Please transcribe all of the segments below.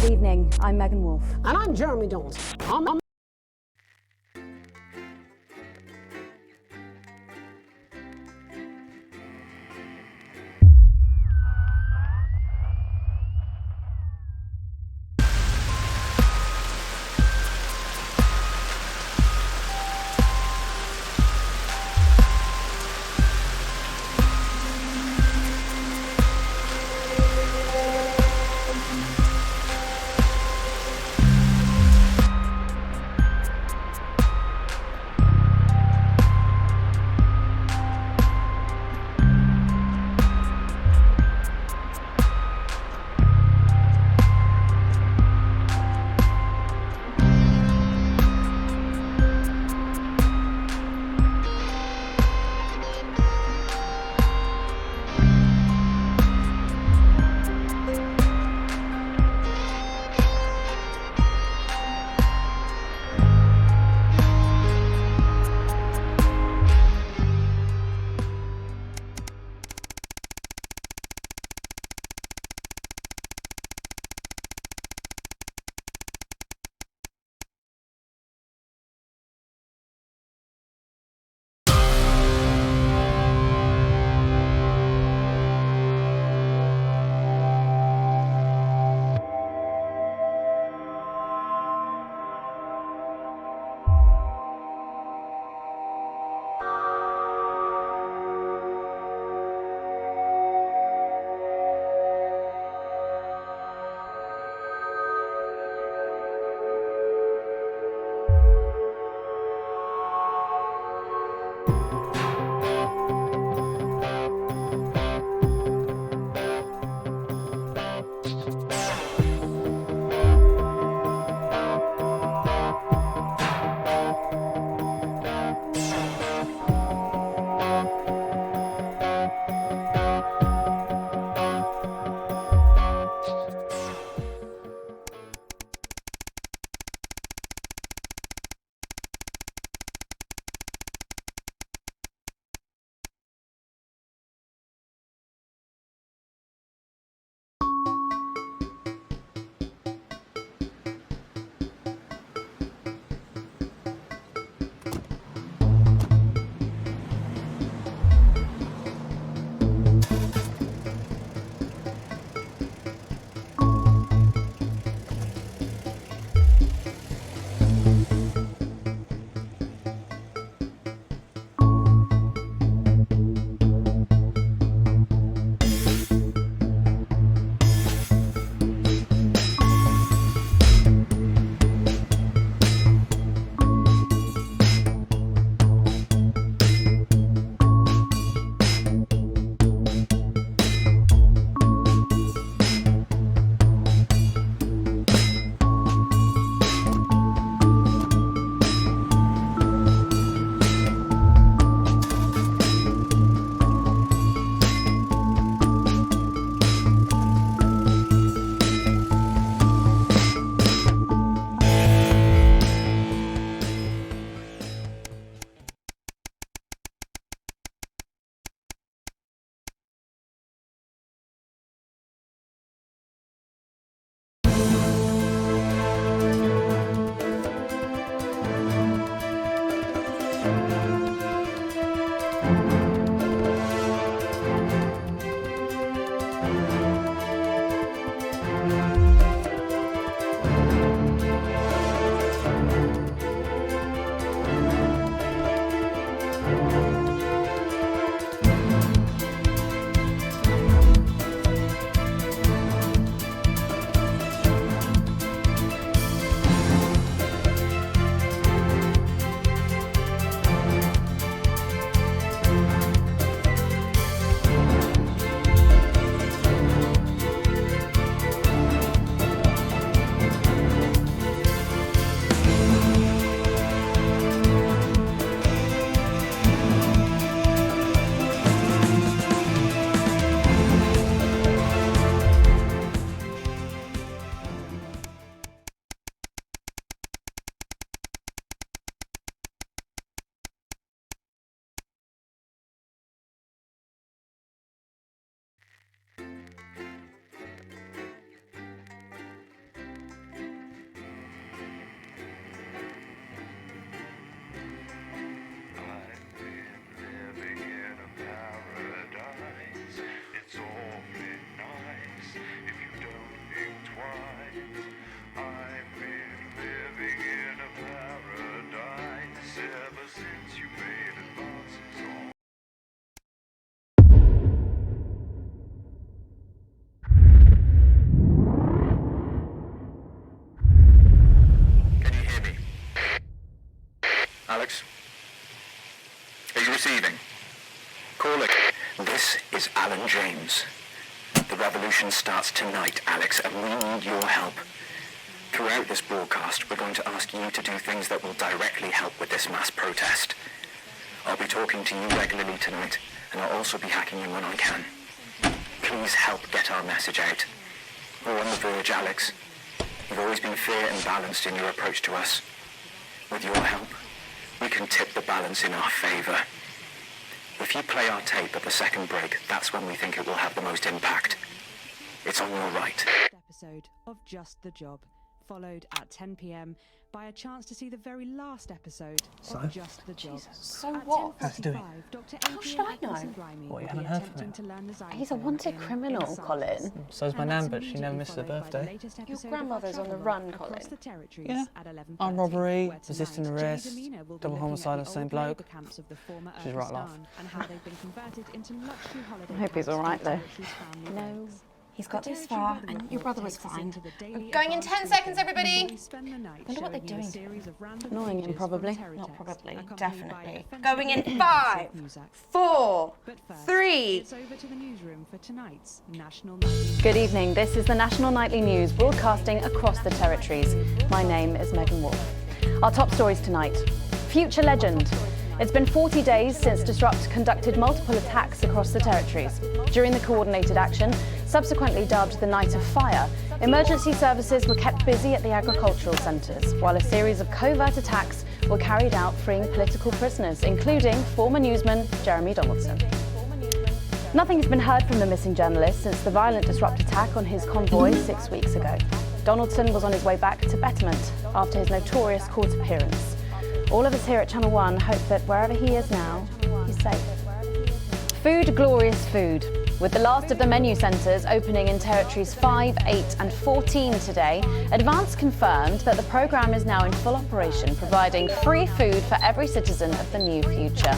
evening. I'm Megan Wolf. And I'm Jeremy Dawes. receiving. Caller, this is Alan James. The revolution starts tonight, Alex, and we need your help. Throughout this broadcast, we're going to ask you to do things that will directly help with this mass protest. I'll be talking to you regularly tonight, and I'll also be hacking you when I can. Please help get our message out. We're on the verge, Alex. You've always been fair and balanced in your approach to us. With your help, we can tip the balance in our favour. If you play our tape at the second break, that's when we think it will have the most impact. It's on your right. Episode of Just the Job, followed at 10 p.m. by a chance to see the very last episode of Just the Job. So what? How's he doing? How should I know? What, you haven't heard from him? He's a wanted criminal, Colin. So's my nan, but she never misses her birthday. Your grandmother's on the run, Colin. Yeah. Armed robbery, resisting arrest, double homicide of the same bloke. She's right, laugh. I hope he's all right, though. No. He's got this far, and your brother was fine. Going in 10 seconds, everybody! I wonder what they're doing to him. Annoying him, probably. Not probably, definitely. Going in 5, 4, 3... Good evening, this is the National Nightly News, broadcasting across the territories. My name is Megan Wolf. Our top stories tonight. Future legend. It's been 40 days since Disrupt conducted multiple attacks across the territories. During the coordinated action, subsequently dubbed the Night of Fire, emergency services were kept busy at the agricultural centres, while a series of covert attacks were carried out freeing political prisoners, including former newsman Jeremy Donaldson. Nothing has been heard from the missing journalist since the violent Disrupt attack on his convoy 6 weeks ago. Donaldson was on his way back to Betterment after his notorious court appearance. All of us here at Channel 1 hope that wherever he is now, he's safe. Food, glorious food. With the last of the menu centres opening in Territories 5, 8 and 14 today, Advance confirmed that the programme is now in full operation, providing free food for every citizen of the new future.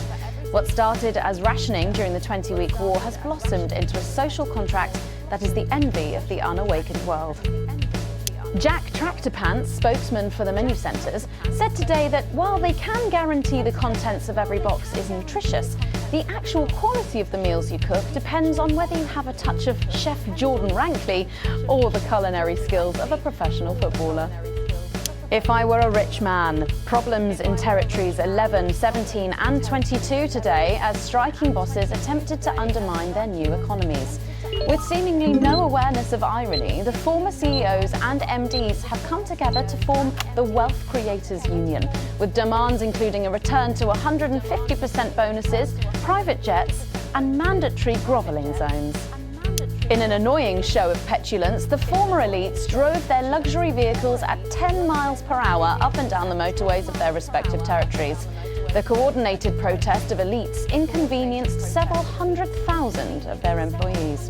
What started as rationing during the 20-week war has blossomed into a social contract that is the envy of the unawakened world. Jack Tractorpants, spokesman for the menu centres, said today that while they can guarantee the contents of every box is nutritious, the actual quality of the meals you cook depends on whether you have a touch of Chef Jordan Rankley or the culinary skills of a professional footballer. If I were a rich man, problems in Territories 11, 17 and 22 today as striking bosses attempted to undermine their new economies. With seemingly no awareness of irony, the former CEOs and MDs have come together to form the Wealth Creators Union, with demands including a return to 150% bonuses, private jets and mandatory grovelling zones. In an annoying show of petulance, the former elites drove their luxury vehicles at 10 miles per hour up and down the motorways of their respective territories. The coordinated protest of elites inconvenienced several 100,000 of their employees.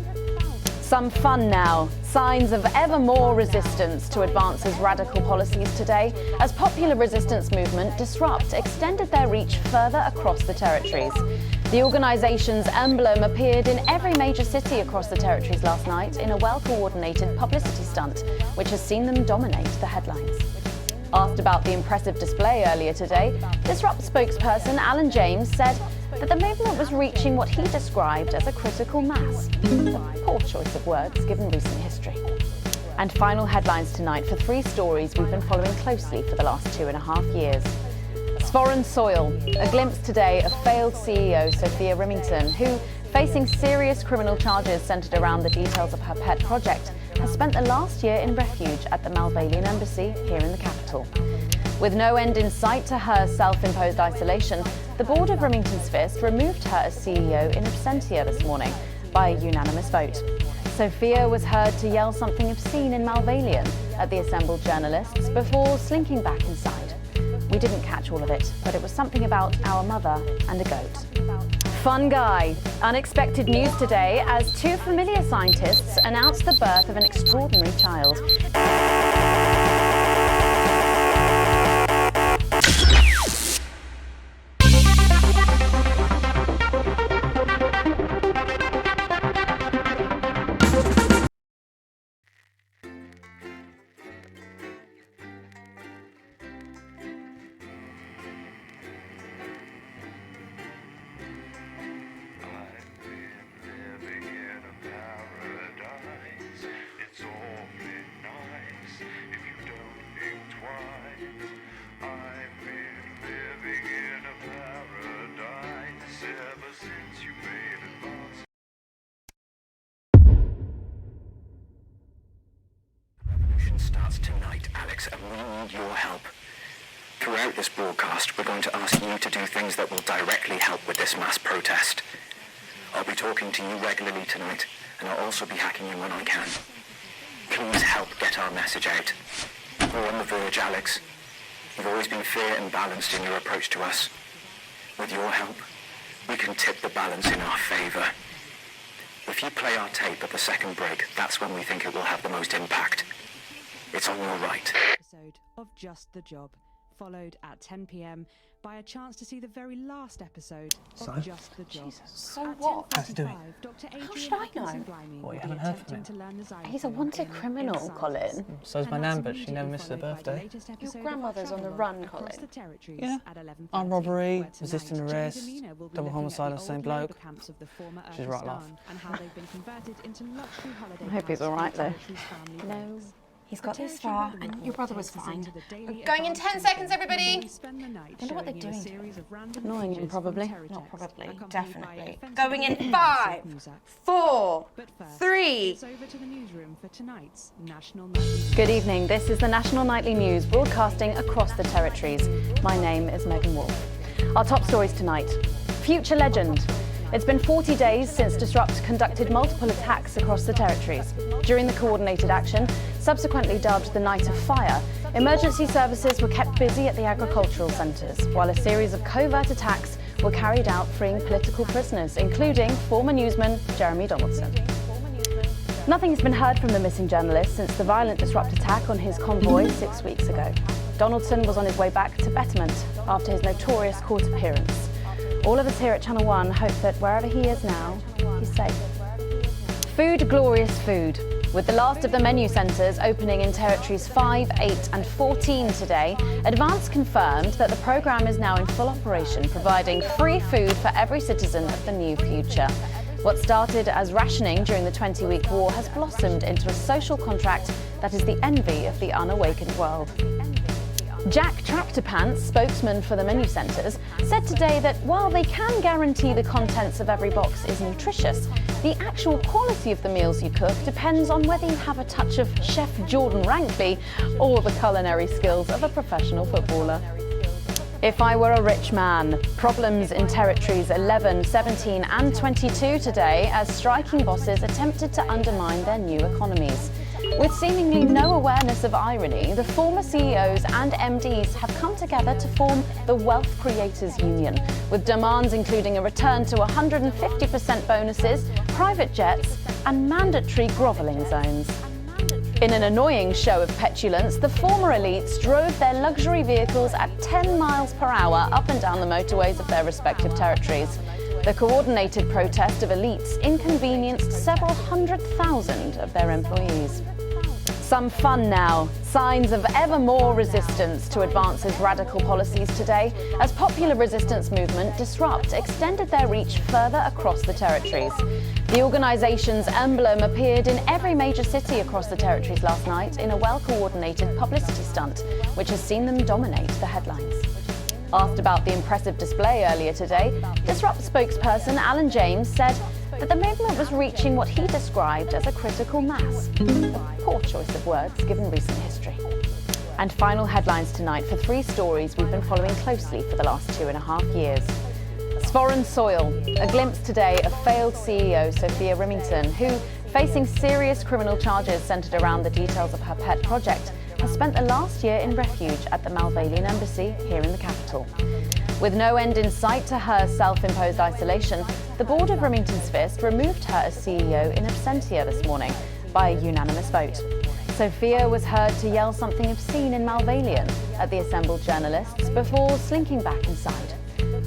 Some fun now. Signs of ever more resistance to Advance's radical policies today as popular resistance movement Disrupt extended their reach further across the territories. The organisation's emblem appeared in every major city across the territories last night in a well-coordinated publicity stunt, which has seen them dominate the headlines. Asked about the impressive display earlier today, Disrupt spokesperson Alan James said that the movement was reaching what he described as a critical mass. A poor choice of words given recent history. And final headlines tonight for 3 stories we've been following closely for the last 2.5 years. Foreign soil, a glimpse today of failed CEO Sophia Remington, who, facing serious criminal charges centred around the details of her pet project, has spent the last year in refuge at the Malvalian Embassy here in the capital. With no end in sight to her self-imposed isolation, the board of Remington's Fist removed her as CEO in absentia this morning by a unanimous vote. Sophia was heard to yell something obscene in Malvalian at the assembled journalists before slinking back inside. We didn't catch all of it, but it was something about our mother and a goat. Fun guy. Unexpected news today as 2 familiar scientists announced the birth of an extraordinary child. Alex, and we need your help. Throughout this broadcast, we're going to ask you to do things that will directly help with this mass protest. I'll be talking to you regularly tonight, and I'll also be hacking you when I can. Please help get our message out. We're on the verge, Alex. You've always been fair and balanced in your approach to us. With your help, we can tip the balance in our favour. If you play our tape at the second break, that's when we think it will have the most impact. It's on your right. Episode of Just the Job, followed at 10 p.m. by a chance to see the very last episode of Just the Job. So what? How's he doing? How should I know? What, you haven't heard from him? He's a wanted criminal, Colin. So's my nan, but she never misses her birthday. Your grandmother's on the run, Colin. Yeah. Armed robbery, resisting arrest, double homicide on the same bloke. She's right, laugh. I hope he's all right, though. No. He's got this far, and your brother was fine. Going in 10 seconds, everybody! I wonder what they're doing to him. Annoying him, probably. Not probably, definitely. Going in 5, 4, 3... Good evening, this is the National Nightly News, broadcasting across the territories. My name is Megan Wolfe. Our top stories tonight. Future legend. It's been 40 days since Disrupt conducted multiple attacks across the territories. During the coordinated action, subsequently dubbed the Night of Fire, emergency services were kept busy at the agricultural centres, while a series of covert attacks were carried out freeing political prisoners, including former newsman Jeremy Donaldson. Nothing has been heard from the missing journalist since the violent Disrupt attack on his convoy 6 weeks ago. Donaldson was on his way back to Betterment after his notorious court appearance. All of us here at Channel 1 hope that wherever he is now, he's safe. Food, glorious food. With the last of the menu centres opening in territories 5, 8 and 14 today, Advance confirmed that the programme is now in full operation, providing free food for every citizen of the new future. What started as rationing during the 20-week war has blossomed into a social contract that is the envy of the unawakened world. Jack Tractorpants, spokesman for the menu centres, said today that while they can guarantee the contents of every box is nutritious, the actual quality of the meals you cook depends on whether you have a touch of Chef Jordan Rankley or the culinary skills of a professional footballer. If I were a rich man, problems in territories 11, 17 and 22 today as striking bosses attempted to undermine their new economies. With seemingly no awareness of irony, the former CEOs and MDs have come together to form the Wealth Creators Union, with demands including a return to 150% bonuses, private jets and mandatory grovelling zones. In an annoying show of petulance, the former elites drove their luxury vehicles at 10 miles per hour up and down the motorways of their respective territories. The coordinated protest of elites inconvenienced several 100,000 of their employees. Some fun now. Signs of ever more resistance to Advance's radical policies today as popular resistance movement Disrupt extended their reach further across the territories. The organisation's emblem appeared in every major city across the territories last night in a well-coordinated publicity stunt, which has seen them dominate the headlines. Asked about the impressive display earlier today, Disrupt spokesperson Alan James said that the movement was reaching what he described as a critical mass. A poor choice of words given recent history. And final headlines tonight for 3 stories we've been following closely for the last 2.5 years. Foreign soil, a glimpse today of failed CEO Sophia Remington, who, facing serious criminal charges centred around the details of her pet project, has spent the last year in refuge at the Malvalian embassy here in the capital. With no end in sight to her self-imposed isolation, the board of Remington's Fist removed her as CEO in absentia this morning by a unanimous vote. Sophia was heard to yell something obscene in Malvalian at the assembled journalists before slinking back inside.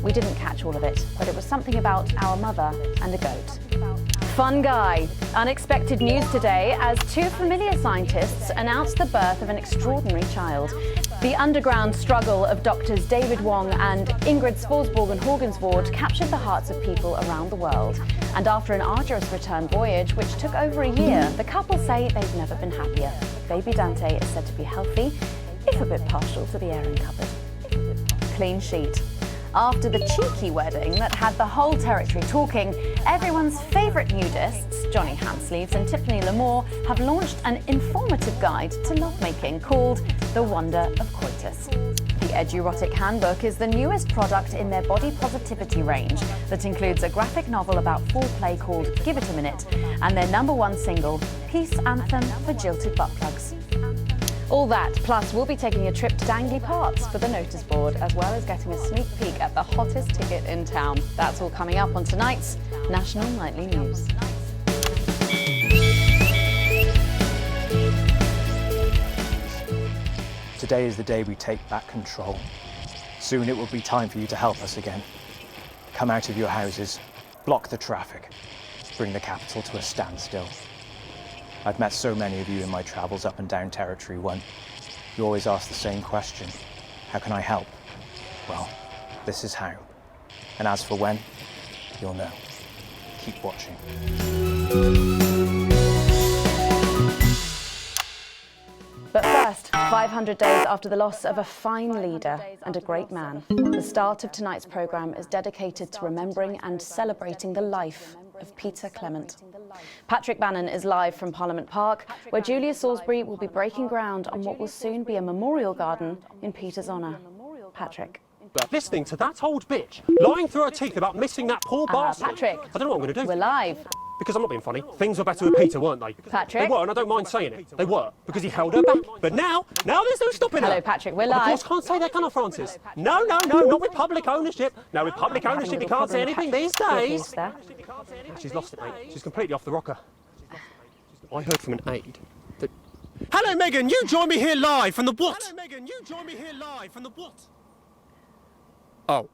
We didn't catch all of it, but it was something about our mother and a goat. Fun guy. Unexpected news today as 2 familiar scientists announced the birth of an extraordinary child. The underground struggle of doctors David Wong and Ingrid Svorsborg-Horgensvoord captured the hearts of people around the world. And after an arduous return voyage, which took over a year, the couple say they've never been happier. Baby Dante is said to be healthy, if a bit partial to the airing cupboard. Clean sheet. After the cheeky wedding that had the whole territory talking, everyone's favourite nudists, Johnny Handsleeves and Tiffany Lamore, have launched an informative guide to lovemaking called The Wonder of Coitus. The Edurotic Handbook is the newest product in their body positivity range that includes a graphic novel about foreplay called Give It a Minute and their #1 single, Peace Anthem for Jilted Butt Plugs. All that, plus we'll be taking a trip to Dangley Parks for the notice board, as well as getting a sneak peek at the hottest ticket in town. That's all coming up on tonight's National Nightly News. Today is the day we take back control. Soon it will be time for you to help us again. Come out of your houses, block the traffic, bring the capital to a standstill. I've met so many of you in my travels up and down Territory 1. You always ask the same question. How can I help? Well, this is how. And as for when, you'll know. Keep watching. But first, 500 days after the loss of a fine leader and a great man, the start of tonight's programme is dedicated to remembering and celebrating the life of Peter Clement. Patrick Bannon is live from Parliament Park, where Julia Salisbury will be breaking ground on what will soon be a memorial garden in Peter's honour. Patrick. Listening to that old bitch lying through her teeth about missing that poor bastard. Patrick. I don't know what I'm going to do. We're live. Because I'm not being funny. Things were better with Peter, weren't they? Patrick. They were, and I don't mind saying it. They were, because he held her back. But now there's no stopping her. Hello, Patrick, we're Of live. course, can't say that, can I, Francis? No, not with public ownership. No, with public ownership, you can't say anything these days. She's lost it, mate. She's completely off the rocker. I heard from an aide that... Hello, Megan, you join me here live from the what? Hello, Megan, you join me here live from the what? Oh.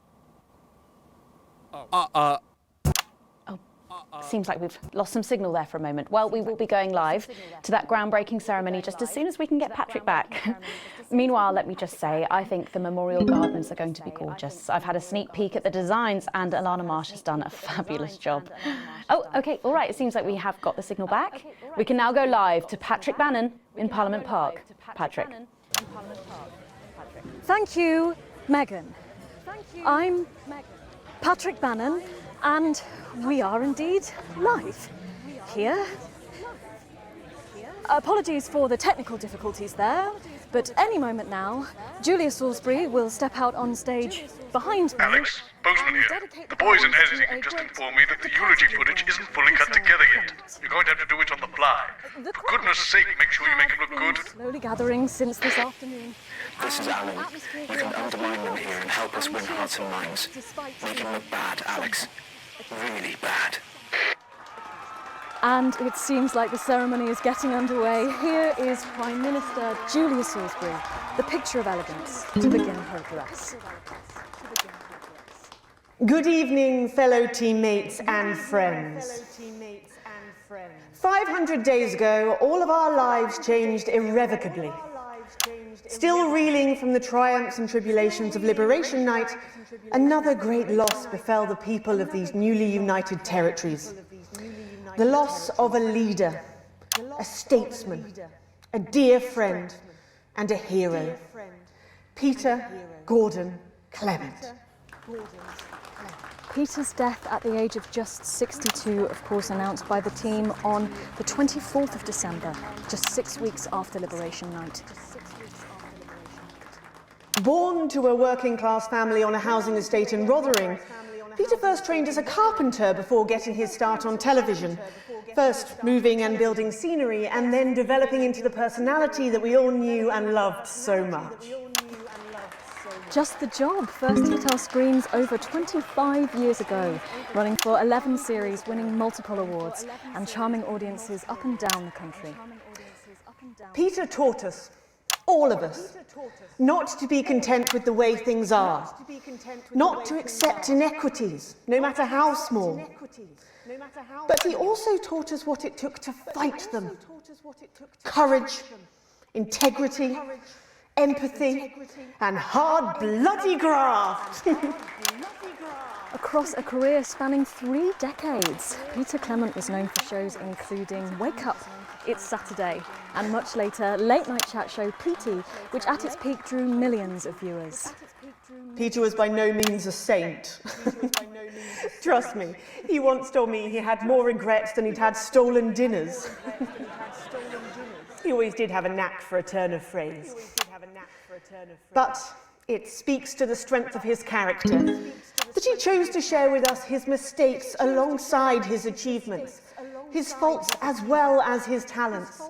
Seems like we've lost some signal there for a moment. Well, we will be going live to that groundbreaking ceremony just as soon as we can get Patrick back. Meanwhile, let me just say, I think the memorial gardens are going to be gorgeous. I've had a sneak peek at the designs and Alana Marsh has done a fabulous job. Oh, OK, all right, it seems like we have got the signal back. We can now go live to Patrick Bannon in Parliament Park. Patrick. Thank you, Megan. I'm Patrick Bannon, and we are indeed live here. Apologies for the technical difficulties there, but any moment now, Julia Salisbury will step out on stage behind me. Alex, Bozeman here. The boys in editing have just informed me that the eulogy footage isn't fully cut together yet. You're going to have to do it on the fly. For goodness sake, make sure you make it look good. Slowly gathering since this afternoon. This is Alan. You can undermine them here and help us win hearts and minds. Make him look bad, Alex. Really bad. And it seems like the ceremony is getting underway. Here is Prime Minister Julia Salisbury, the picture of elegance, to begin her address. Good evening, fellow teammates and friends. 500 days ago, all of our lives changed irrevocably. Still reeling from the triumphs and tribulations of Liberation Night, another great loss befell the people of these newly united territories. The loss of a leader, a statesman, a dear friend, and a hero. Peter Gordon Clement. Peter's death at the age of just 62, of course, announced by the team on the 24th of December, just 6 weeks after Liberation Night. Born to a working-class family on a housing estate in Rotherham, Peter first trained as a carpenter before getting his start on television. First moving and building scenery, and then developing into the personality that we all knew and loved so much. Just the Job first hit our screens over 25 years ago, running for 11 series, winning multiple awards, and charming audiences up and down the country. Peter taught us, all of us, not to be content with the way things are, not to accept inequities, no matter how small. But he also taught us what it took to fight them. Courage, integrity, empathy, and hard, bloody graft. Across a career spanning 3 decades, Peter Clement was known for shows including Wake Up, It's Saturday, and much later, late night chat show PT, which at its peak drew millions of viewers. Peter was by no means a saint. Trust me, he once told me he had more regrets than he'd had stolen dinners. He always did have a knack for a turn of phrase. But it speaks to the strength of his character that he chose to share with us his mistakes alongside his achievements, his faults as well as his talents.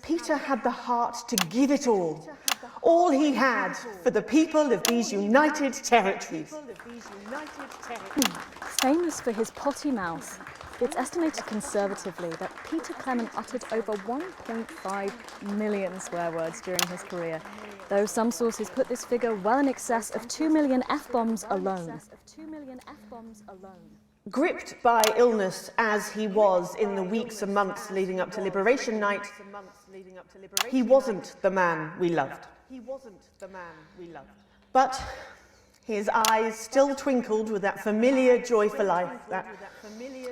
Peter had the heart to give it all he had for the people of these united territories. Famous for his potty mouth, it's estimated conservatively that Peter Clement uttered over 1.5 million swear words during his career, though some sources put this figure well in excess of 2 million F-bombs alone. Gripped by illness as he was in the weeks and months leading up to Liberation Night, he wasn't the man we loved. But his eyes still twinkled with that familiar joy for life, that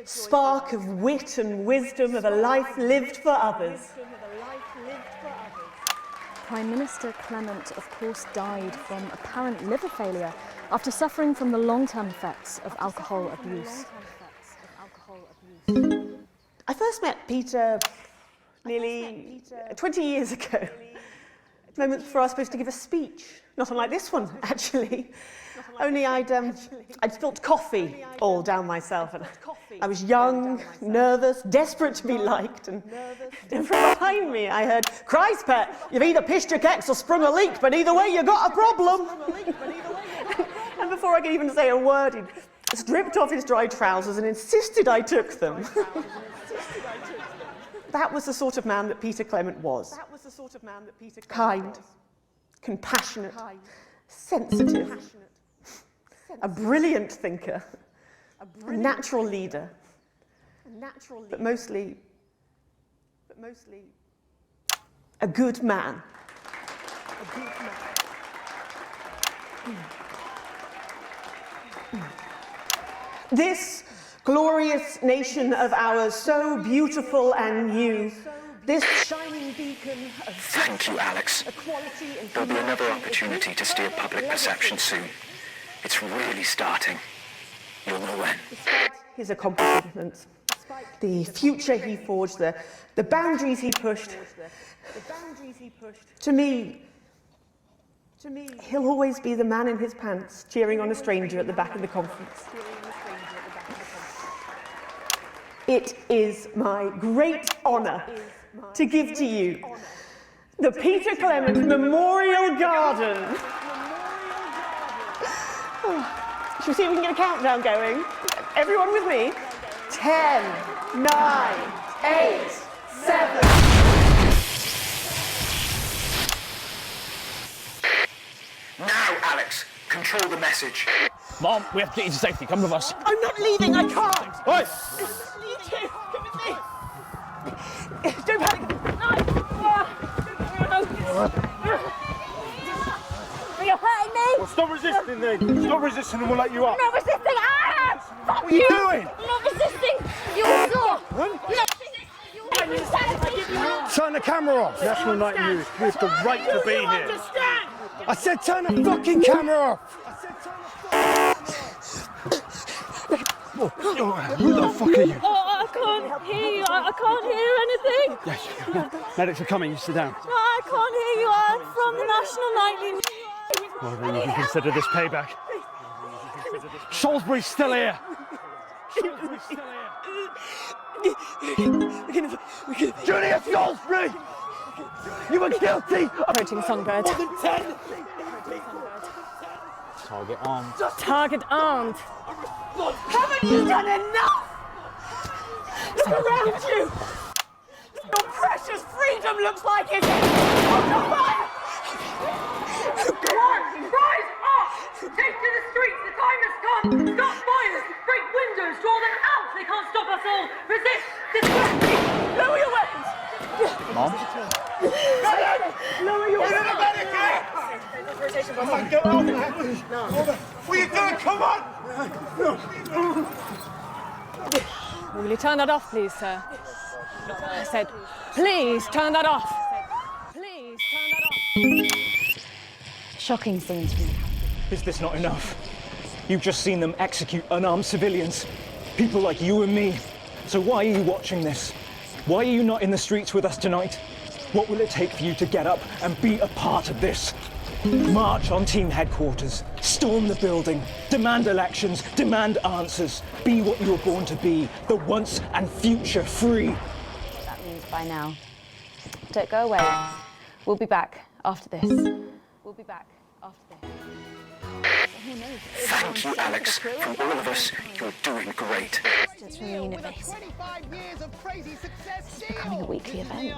spark of wit and wisdom of a life lived for others. Prime Minister Clement, of course, died from apparent liver failure after suffering from the long-term effects of alcohol abuse. I first met Peter nearly 20 years ago. Moments before I was supposed to give a speech. Not unlike this one, actually. Only I'd spilt coffee all down myself. And I was young, nervous, desperate to be liked. And from behind me, I heard, "Christ, pet, you've either pissed your kecks or sprung a leak, but either way, you got a problem." And before I could even say a word, he'd stripped off his dry trousers and insisted I took them. That was the sort of man that Peter Clement was. Kind, compassionate, sensitive, a brilliant thinker, a natural leader, but mostly a good man. This glorious nation of ours, so beautiful and new, this shining beacon of Thank you, Alex. There'll be another opportunity to steer public perception soon. It's really starting. You'll know when. Despite his accomplishments, the future he forged, the boundaries he pushed, to me, he'll always be the man in his pants cheering on a stranger at the back of the conference. It is my great honour to give to you the Peter Clement Memorial Garden. Shall we see if we can get a countdown going? Everyone with me? 10, 9, 8, 7. Now, Alex, control the message. Mom, we have to get you to safety. Come with us. I'm not leaving, I can't! Oi! You two, come with me! Don't panic! You're hurting me! Well, stop resisting then. Stop resisting and we'll let you up. I'm not resisting! Ah! Fuck What are you doing? I'm not resisting! You're sore! I'm not resisting! Turn the camera off. National Night News. We have the right to be here. I said turn the fucking camera off. Who the fuck are you? Oh, I can't hear you. I can't hear anything. Yes. Medics are coming. You sit down. No, I can't hear you. I'm from the National Nightly News. Well, then you can consider this payback. Salisbury's still here. Salisbury's still here. Julius Salisbury! You were guilty of Approaching Songbird. more than 10. Target armed. Target armed. Haven't you done enough? Look around you! Your precious freedom looks like it's on fire! Come on, rise up! Take to the streets, the time has come! Stop fires! Break windows, draw them out! They can't stop us all! Resist! Distract! Lower your weapons! Mom? Lower your weapons! What are you doing? Come on! Will you turn that off, please, sir? I said, please turn that off. Please turn that off. Shocking scene to me. Is this not enough? You've just seen them execute unarmed civilians. People like you and me. So why are you watching this? Why are you not in the streets with us tonight? What will it take for you to get up and be a part of this? March on team headquarters, storm the building, demand elections, demand answers. Be what you were born to be, the once and future free. What that means by now. Don't go away. We'll be back after this. We'll be back after this. Thank you, Alex. From all of us, you're doing great. It's from the universe. It's becoming a weekly event.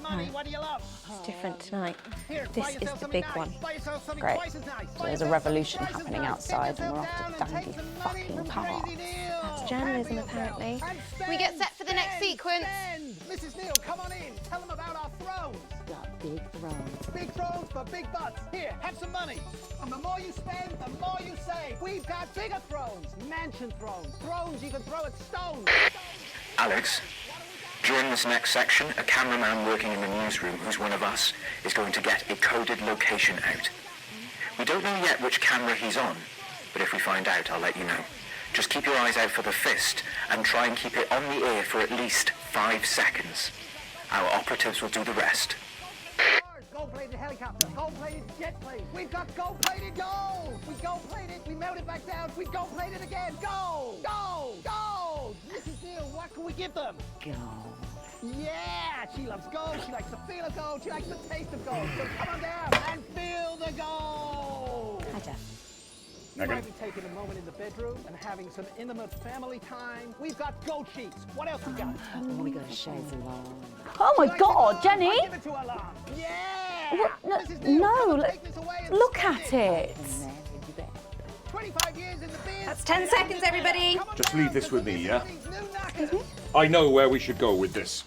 No, it's different tonight. This is the big one. Great. So there's a revolution happening outside and we're off to dandy fucking parks. That's journalism, apparently. We get set for the next sequence. Mrs. Neal, come on in. Tell them about our thrones. Got big thrones. Big thrones for big butts. Here, have some money. And the more you spend, the more you save. We've got bigger thrones, mansion thrones, thrones you can throw at stones. Alex, during this next section, a cameraman working in the newsroom who's one of us is going to get a coded location out. We don't know yet which camera he's on, but if we find out, I'll let you know. Just keep your eyes out for the fist and try and keep it on the air for at least 5 seconds. Our operatives will do the rest. Gold-plated helicopter, gold-plated jet plane. We've got gold-plated gold. We gold-plated, we melt it back down. We gold-plated again. Gold, gold, gold. Mrs. Neal, what can we give them? Gold. Yeah, she loves gold. She likes the feel of gold. She likes the taste of gold. So come on down and feel the gold. Hi, Jeff. You might be taking a moment in the bedroom and having some intimate family time. We've got gold sheets. What else we got? Oh, we got a chaise lounge. Oh my God, Jenny! Give it to her, Lon. Yeah! What? No, look at it. 25 years in the biz. That's 10 seconds, everybody. Just leave this with me, yeah? Excuse me? I know where we should go with this.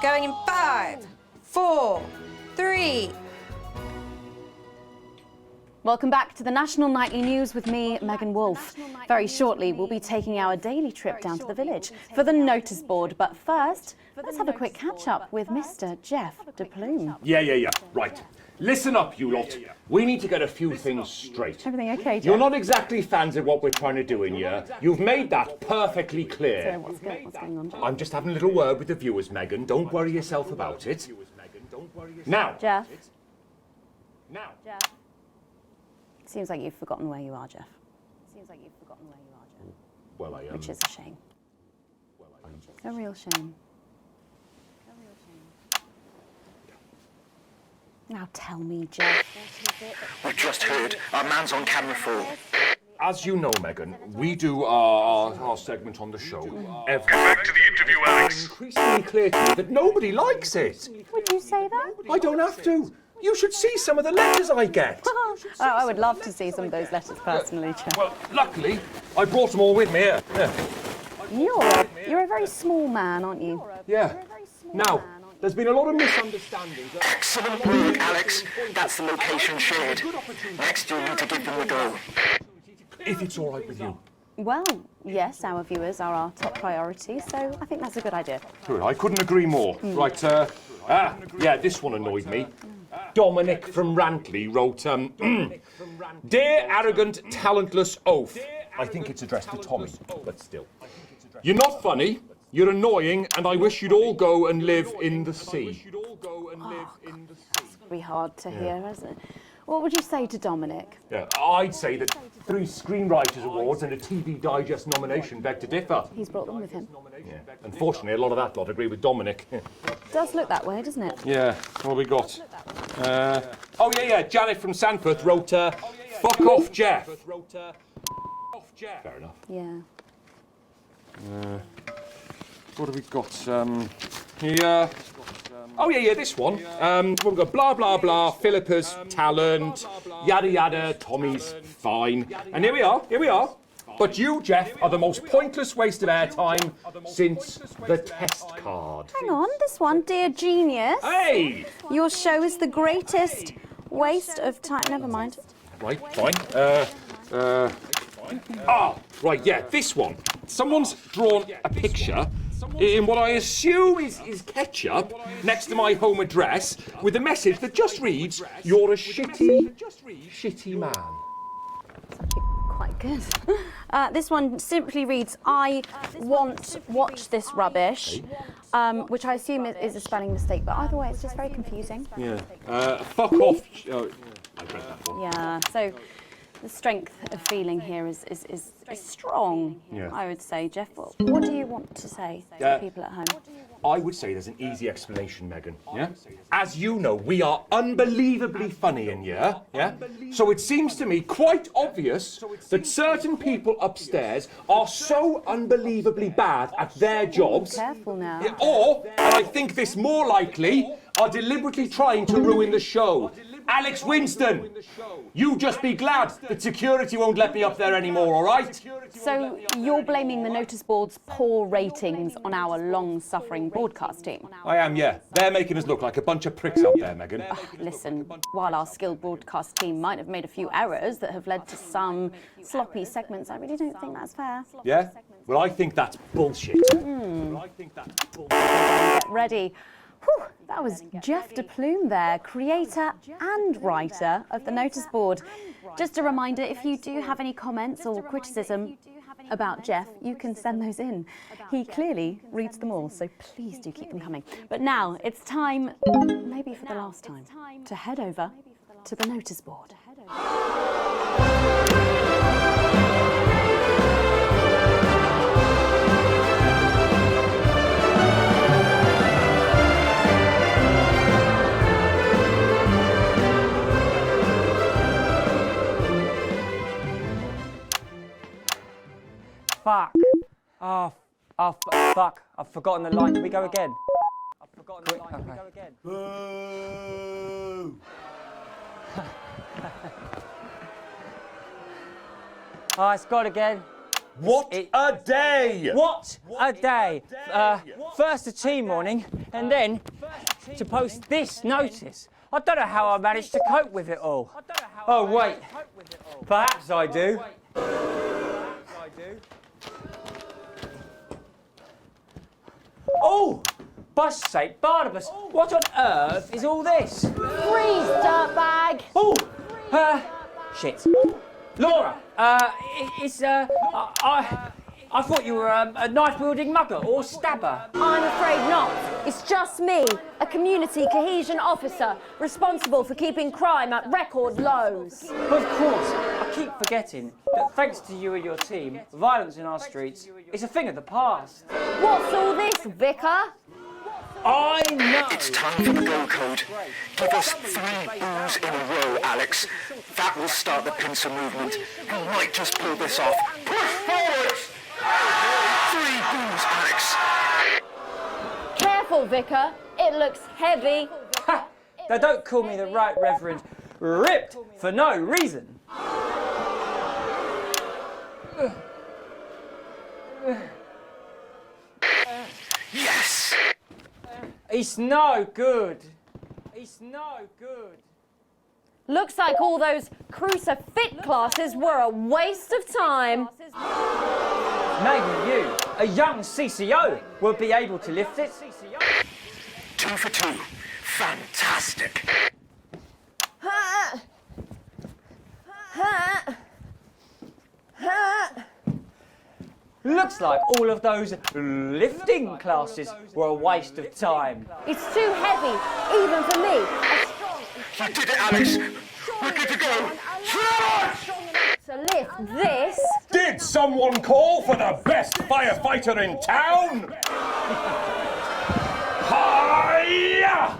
Going in 5, 4, 3. Welcome back to the National Nightly News with me, Megan Wolfe. Very shortly, we'll be taking our daily trip down to the village for the notice board. But first, let's have a quick catch-up with Mr. Jeff de Plume. Yeah. Right. Listen up, you lot. We need to get a few things straight. Everything okay, Jeff? You're not exactly fans of what we're trying to do in here. You've made that perfectly clear. So what's going on, Jeff? I'm just having a little word with the viewers, Megan. Don't worry yourself about it. Now. Jeff? Now. Jeff? Seems like you've forgotten where you are, Jeff. Well, I am. Which is a shame. A real shame. Now tell me, Jeff. We've just heard our man's on camera 4. As you know, Megan, we do our segment on the show every... Get back to the interview, Alex. It's increasingly clear to me that nobody likes it. Would you say that? I don't have to. You should see some of the letters I get. Oh, I would love to see some of those letters personally, Jeff. Well, luckily, I brought them all with me here. Yeah. You're a very small man, aren't you? Yeah. Now, there's been a lot of misunderstandings. Excellent work, Alex. That's the location shared. Next, you'll need to give them a go. If it's all right with you. Well, yes, our viewers are our top priority, so I think that's a good idea. Good, I couldn't agree more. Right, yeah, this one annoyed me. Dominic from Rantley wrote, Dear arrogant, talentless oaf. I think it's addressed to Tommy, but still. You're not funny, you're annoying, and I wish you'd all go and live in the sea. That's pretty hard to hear, isn't it? What would you say to Dominic? Yeah, I'd say that 3 Screenwriters Awards and a TV Digest nomination beg to differ. He's brought them with him. Yeah. Unfortunately, a lot of that lot agree with Dominic. Does look that way, doesn't it? Yeah, what have we got? Oh, yeah, Janet from Sanforth wrote, fuck off, Jeff. Fair enough. Yeah. What have we got? Here. Oh, yeah, this one. We've got blah, blah, blah, Philippa's talent, yada, yada, Tommy's fine. And here we are. But you, Jeff, are the most pointless waste of airtime since the test card. Hang on, this one, Dear Genius. Hey! Your show is the greatest waste of time. Never mind. Right, fine. Right, yeah, this one. Someone's drawn a picture in what I assume is ketchup next to my home address with a message that just reads, "You're a shitty man." It's actually quite good. This one simply reads, I want watch this rubbish, which I assume is a spelling mistake, but either way, it's just very confusing. Yeah. Fuck off. Oh, I read that one. Yeah, so the strength of feeling here is strong, Yeah. I would say. Jeff, what do you want to say to the people at home? I would say there's an easy explanation, Megan. Yeah? As you know, we are unbelievably funny in here. Yeah? So it seems to me quite obvious that certain people upstairs are so unbelievably bad at their jobs. Careful now. Yeah, or, and I think this more likely, are deliberately trying to ruin the show. Alex Winston, you just be glad that security won't let me up there anymore, all right? So you're blaming the notice board's poor ratings on our long-suffering broadcast team? I am, yeah. They're making us look like a bunch of pricks out there, Megan. Listen, while our skilled broadcast team might have made a few errors that have led to some sloppy segments, I really don't think that's fair. Yeah? Well, I think that's bullshit. Get ready. Whew, that was Jeff de Plume there, creator and writer of the notice board. Just a reminder, if you do have any comments or criticism about Jeff, you can send those in. He clearly reads them all, so please do keep them coming. But now it's time, maybe for the last time, to head over to the notice board. Fuck. Fuck. I've forgotten the line. Can we go again? I've forgotten the line. Can we go again? Boo! It's gone again. What a day! What a day! First a team morning, and then to post this notice. I don't know how I managed to cope with it all. Oh, wait. Perhaps I do. Oh! Bus St. Barnabas, what on earth is all this? Freeze, dirtbag! Oh! Shit. Laura, I thought you were a knife-wielding mugger or stabber. I'm afraid not. It's just me, a community cohesion officer responsible for keeping crime at record lows. Of course, I keep forgetting that thanks to you and your team, violence in our streets is a thing of the past. What's all this, Vicar? I know! It's time for the go code. Give us 3 boos in a row, Alex. That will start the pincer movement. You might just pull this off. Push forward! 3 boos, Alex. Careful, Vicar. It looks heavy. Ha! Now don't call me the Right Reverend Ripped for no reason. Yes! It's no good. It's no good. Looks like all those crucifix classes were a waste of time. Maybe you, a young CCO, will be able to lift it. 2 for 2. Fantastic. Looks like all of those lifting classes were a waste of time. It's too heavy, even for me. You did it, Alex. We're good to go. Charge! To lift this. Did someone call for the best firefighter in town? Hi-ya!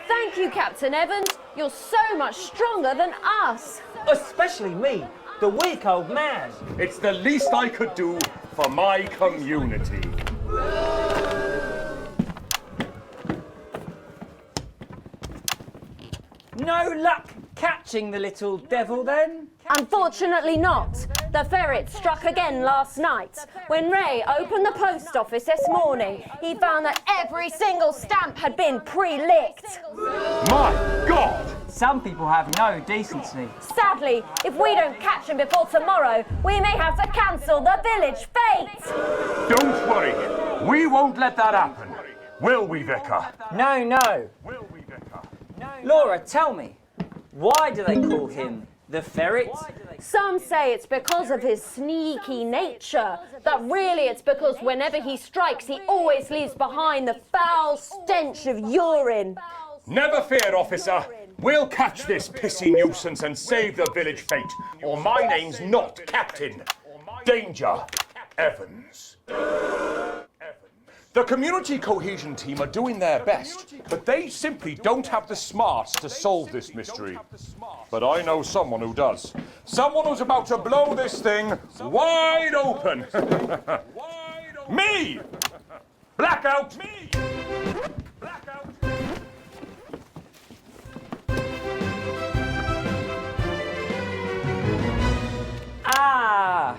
Thank you, Captain Evans. You're so much stronger than us. Especially me, the weak old man. It's the least I could do for my community. No luck catching the little devil then? Unfortunately not. The ferret struck again last night. When Ray opened the post office this morning, he found that every single stamp had been pre-licked. My God! Some people have no decency. Sadly, if we don't catch him before tomorrow, we may have to cancel the village fete. Don't worry. We won't let that happen. Will we, Vicar? No, no. Will we, Vicar? Laura, tell me, why do they call him the ferret? Some say it's because of his sneaky nature, but really it's because whenever he strikes, he always leaves behind the foul stench of urine. Never fear, officer. We'll catch this pissy nuisance and save the village fate, or my name's not Captain Danger Evans. The community cohesion team are doing their best, but they simply don't have the smarts to solve this mystery. But I know someone who does. Someone who's about to blow this thing wide open. Me! Blackout! Me! Blackout! Ah!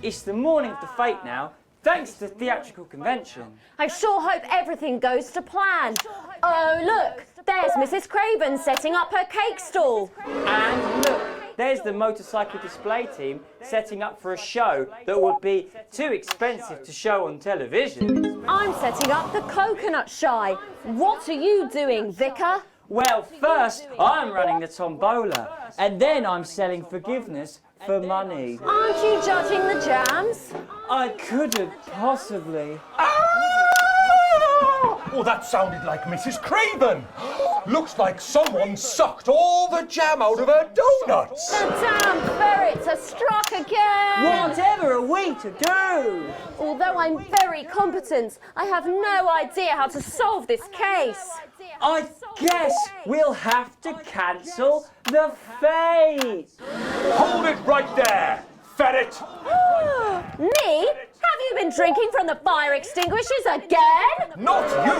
It's the morning of the fete now, thanks to the theatrical convention. I sure hope everything goes to plan. Oh, look, there's Mrs. Craven setting up her cake stall. And look, there's the motorcycle display team setting up for a show that would be too expensive to show on television. I'm setting up the coconut shy. What are you doing, Vicar? Well, first I'm running the tombola, and then I'm selling forgiveness for money. Aren't you judging the jams? I couldn't possibly. Oh, that sounded like Mrs. Craven. Looks like someone sucked all the jam out of her donuts. The damn ferrets are struck again. Whatever are we to do? Although I'm very competent, I have no idea how to solve this case. I guess we'll have to cancel the fete. Hold it right there, ferret. Me? Have you been drinking from the fire extinguishers again? Not you,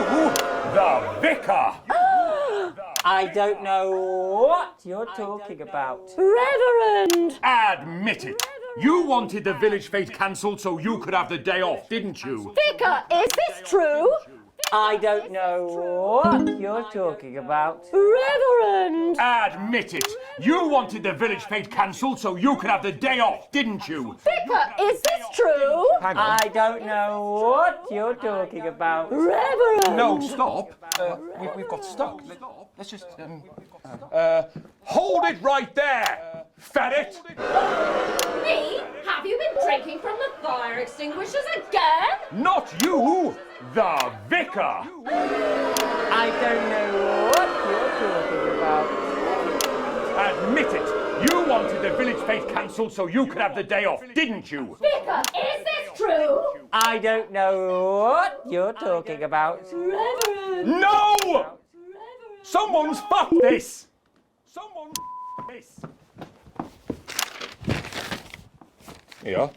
the vicar. I don't know what you're talking about. Reverend! Admit it. You wanted the village fete cancelled so you could have the day off, didn't you? Vicar, is this true? I don't know what you're talking about. Reverend! Admit it. You wanted the village fete cancelled so you could have the day off, didn't you? Vicar, is this true? Hang on. I don't know what you're talking about. Reverend! No, stop. We've got stuck. Let's just... hold it right there, ferret. Me? Have you been drinking from the fire extinguishers again? Not you, the vicar. I don't know what you're talking about. Admit it. You wanted the village fete cancelled so you could have the day off, didn't you? Vicar, is this true? I don't know what you're talking about. Reverend! No! Someone's fucked this! Someone's this! Here.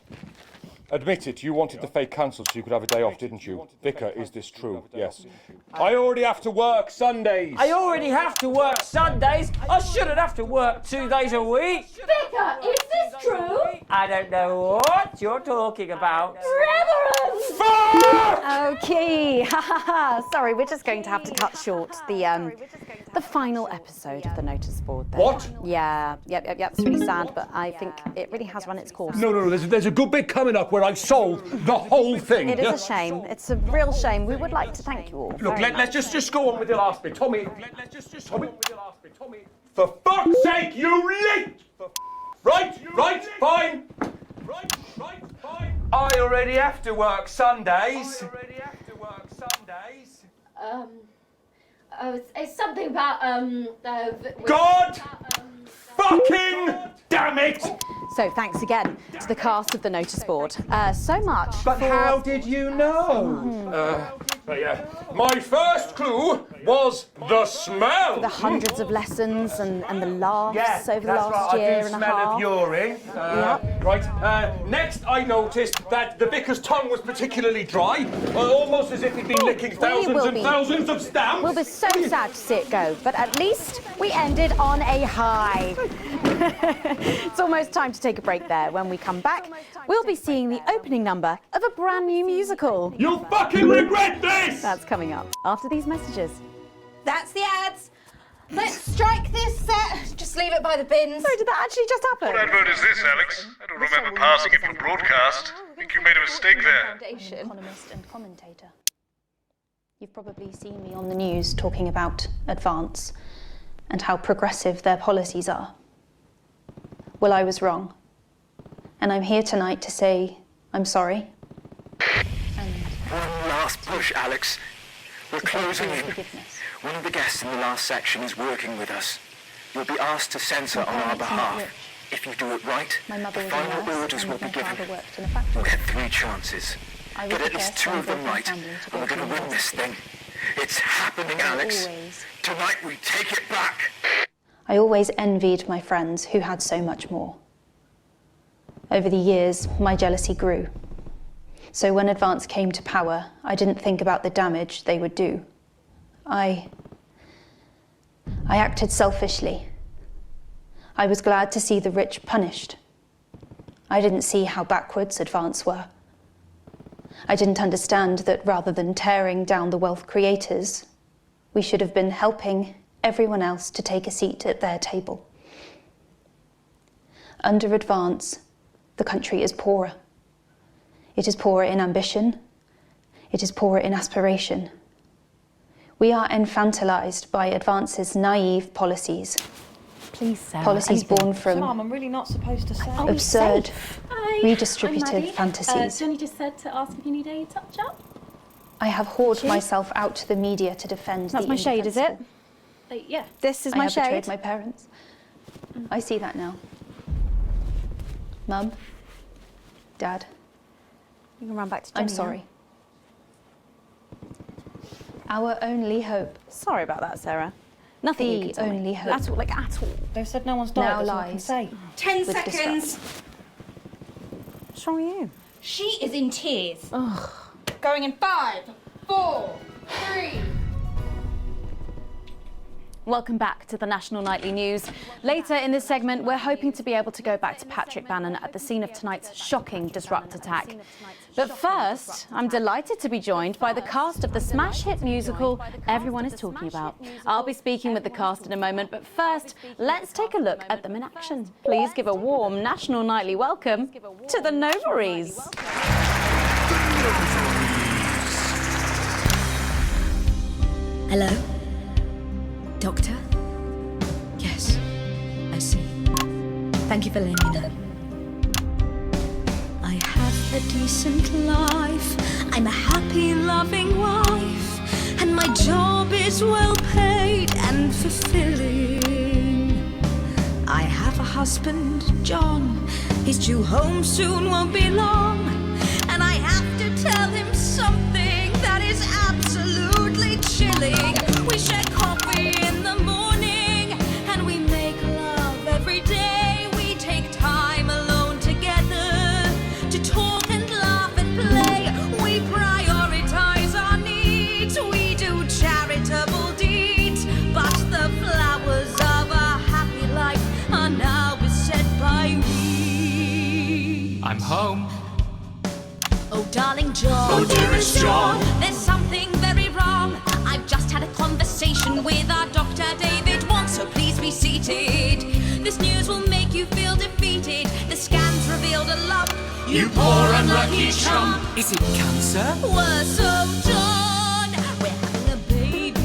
Admit it, you wanted the fete cancelled so you could have a day off, didn't you? Vicar, is this true? Yes. I already have to work Sundays. I already have to work Sundays. I shouldn't have to work 2 days a week. Vicar, is this true? I don't know what you're talking about. Reverend! Fuck! Okay, sorry, we're just going to have to cut short the final episode of the notice board there. What? Yeah, yep, it's really sad, but I think it really has run its course. No, there's a good bit coming up where I solved the whole thing. It is a shame. It's a real shame. We would like to thank you all. Look, very let's much. just go on with the last bit. Tommy, Tommy. For fuck's sake, you late! Right, fine. I already have to work Sundays. It's something about, God fucking damn it! So thanks again to the cast of the notice board. So much. But how did you know? My first clue was the smell. The hundreds of lessons and the laughs over the that's last right. year I do and a smell half. of urine. Right. Next, I noticed that the vicar's tongue was particularly dry, almost as if he'd been licking thousands and thousands of stamps. We'll be so sad to see it go, but at least we ended on a high. It's almost time to take a break there. When we come back, we'll be seeing the opening number of a brand new musical. You'll fucking regret this! That's coming up after these messages. That's the ads. Let's strike this set. Just leave it by the bins. Sorry, did that actually just happen? What advert is this, Alex? I don't remember passing it for broadcast. I think you made a mistake there. Economist and commentator. You've probably seen me on the news talking about Advance and how progressive their policies are. Well, I was wrong. And I'm here tonight to say I'm sorry. One last push, Alex. We're closing in. One of the guests in the last section is working with us. You'll be asked to censor on our behalf. If you do it right, the final orders will be given. We'll get 3 chances. Get at least 2 of them right, and we're going to win this thing. It's happening, Alex. Tonight we take it back. I always envied my friends who had so much more. Over the years, my jealousy grew. So when Advance came to power, I didn't think about the damage they would do. I acted selfishly. I was glad to see the rich punished. I didn't see how backwards Advance were. I didn't understand that rather than tearing down the wealth creators, we should have been helping everyone else to take a seat at their table. Under Advance, the country is poorer. It is poorer in ambition. It is poorer in aspiration. We are infantilized by Advance's naive policies. Please, Sarah. Policies born from Mum, I'm really not supposed to say. absurd, redistributive fantasies. Jenny just said to ask if you need a touch-up. I have hauled myself out to the media to defend That's the my shade, is it? Yeah. This is I my have shade. betrayed my parents. I see that now. Mum, Dad, You can run back to Jenny. I'm sorry. Our only hope. Sorry about that, Sarah. Nothing you The can tell me. only hope. At all, like at all. They said no one's died. Now That's all I can lies. say. 10 with seconds. disrupt. What's wrong with you? She is in tears. Ugh. Going in 5, 4, 3. Welcome back to the National Nightly News. Later in this segment, we're hoping to be able to go back to Patrick Bannon at the scene of tonight's shocking Disrupt attack. But first, I'm delighted to be joined by the cast of the smash hit musical everyone is talking about. I'll be speaking with the cast in a moment, but first, let's take a look at them in action. Please give a warm National Nightly welcome to the Novaries. Hello? Doctor? Yes, I see. Thank you for letting me know. I have a decent life. I'm a happy, loving wife. And my job is well paid and fulfilling. I have a husband, John. He's due home soon, won't be long. And I have to tell him something that is absolutely chilling. We share coffee in the morning, and we make love every day. We take time alone together to talk and laugh and play. We prioritize our needs. We do charitable deeds. But the flowers of a happy life are now beset by weeds. I'm home. Oh, darling John. Oh, dearest John. There's something very wrong. I've just had a conversation with our doctor, David Wong, so please be seated. This news will make you feel defeated. The scans revealed a lump. You poor unlucky chump. Is it cancer? Worse, oh, John. We're having a baby.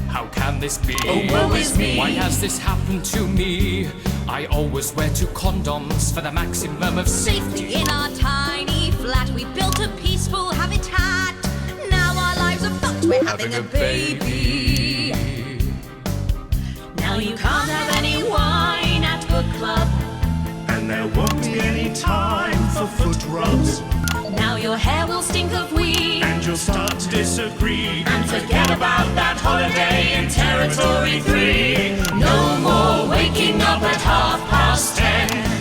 How can this be? Oh, woe is me. Why has this happened to me? I always wear 2 condoms for the maximum of Safety in our tiny flat. We built a peaceful habitat. Now our lives are fucked. We're having a baby. Now you can't have any wine at Book Club. And there won't be any time for foot rubs. Now your hair will stink of weed. And you'll start to disagree. And forget about that holiday in Territory 3. No more waking up at 10:30.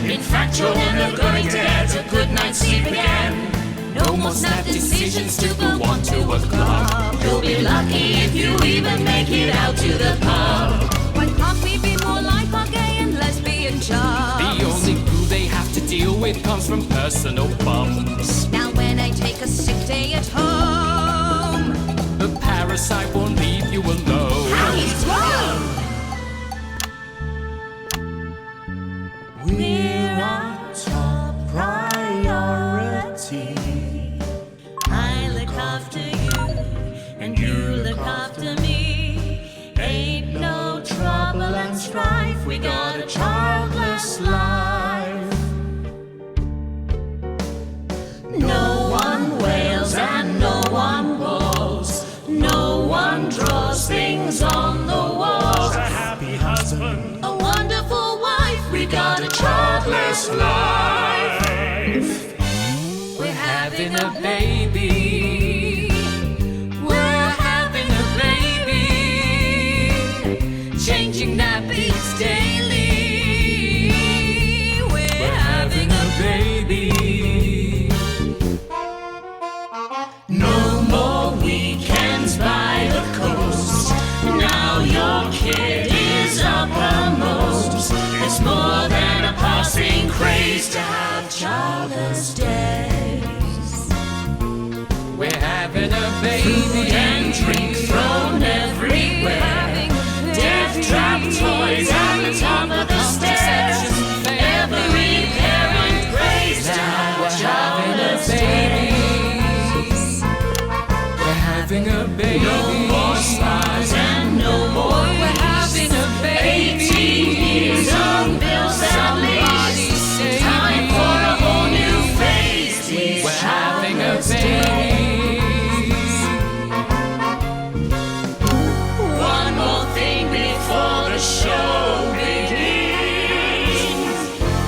In fact, you're never going to get a good night's sleep again. No more snap decisions to go on to a club. You'll be lucky if you even make it out to the pub. Why can't we be more like our gay and lesbian chums? The only glue they have to deal with comes from personal bums. Now when I take a sick day at home, The parasite won't leave you alone. how he's grown. We're our top priority. I look after you, And you look after me. Ain't no trouble and strife. We got a childless life. this life. We're having a baby. We're having a baby. Changing nappies daily. We're having a baby. No more weekends by the coast. Now your kid is uppermost. It's more than a passing craze to have childless days. We're having a baby. Food and drink thrown everywhere. Death trap toys at the top of the stairs. Every parent prays to have childless babies. We're having a baby. No more spas and no more. We're having a baby. 18 years on bills and leaves. Time for a whole new phase. We're having a baby. One more thing before the show begins.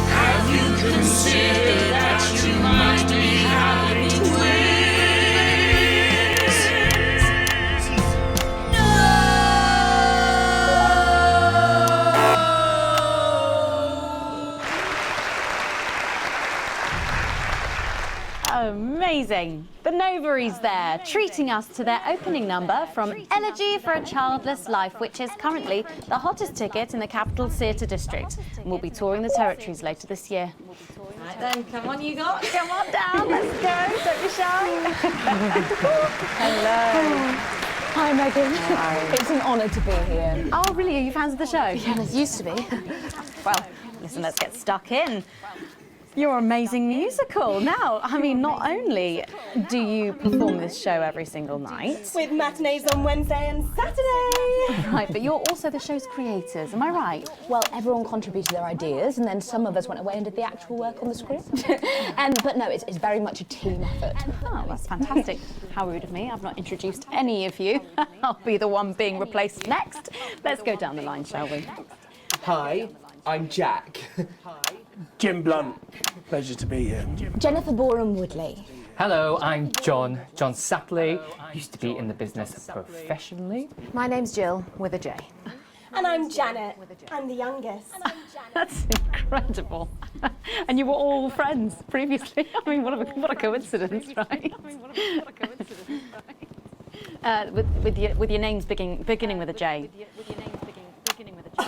Have you considered that you might be having twins? Amazing. The Novaries there, treating us to their opening number from Elegy for a Childless Life, which is currently the hottest ticket in the Capital Theatre District. And we'll be touring the territories later this year. Right then, come on you lot. Come on down, let's go, don't be shy. Hello. Hi, Megan. Hi. It's an honour to be here. Oh, really? Are you fans of the show? Yes, used to be. Well, listen, let's get stuck in. Your amazing musical. Now, I mean, not only do you perform this show every single night, With matinees on Wednesday and Saturday. right, but you're also the show's creators, am I right? Well, everyone contributed their ideas, and then some of us went away and did the actual work on the script. But no, it's very much a team effort. Oh, that's fantastic. How rude of me. I've not introduced any of you. I'll be the one being replaced next. Let's go down the line, shall we? Hi, I'm Jack. Jim Blunt, pleasure to be here. Jennifer Boreham Woodley. Hello, I'm John Satley. Used to be in the business professionally. My name's Jill, with a J. And I'm Janet. I'm the youngest. That's incredible. And you were all friends previously. I mean, what a coincidence, right? With your names beginning with a J.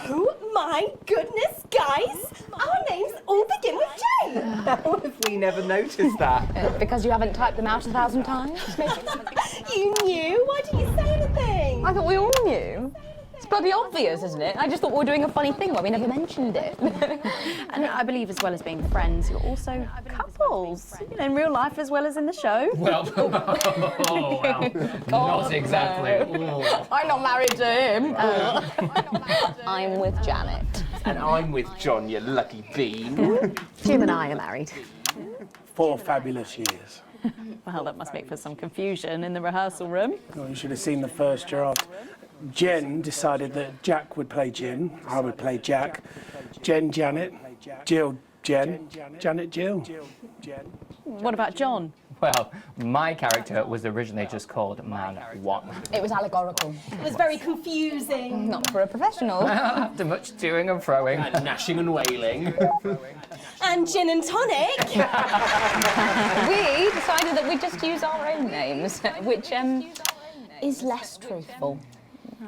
Oh my goodness, guys! Our names all begin with J. How have we never noticed that? Because you haven't typed them out 1,000 times, maybe? You knew? Why didn't you say anything? I thought we all knew. It's bloody obvious, isn't it? I just thought we were doing a funny thing where we never mentioned it. And I believe as well as being friends, you're also couples, you know, in real life as well as in the show. Well, not exactly. I'm not married to him. I'm with Janet. And I'm with John, you lucky bean. Jim and I are married. 4 fabulous years. Well, that must make for some confusion in the rehearsal room. Well, you should have seen the first draft. Jen decided that Jack would play Jim, I would play Jack, Jen, Janet, Jill, Jen, Janet, Jill. What about John? Well, my character was originally just called Man 1. It was allegorical. It was very confusing. Not for a professional. After much toing and froing. And gnashing and wailing. And gin and tonic. We decided that we'd just use our own names, which is less truthful.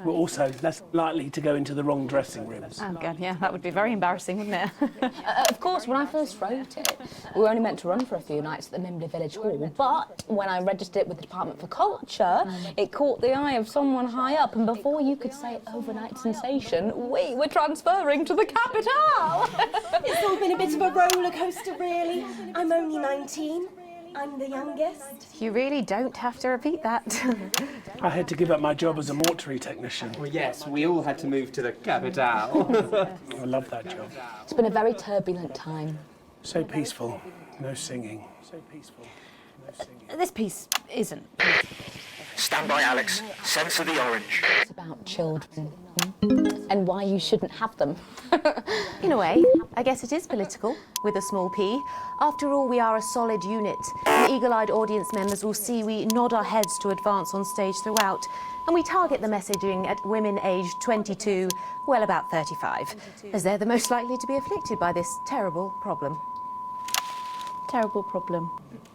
We're also less likely to go into the wrong dressing rooms. Oh, God, yeah, that would be very embarrassing, wouldn't it? Of course, when I first wrote it, we were only meant to run for a few nights at the Mimbley Village Hall, but when I registered it with the Department for Culture, it caught the eye of someone high up, and before you could say overnight sensation, we were transferring to the capital! It's all been a bit of a roller coaster, really. I'm only 19. I'm the youngest. You really don't have to repeat that. I had to give up my job as a mortuary technician. Well, yes, we all had to move to the capital. I love that job. It's been a very turbulent time. So peaceful, no singing. So peaceful. This piece isn't. Stand by, Alex. Censor the orange. It's about children and why you shouldn't have them. In a way, I guess it is political, with a small p. After all, we are a solid unit. And eagle-eyed audience members will see we nod our heads to advance on stage throughout, and we target the messaging at women aged 22, well, about 35, as they're the most likely to be afflicted by this terrible problem. Terrible problem.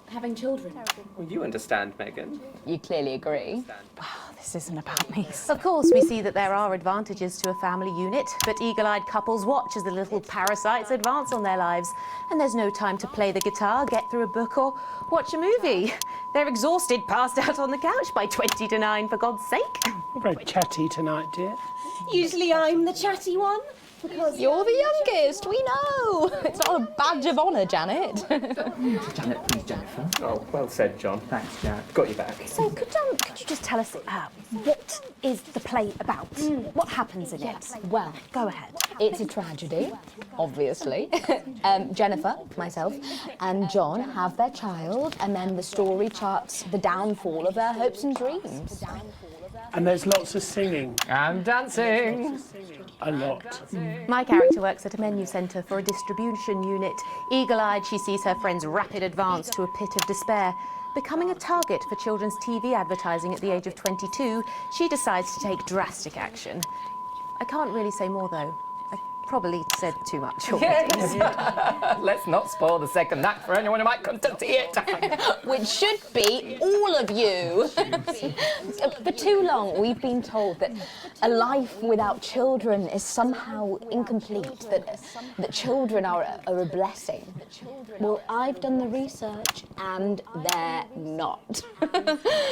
Having children. Well, you understand, Megan. You clearly agree. Wow, this isn't about me. Of course, we see that there are advantages to a family unit, but eagle-eyed couples watch as the little parasites advance on their lives, and there's no time to play the guitar, get through a book, or watch a movie. They're exhausted, passed out on the couch by 20 to 9, for God's sake. You're very chatty tonight, dear. Usually I'm the chatty one. Because you're the youngest, we know. It's not a badge of honour, Janet. Janet, please, Jennifer. Oh, well said, John. Thanks, Janet. Got you back. So could you just tell us what is the play about? What happens in it? Well, go ahead. It's a tragedy, obviously. Jennifer, myself, and John have their child, and then the story charts the downfall of their hopes and dreams. And there's lots of singing. And dancing. A lot. My character works at a menu centre for a distribution unit. Eagle-eyed, she sees her friend's rapid advance to a pit of despair. Becoming a target for children's TV advertising at the age of 22, she decides to take drastic action. I can't really say more, though. I probably said too much already. Let's not spoil the second act for anyone who might come to see it. Which should be all of you. For too long, we've been told that a life without children is somehow incomplete, that children are a blessing. Well, I've done the research, and they're not.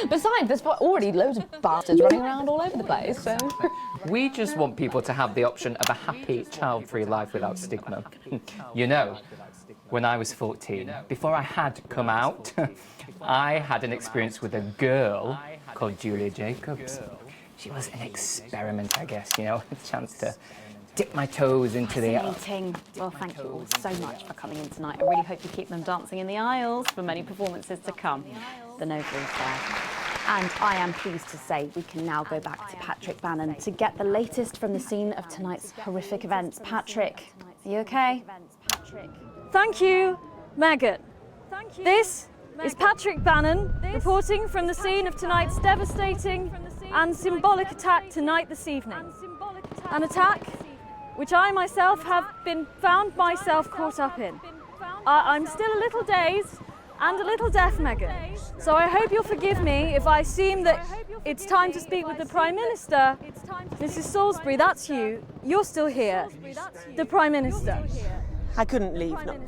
Besides, there's already loads of bastards running around all over the place, so... We just want people to have the option of a happy, child-free life without stigma. You know, when I was 14, before I had come out, I had an experience with a girl called Julia Jacobs. She was an experiment, I guess, you know, a chance to dip my toes into the... Fascinating. Well, thank you all so much for coming in tonight. I really hope you keep them dancing in the aisles for many performances to come. The novel's there. And I am pleased to say we can now go back to Patrick Bannon to get the latest from the scene of tonight's horrific events. Patrick, are you okay? Thank you, Megan. This is Patrick Bannon reporting from the scene of tonight's devastating and symbolic attack tonight this evening. An attack which I myself have found myself caught up in. I'm still a little dazed and a little deaf, Megan. So I hope you'll forgive me if I seem that it's time to speak with the Prime Minister. Mrs. Salisbury, that's you. You're still here. The Prime Minister. I couldn't leave, not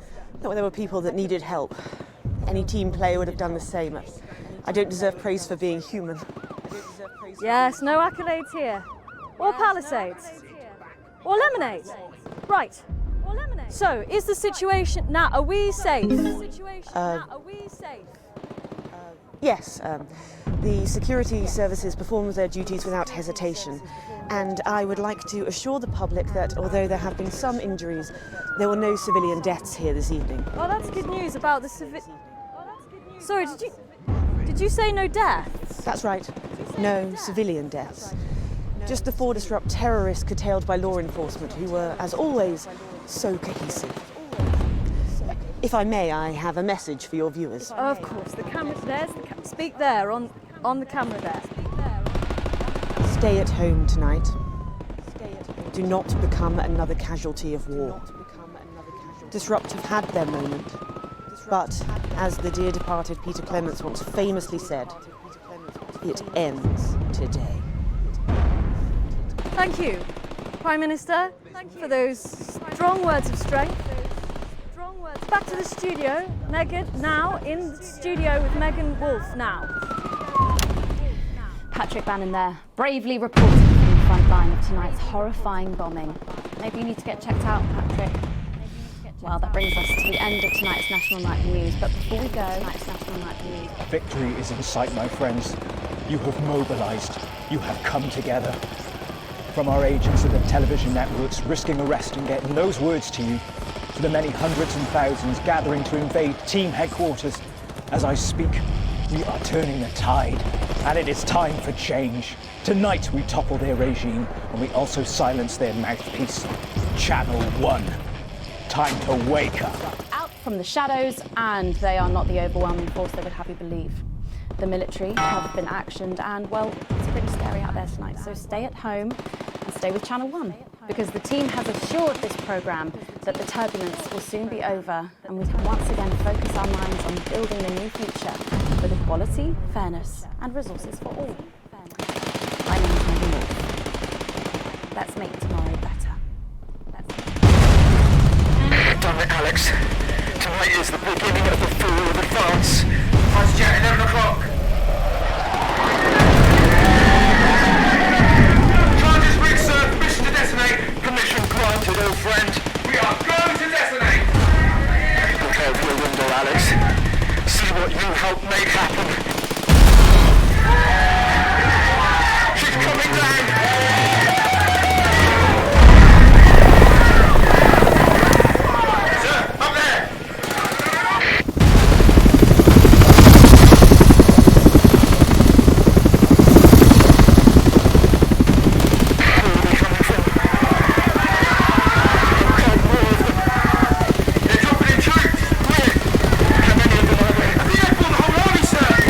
when there were people that needed help. Any team player would have done the same. I don't deserve praise for being human. Yes, no accolades here. Or Palisades. Or lemonade. Right. So, is the situation now, are we safe? Yes, the security services performed their duties without hesitation, and I would like to assure the public that although there have been some injuries, there were no civilian deaths here this evening. Oh, that's good news about the Sorry, did you say no deaths? That's right, no civilian deaths. Just the 4 disrupt terrorists curtailed by law enforcement, who were, as always, so cohesive. If I may, I have a message for your viewers. Oh, of course, the camera, speak there, on the camera there. Stay at home tonight. Do not become another casualty of war. Disrupt have had their moment, but as the dear departed Peter Clements once famously said, it ends today. Thank you, Prime Minister, for those strong words of strength. Back to the studio. Megan, now in the studio with Megan Wolfe now. Patrick Bannon there, bravely reporting from the front line of tonight's horrifying bombing. Maybe you need to get checked out, Patrick. Well, that brings us to the end of tonight's National Nightly News, but before we go, tonight's National Nightly News. Victory is in sight, my friends. You have mobilised. You have come together. From our agents at the television networks risking arrest and getting those words to you, to the many hundreds and thousands gathering to invade team headquarters, As I speak, we are turning the tide, and it is time for change. Tonight we topple their regime, and we also silence their mouthpiece, Channel 1. Time to wake up. Out from the shadows, and they are not the overwhelming force they would have you believe. The military have been actioned, and, well, it's pretty scary out there tonight, so stay at home and stay with Channel 1, because the team has assured this programme that the turbulence will soon be over, and we can once again focus our minds on building a new future with equality, fairness and resources for all. My name is Megan Wolf. Let's make tomorrow better. Damn it, Alex. Tonight is the beginning of the forward advance. Fast jet, 11 o'clock. Charges reached, sir. Permission to detonate. Permission granted, old friend. We are going to detonate. Look out your window, Alex. See what you helped make happen. She's coming down. Sir!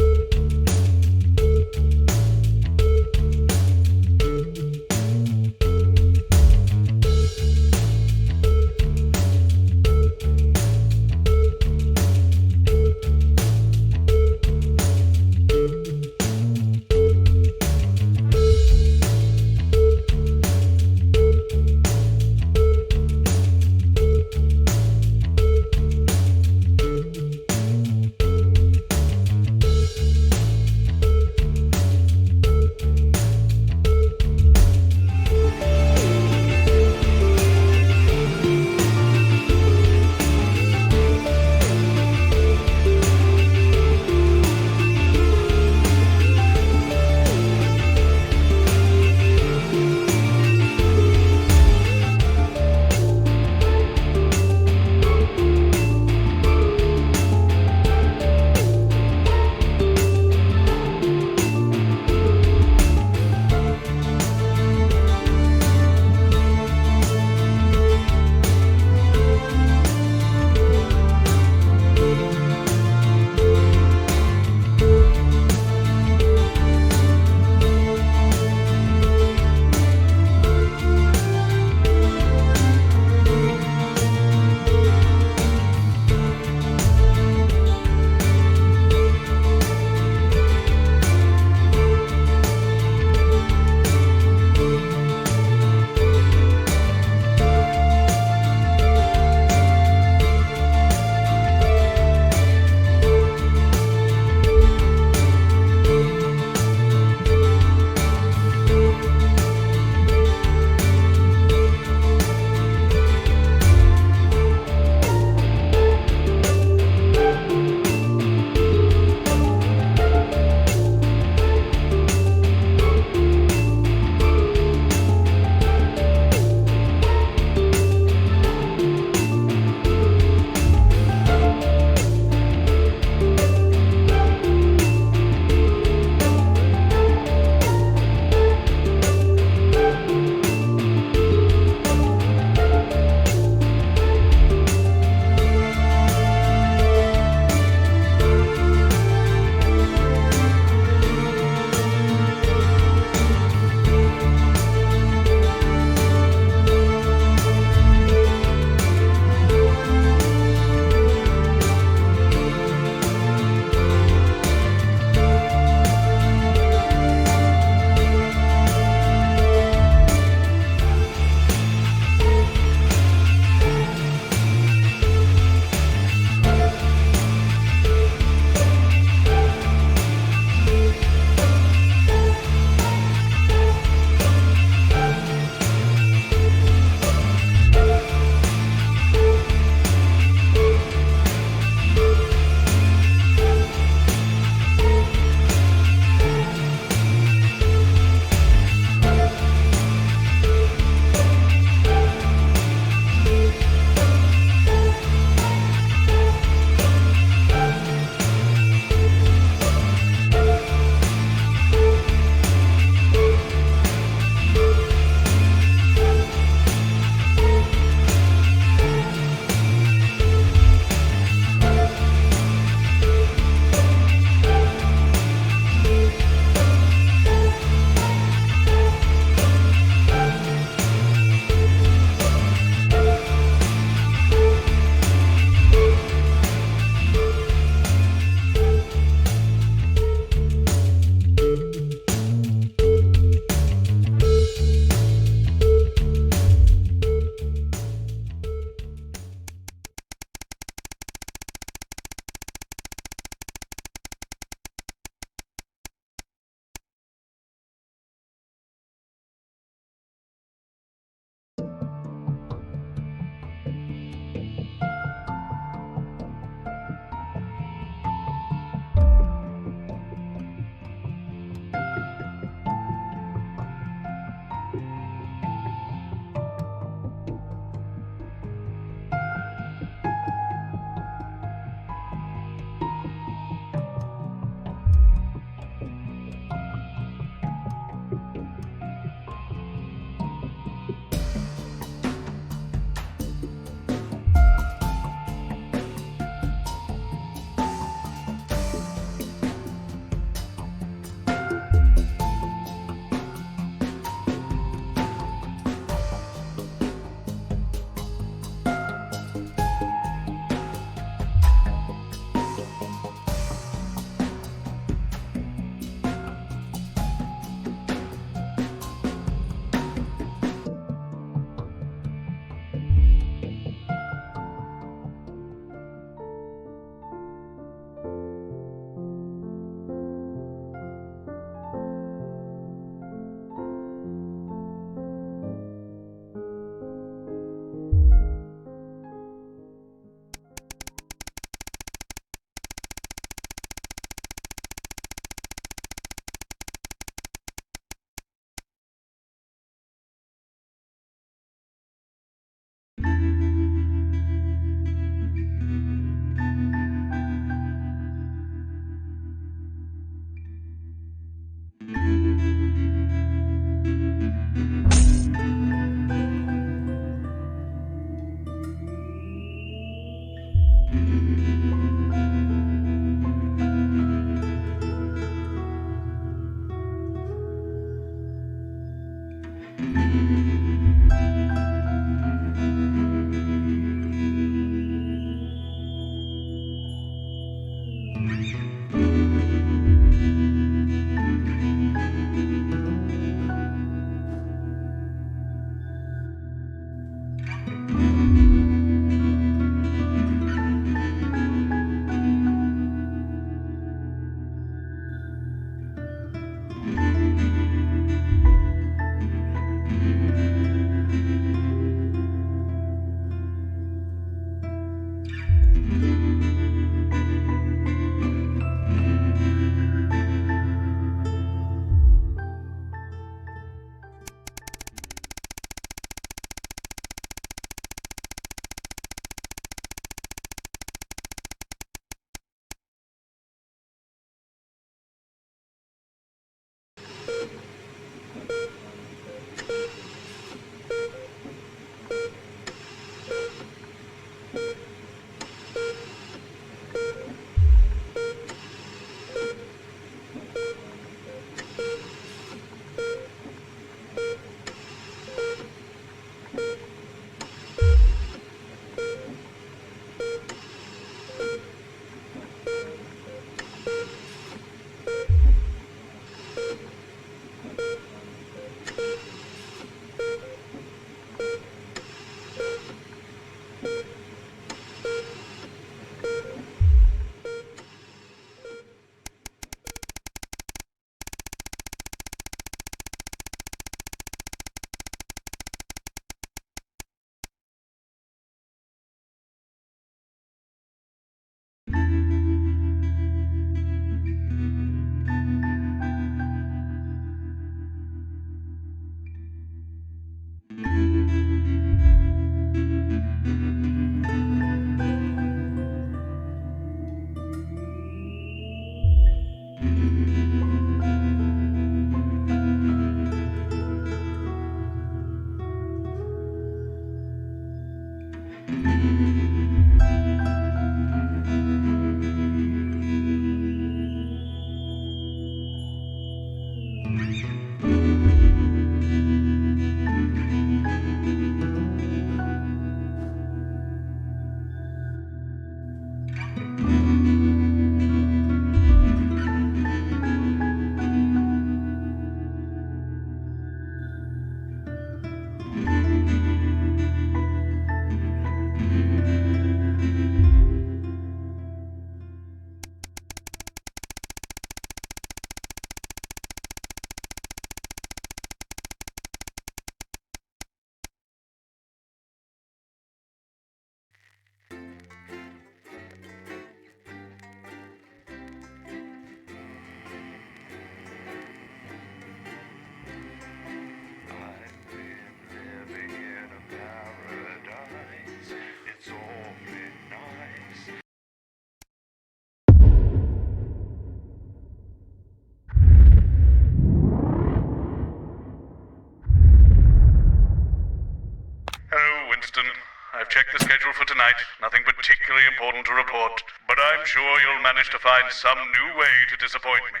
I've checked the schedule for tonight. Nothing particularly important to report, but I'm sure you'll manage to find some new way to disappoint me.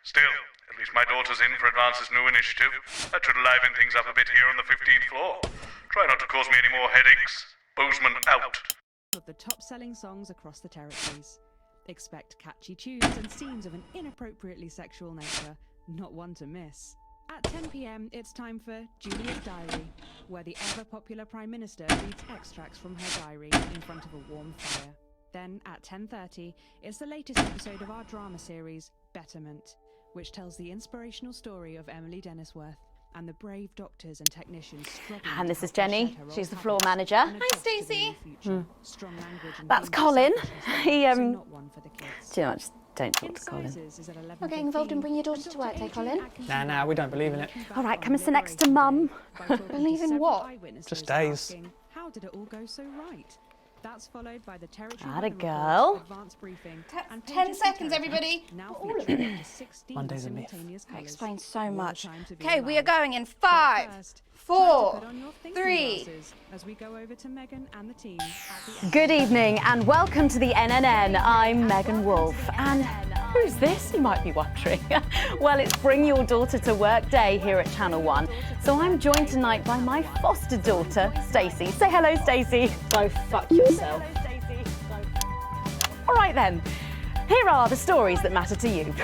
Still, at least my daughter's in for Advance's new initiative. That should liven things up a bit here on the 15th floor. Try not to cause me any more headaches. Bozeman out. Of the top-selling songs across the territories. Expect catchy tunes and scenes of an inappropriately sexual nature, not one to miss. At 10 p.m, it's time for Julia's Diary, where the ever-popular Prime Minister reads extracts from her diary in front of a warm fire. Then, at 10:30, it's the latest episode of our drama series, Betterment, which tells the inspirational story of Emily Dennisworth and the brave doctors and technicians struggling. And this is Jenny. She's the floor manager. Hi, Stacey. That's Colin. He, do you know, just don't talk to Colin. Not getting involved in bringing your daughter to work, Colin? Nah, we don't believe in it. All right, come and sit next to Mum. Believe in what? Just days. How did it all go so right? That's followed by the territory Atta girl. advanced briefing. 10 seconds, everybody. Now Monday's a myth. That explains so much. Okay, we are going in 5, 4, 3. As we go over to Megan and the team. Good evening and welcome to the NNN. I'm Megan Wolf. And who's this, you might be wondering? Well, it's Bring Your Daughter to Work Day here at Channel 1. So I'm joined tonight by my foster daughter, Stacey. Say hello, Stacey. Go fuck yourself. All right then, here are the stories that matter to you.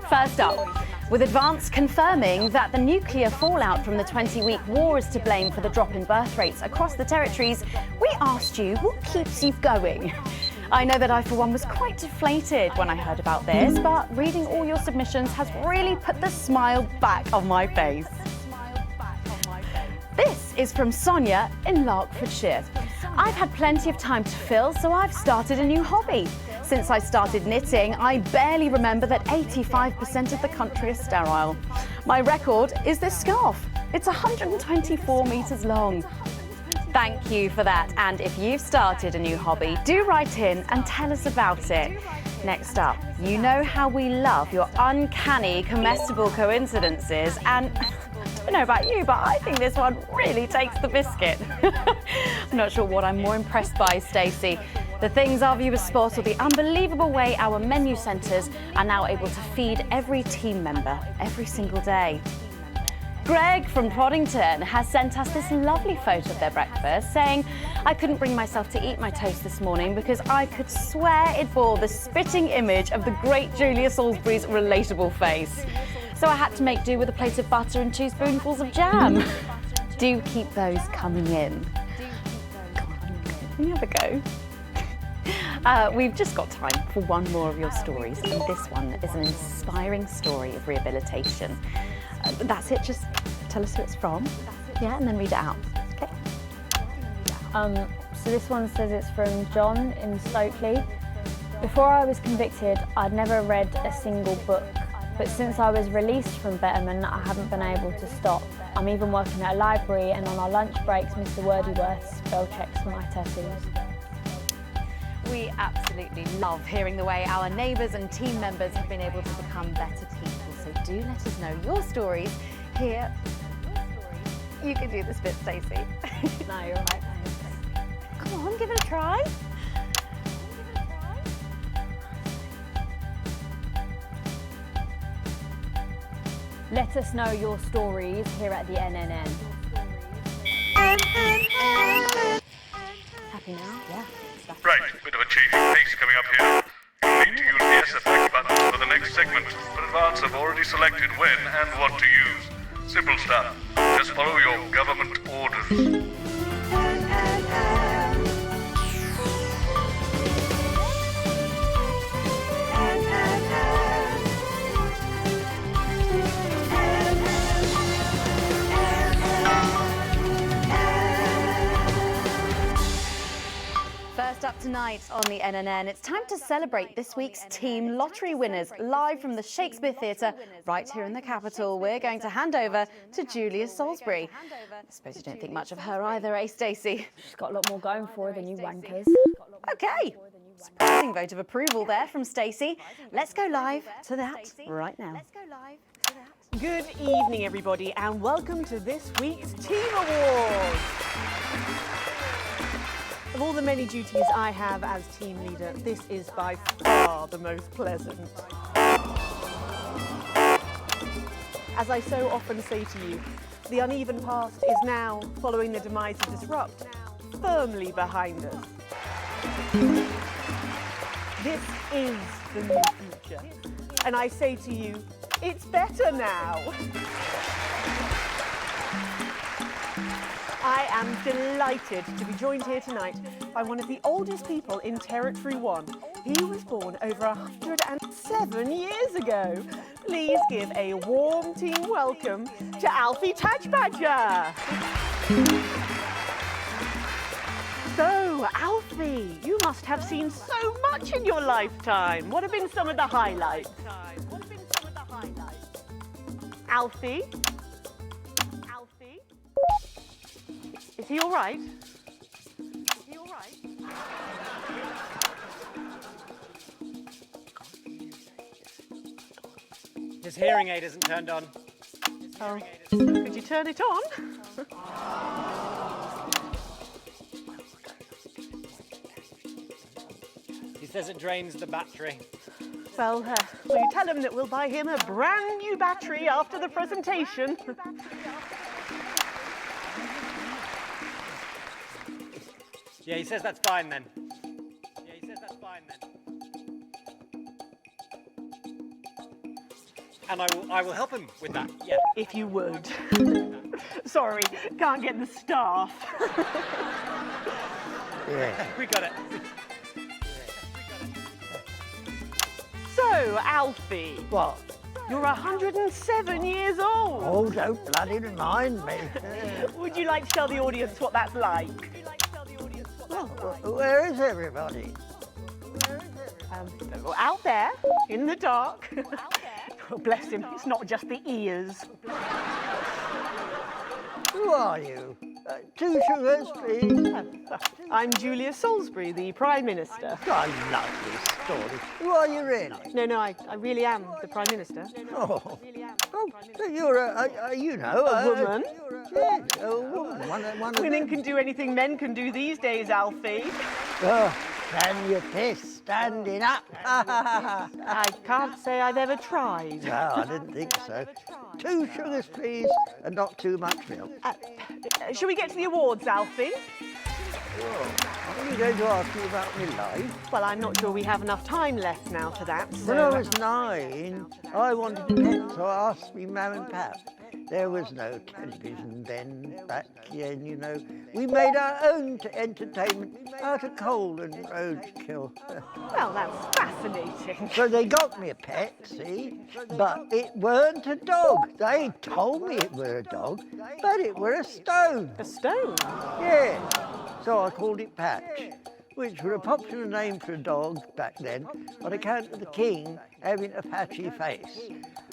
First up, with Advance confirming that the nuclear fallout from the 20-week war is to blame for the drop in birth rates across the territories, we asked you what keeps you going. I know that I, for one, was quite deflated when I heard about this, but reading all your submissions has really put the smile back on my face. This is from Sonia in Larkfordshire. I've had plenty of time to fill, so I've started a new hobby. Since I started knitting, I barely remember that 85% of the country is sterile. My record is this scarf. It's 124 metres long. Thank you for that. And if you've started a new hobby, do write in and tell us about it. Next up, you know how we love your uncanny, comestible coincidences, and I don't know about you, but I think this one really takes the biscuit. I'm not sure what I'm more impressed by, Stacey. The things our viewers spot, or the unbelievable way our menu centres are now able to feed every team member every single day. Greg from Poddington has sent us this lovely photo of their breakfast, saying, I couldn't bring myself to eat my toast this morning because I could swear it bore the spitting image of the great Julia Salisbury's relatable face. So I had to make do with a plate of butter and 2 spoonfuls of jam. Do keep those coming in. Come on, can you have a go? We've just got time for one more of your stories, and this one is an inspiring story of rehabilitation. That's it, just tell us who it's from, yeah, and then read it out, okay? So this one says it's from John in Stokely. Before I was convicted, I'd never read a single book, but since I was released from Betterman, I haven't been able to stop. I'm even working at a library, and on our lunch breaks, Mr. Wordyworth spell checks my tattoos. We absolutely love hearing the way our neighbours and team members have been able to become better people. So do let us know your stories here. You can do this bit, Stacey. No, you're right. Come on, give it a try. Let us know your stories here at the NNN. Happy now? Yeah. Right, bit of a change of pace coming up here. You'll need to use the S effect button for the next segment, but Advance have already selected when and what to use. Simple stuff. Just follow your government orders. First up tonight on the NNN, it's time to celebrate this week's team lottery winners live from the Shakespeare Theatre right here in the capital. We're going to hand over to Julia Salisbury. I suppose you don't think much of her either, eh, Stacey? She's got a lot more going for her than you wankers. Okay, surprising vote of approval there from Stacey. Let's go live to that right now. Good evening, everybody, and welcome to this week's Team Awards. Of all the many duties I have as team leader, this is by far the most pleasant. As I so often say to you, the uneven past is now, following the demise of Disrupt, firmly behind us. This is the new future. And I say to you, it's better now. I am delighted to be joined here tonight by one of the oldest people in Territory 1. He was born over 107 years ago. Please give a warm team welcome to Alfie Tadgbadger. So, Alfie, you must have seen so much in your lifetime. What have been some of the highlights? Alfie? Alfie? Is he all right? Is he all right? Peter's hearing aid isn't turned on. Oh, could you turn it on? He says it drains the battery. Well, will you tell him that we'll buy him a brand new battery after the presentation? Yeah, he says that's fine then. And I will help him with that, yeah. If you would. Sorry, can't get the staff. Yeah. We got it. So, Alfie. What? You're 107 years old. Oh, don't bloody remind me. Would you like to tell the audience what that's like? Well, where is everybody? Out there, in the dark. Oh, bless him, it's not just the ears. Who are you? 2 sugars, please. I'm Julia Salisbury, the Prime Minister. I love this story. Who are you really? No, I really am the Prime Minister. Oh, so you're a woman. Yes, a woman. One of Women can do anything men can do these days, Alfie. Oh, can you piss standing up? I can't say I've ever tried. No, I didn't think so. 2 sugars, please, and not too much milk. Shall we get to the awards, Alfie? I'm only going to ask you about my life. Well, I'm not sure we have enough time left now for that. So... When I was 9, I wanted a pet, so I asked me mum and pap. There was no television then, back then, you know. We made our own entertainment out of coal and roadkill. Well, that's fascinating. So they got me a pet, see? But it weren't a dog. They told me it were a dog, but it were a stone. A stone? Yeah. So I called it Patch, which was a popular name for a dog back then on account of the king having a patchy face.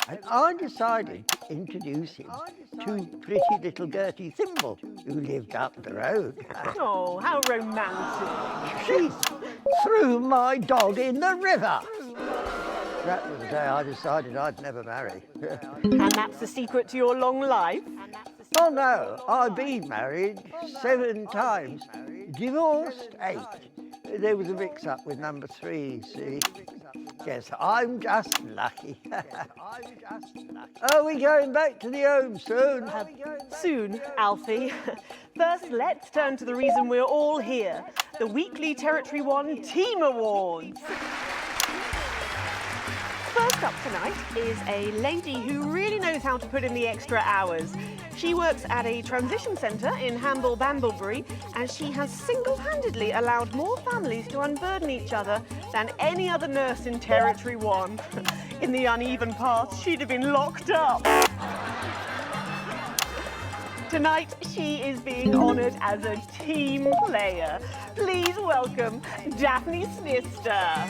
And I decided to introduce him to pretty little Gertie Thimble, who lived up the road. Oh, how romantic. She threw my dog in the river. That was the day I decided I'd never marry. And that's the secret to your long life? Oh no, I've been married 7 times, divorced 8. There was a mix-up with number 3, see? Yes, I'm just lucky. Are we going back to the home soon? Soon, Alfie. First, let's turn to the reason we're all here, the weekly Territory 1 Team Awards. First up tonight is a lady who really knows how to put in the extra hours. She works at a transition centre in Hamble-Bamblebury, and she has single-handedly allowed more families to unburden each other than any other nurse in Territory 1. In the uneven path, she'd have been locked up. Tonight, she is being honoured as a team player. Please welcome Daphne Snister.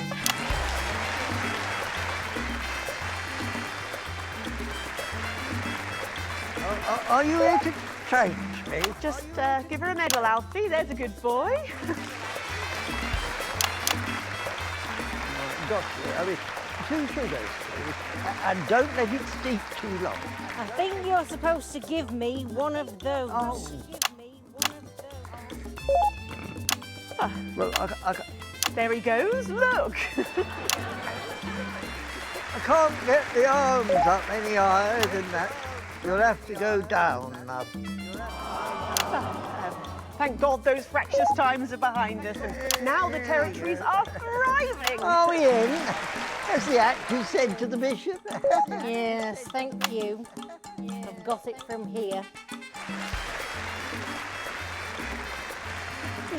Are you here to change me? Just give her a medal, Alfie. There's a good boy. Gotcha. I mean, 2 sugars, please. And don't let it steep too long. I think you're supposed to give me one of those. Oh. Well, There he goes. Look. I can't get the arms up any higher than that. You'll have to go down, Mum. Thank God those fractious times are behind us, and now the territories are thriving. Are we in? As the actor said to the bishop. Yes, thank you. I've got it from here.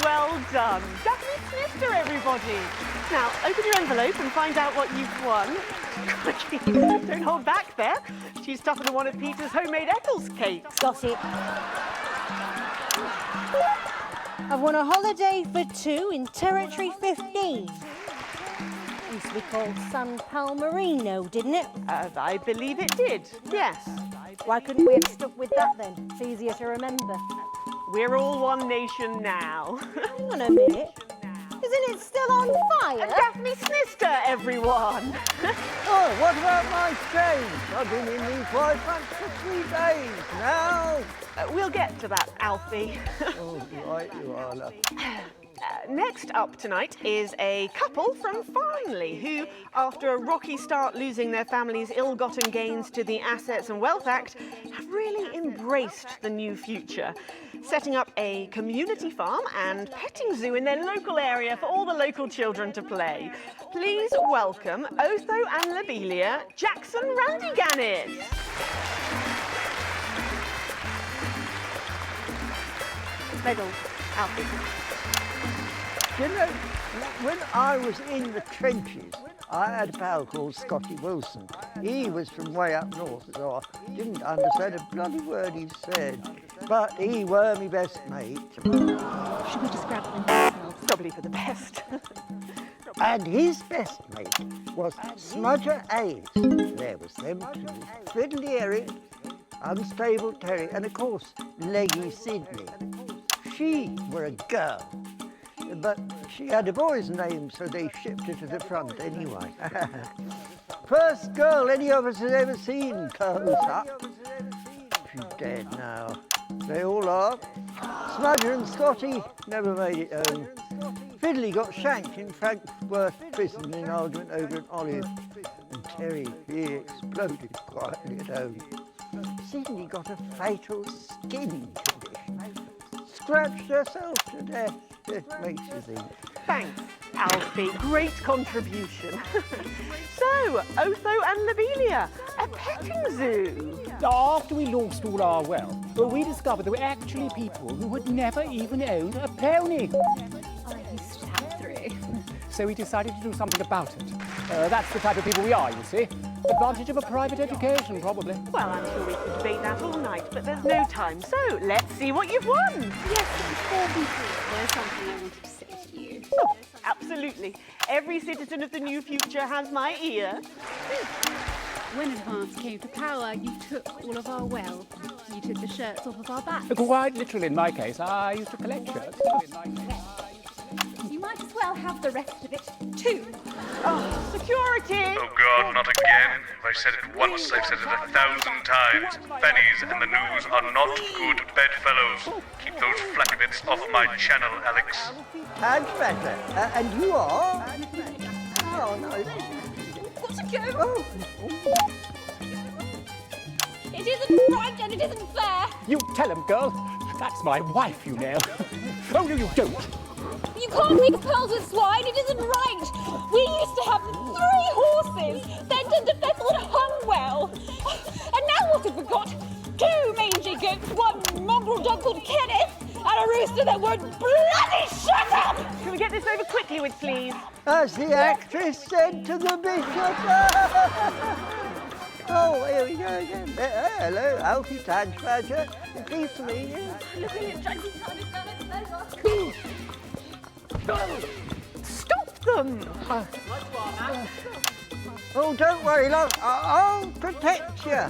Well done. Daphne Snister, everybody. Now, open your envelope and find out what you've won. Don't hold back there. She's tougher than one of Peter's homemade Eccles cakes. Got it. I've won a holiday for 2 in Territory 15. Used to be called San Palmerino, didn't it? I believe it did, yes. Why couldn't we have stuck with that then? It's easier to remember. We're all one nation now. Hang on a minute. Isn't it still on fire? Daphne Snister, everyone! Oh, what about my change? I've been in these white pants for 3 days now. We'll get to that, Alfie. Oh, right you are, love. Next up tonight is a couple from Farnley who, after a rocky start losing their family's ill-gotten gains to the Assets and Wealth Act, have really embraced the new future, setting up a community farm and petting zoo in their local area for all the local children to play. Please welcome Otho and Lobelia Jackson Randy-Gannis. Megal, Alfie. You know, when I was in the trenches, I had a pal called Scotty Wilson. He was from way up north, so I didn't understand a bloody word he said. But he were my best mate. Should we describe them themselves? Probably for the best. And his best mate was Smudger Ace. There was them two, Fiddly Eric, Unstable Terry, and of course, Leggy Sydney. She were a girl. But she had a boy's name, so they shipped her to the front anyway. First girl any of us has ever seen close up. She's dead now. They all are. Smudger and Scotty never made it home. Fiddly got shanked in Frankworth prison in an argument over an olive. And Terry, he exploded quietly at home. Sydney got a fatal skin condition. Scratched herself to death. It makes you think. Thanks, Alfie. Great contribution. So, Otho and Lobelia, a petting zoo. After we lost all our wealth, we discovered there were actually people who had never even owned a pony. I used to have 3. So we decided to do something about it. That's the type of people we are, you see. Advantage of a private education, probably. Well, I'm sure we could debate that all night, but there's no time. So, let's see what you've won. Yes, but before we do, there's something I wanted to say to you. Oh, absolutely. Every citizen of the new future has my ear. When Advance came to power, you took all of our wealth. You took the shirts off of our backs. Quite literally, in my case, I used to collect shirts. You might as well have the rest of it, too. Oh, security! Oh God, not again. If I've said it once, I've said it 1,000 times. Pennies and the news are not good bedfellows. Keep those flappy bits off my channel, Alex. And better. And you are? Oh, no. Got to go. It isn't right and it isn't fair. You tell him, girl. That's my wife, you know. Oh, no, you don't. You can't mix pearls with swine, it isn't right! We used to have 3 horses, then turned to Bethel and Hungwell. And now what have we got? 2 mangy goats, 1 mongrel dog called Kenneth, and a rooster that won't bloody shut up! Can we get this over quickly with, please? As the actress said to the bishop. Oh, here we go again. Hello, Alfie Tadge-Badger. Pleased to meet you. Looking at Jackson Cool. Stop them! Oh, don't worry, love. I'll protect you.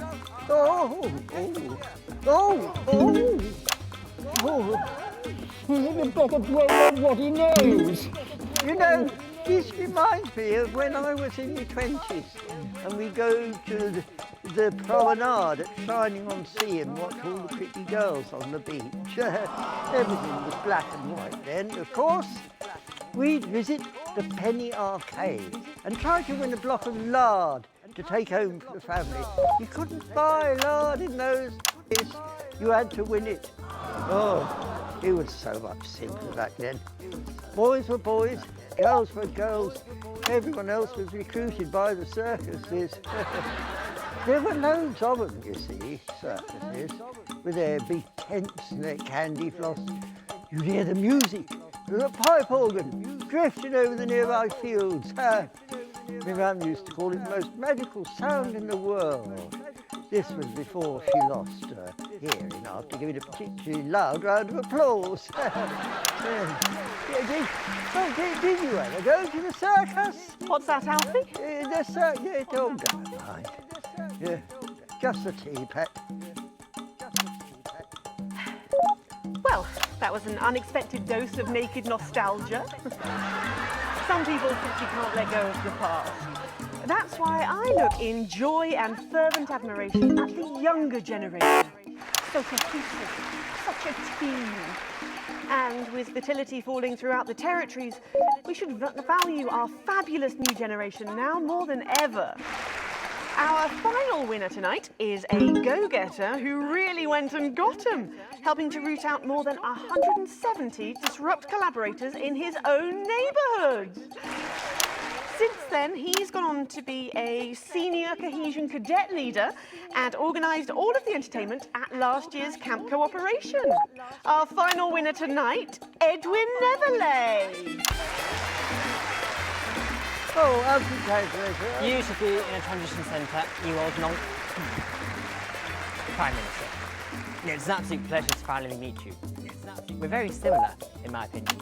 Oh, oh, oh, oh, oh. You better blow on what he knows. You know, this reminds me of when I was in my 20s and we go to the promenade at Shining on Sea and watch all the pretty girls on the beach. Everything was black and white then, of course. We'd visit the Penny Arcade and try to win a block of lard to take home for the family. You couldn't buy lard in those days. You had to win it. Oh, it was so much simpler back then. Boys were boys, girls were girls. Everyone else was recruited by the circuses. There were loads of them, you see, circuses, with their big tents and their candy floss. You'd hear the music, the pipe organ, drifting over the nearby fields. My mum used to call it the most magical sound in the world. This was before she lost her hearing after giving a particularly loud round of applause. Did you ever go to the circus? What's that, Alfie? The circus, don't go mind. Yeah, just a tea, pet. Well, That was an unexpected dose of naked nostalgia. Some people simply can't let go of the past. That's why I look in joy and fervent admiration at the younger generation. So cohesive, such a team. And with fertility falling throughout the territories, we should value our fabulous new generation now more than ever. Our final winner tonight is a go-getter who really went and got 'em, helping to root out more than 170 disrupt collaborators in his own neighbourhood. Since then, he's gone on to be a senior cohesion cadet leader and organised all of the entertainment at last year's Camp Cooperation. Our final winner tonight, Edwin Neverley. Oh, congratulations. You should be in a transition centre, you old nonk. Prime Minister, it's an absolute pleasure to finally meet you. We're very similar, in my opinion.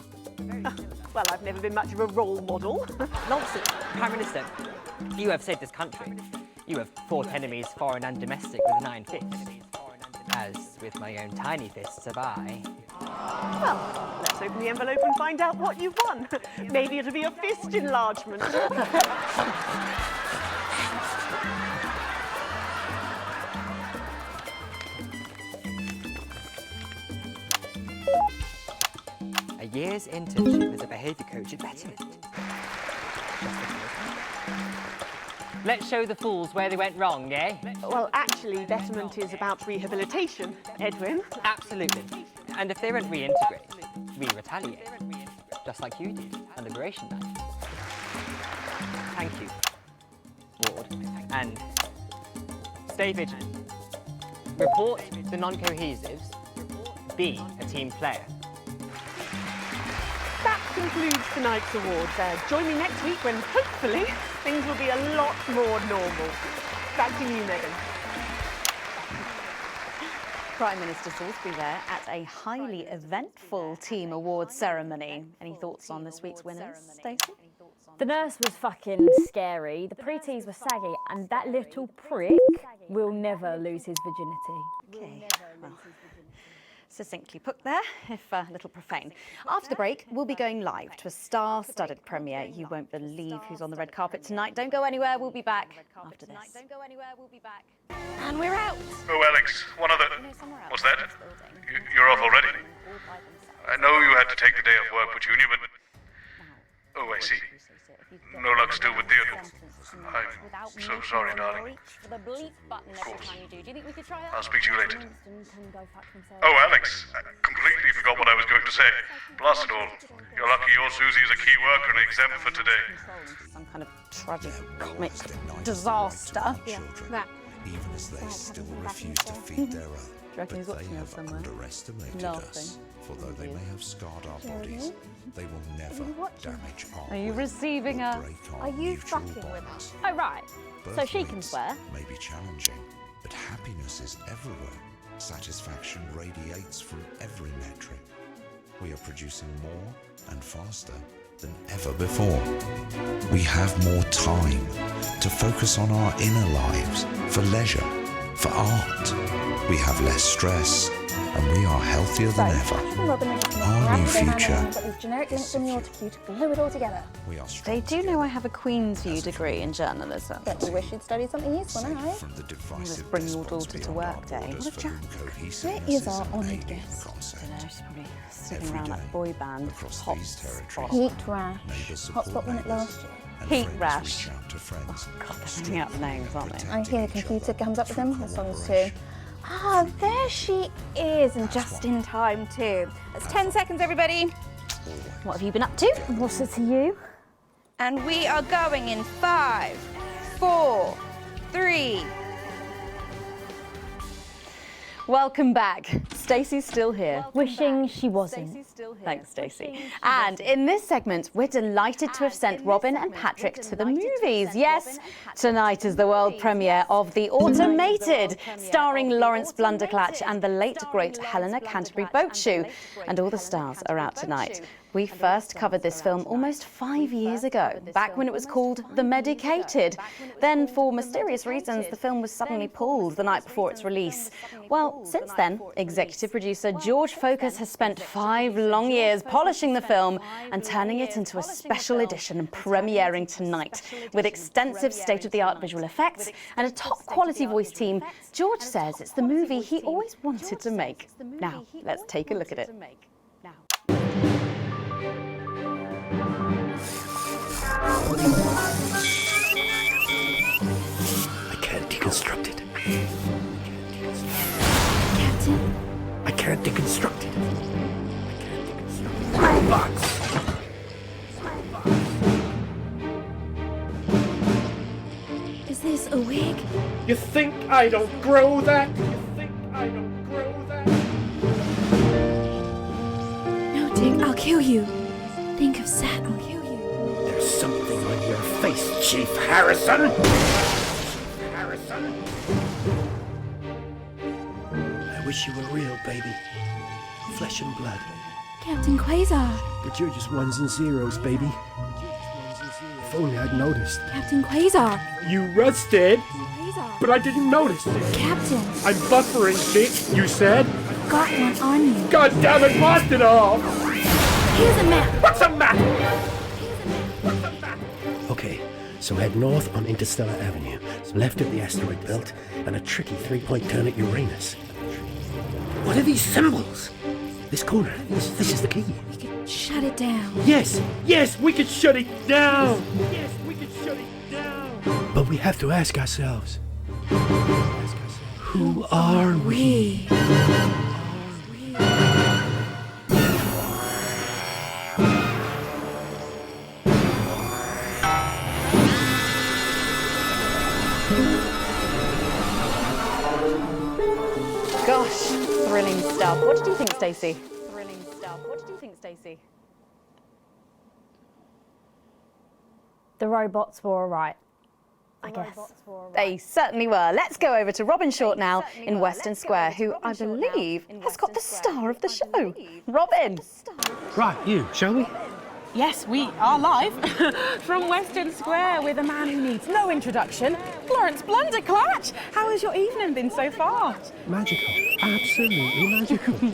Well, I've never been much of a role model. Nonsense. Prime Minister, you have saved this country. You have fought enemies, foreign and domestic, with an iron fist. As with my own tiny fists have I. Well, let's open the envelope and find out what you've won. Maybe it'll be a fist enlargement. A year's internship as a behaviour coach at Betterment. Let's show the fools where they went wrong, eh? Well, actually, Betterment is about rehabilitation, Edwin. Absolutely. And if they won't reintegrate, we retaliate. Just like you did on Liberation Night. Thank you, Ward. And stay vigilant. Report the non-cohesives. Be a team player. That concludes tonight's awards. Join me next week when, hopefully, things will be a lot more normal. Back to you, Megan. Prime Minister Salisbury there at a highly eventful team awards ceremony. Any thoughts on this week's winners, Stacey? The nurse was fucking scary, the pretties were saggy, and that little prick will never lose his virginity. Okay, well, succinctly put there, if a little profane. After the break, we'll be going live to a star-studded premiere. You won't believe who's on the red carpet tonight. Don't go anywhere, we'll be back after this. And we're out. Oh, Alex, one other... What's that? You're off already? I know you had to take the day off work with Junior, but... Oh, I see. No luck still with Theodore. I'm so sorry, darling. Of course. I'll speak to you later. Oh, Alex, I completely forgot what I was going to say. Blast it all. You're lucky your Susie is a key worker and exempt for today. Some kind of tragic comic disaster. That. Even as they still refuse to feed their own. Do you reckon he's But watching they us have somewhere? underestimated us. For though they may have scarred our bodies, they will never damage our Are you receiving or a... break our Are you mutual fucking with bonds. us? Oh, right. So she Birth can rates swear. may be challenging, but happiness is everywhere. Satisfaction radiates from every metric. We are producing more and faster than ever before. We have more time to focus on our inner lives, for leisure, for art. We have less stress, and we are healthier than ever. Our new future. These generic links on the autocue to glue it all together. We are They do know I have a Queen's View degree in journalism. Don't you wish you'd studied something useful now, eh? from the divisive Bring your daughter to work day. borders What a for chap. whom Where cohesiveness is is our an honoured alien guest? concept. I don't know, she's probably sitting Every around day that boy band. across Hot these territories, Heat rash. neighbours Hotspot support won it neighbours, last year. and Heat friends rash. reach out to friends. God, they're bringing out the names, aren't they? I hear the computer comes up with them. The songs too. Ah, there she is, and just in time too. That's 10 seconds, everybody. What have you been up to? What's it to you? And we are going in 5, 4, 3. Welcome back. Stacey's still here. Wishing she wasn't. Thanks, Stacey. And in this segment, we're delighted to have sent Robin and Patrick to the movies. Yes, tonight is the world premiere of The Automated, starring Lawrence Blunderclatch and the late, great Helena Canterbury Boatshoe. And all the stars are out tonight. We first covered this film almost 5 years ago, back when it was called The Medicated. Then, for mysterious reasons, the film was suddenly pulled the night before its release. Well, since then, executive executive producer George Focus has spent 5 long years polishing the film and turning it into a special edition premiering tonight. With extensive state-of-the-art visual effects and a top-quality voice team, George says it's the movie he always wanted to make. Now, let's take a look at it. I can't deconstruct it. Captain? I can't deconstruct it. Robots! Is this a wig? You think I don't grow that? You think I don't grow that? No, Dick, I'll kill you. Think of Sat, I'll kill you. There's something on your face, Chief Harrison! Harrison! I wish you were real, baby. Flesh and blood. Captain Quasar. But you're just ones and zeros, baby. If only I'd noticed. Captain Quasar. You rusted, Quasar. but I didn't notice it. Captain. I'm buffering, Dick, you said? Got one on you. God damn it, blast it all! Here's a map. What's a map? Okay, so head north on Interstellar Avenue, left at the asteroid belt, and a tricky 3-point turn at Uranus. What are these symbols? This corner, this is the key. We could shut it down. Yes, we could shut it down. Yes, we could shut it down. But we have to ask ourselves, who are we? Gosh, thrilling stuff. What did you think, Stacey? Thrilling stuff. What did you think, Stacey? The robots were all right, I guess. They certainly were. Let's go over to Robin Short now in Western Square, who I believe has got the star of the show. Robin! Right, you, shall we? Yes, we are live from Western Square with a man who needs no introduction, Florence Blunderclatch. How has your evening been so far? Magical, absolutely magical.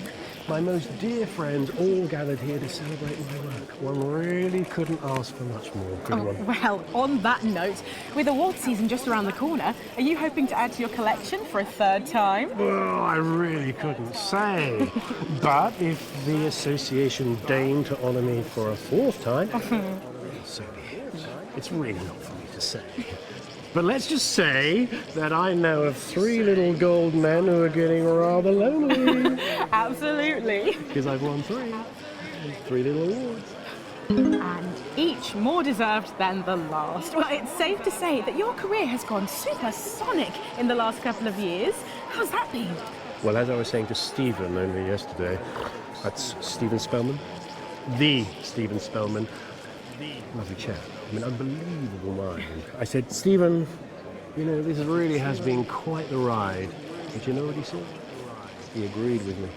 My most dear friends all gathered here to celebrate my work. One really couldn't ask for much more, could one? Well, on that note, with award season just around the corner, are you hoping to add to your collection for a 3rd time? Well, I really couldn't say. But if the association deigned to honour me for a 4th time, so be it. It's really not for me to say. But let's just say that I know of 3 little gold men who are getting rather lonely. Absolutely. Because I've won 3. 3 little awards. And each more deserved than the last. Well, it's safe to say that your career has gone supersonic in the last couple of years. How's that been? Well, as I was saying to Stephen only yesterday, that's Stephen Spellman. The Stephen Spellman. Lovely chap. I mean, unbelievable mind. I said, Stephen, you know, this really has been quite the ride. But you know what he said? He agreed with me.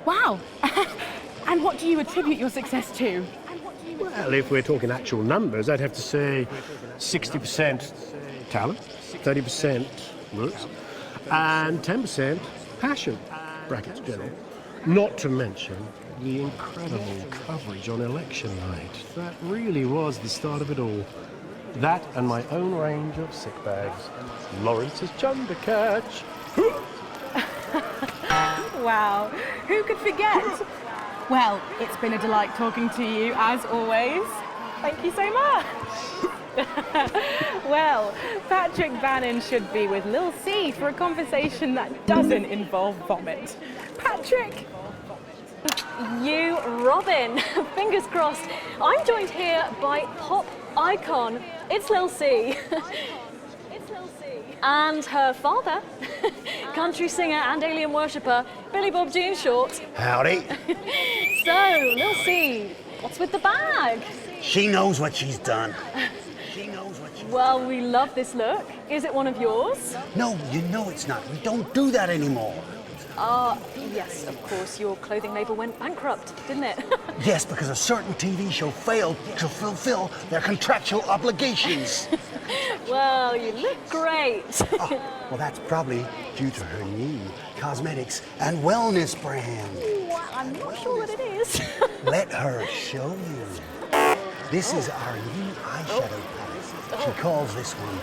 Wow. And what do you attribute your success to? Well, if we're talking actual numbers, I'd have to say 60% talent, 30% looks, and 10% passion, brackets general. Not to mention the incredible coverage on election night. That really was the start of it all. That and my own range of sick bags. Lawrence's Chundercatch. Wow, who could forget? Well, it's been a delight talking to you, as always. Thank you so much. Well, Patrick Bannon should be with Lil C for a conversation that doesn't involve vomit. Patrick! You, Robin. Fingers crossed. I'm joined here by pop icon. It's Lil C. And her father, country singer and alien worshipper, Billy Bob Jean Short. Howdy. So, Lil C, what's with the bag? She knows what she's done. Well, we love this look. Is it one of yours? No, you know it's not. We don't do that anymore. Yes, of course. Your clothing label went bankrupt, didn't it? Yes, because a certain TV show failed to fulfill their contractual obligations. Well, you look great. Well, that's probably due to her new cosmetics and wellness brand. I'm not sure that it is. Let her show you. This is our new eyeshadow palette. She calls this one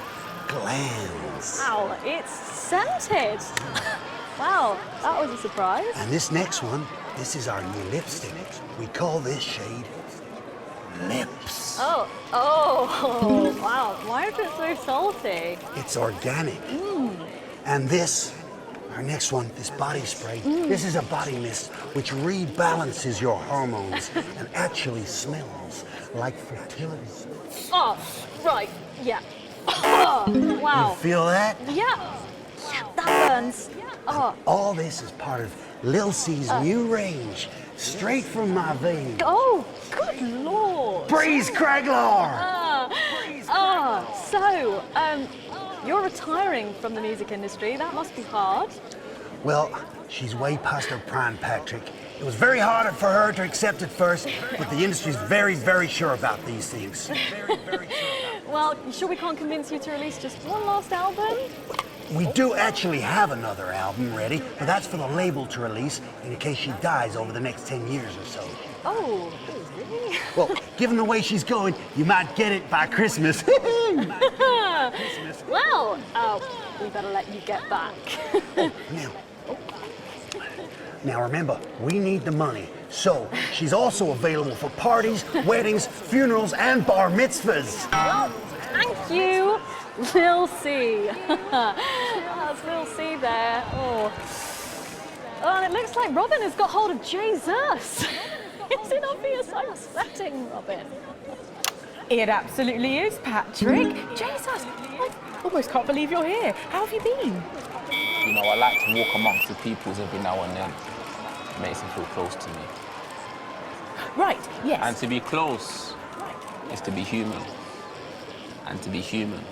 Glands. Wow, it's scented. Wow, that was a surprise. And this next one, this is our new lipstick. We call this shade Lips. Oh, wow, why is it so salty? It's organic. And this, our next one, this body spray, this is a body mist which rebalances your hormones and actually smells like fertility. Oh, right, yeah. Oh, wow. You feel that? Yeah, that burns. Oh. All this is part of Lil C's new range, straight from my vein. Oh, good lord. Breeze Craglar! So, you're retiring from the music industry. That must be hard. Well, she's way past her prime, Patrick. It was very hard for her to accept at first, but the industry's very, very sure about these things. Well, you sure we can't convince you to release just one last album? We do actually have another album ready, but that's for the label to release in case she dies over the next 10 years or so. Oh, really? Well, given the way she's going, you might get it by Christmas. Well, we better let you get back. Now remember, we need the money. So, she's also available for parties, weddings, funerals, and bar mitzvahs. Well, thank you, Lil C. That's Lil C there. Oh, and it looks like Robin has got hold of Jesus. Is it obvious I'm sweating, Robin? It absolutely is, Patrick. Jesus, I almost can't believe you're here. How have you been? You know, I like to walk amongst the peoples every now and then. It makes them feel close to me. Right, yes. And to be close is to be human. And to be human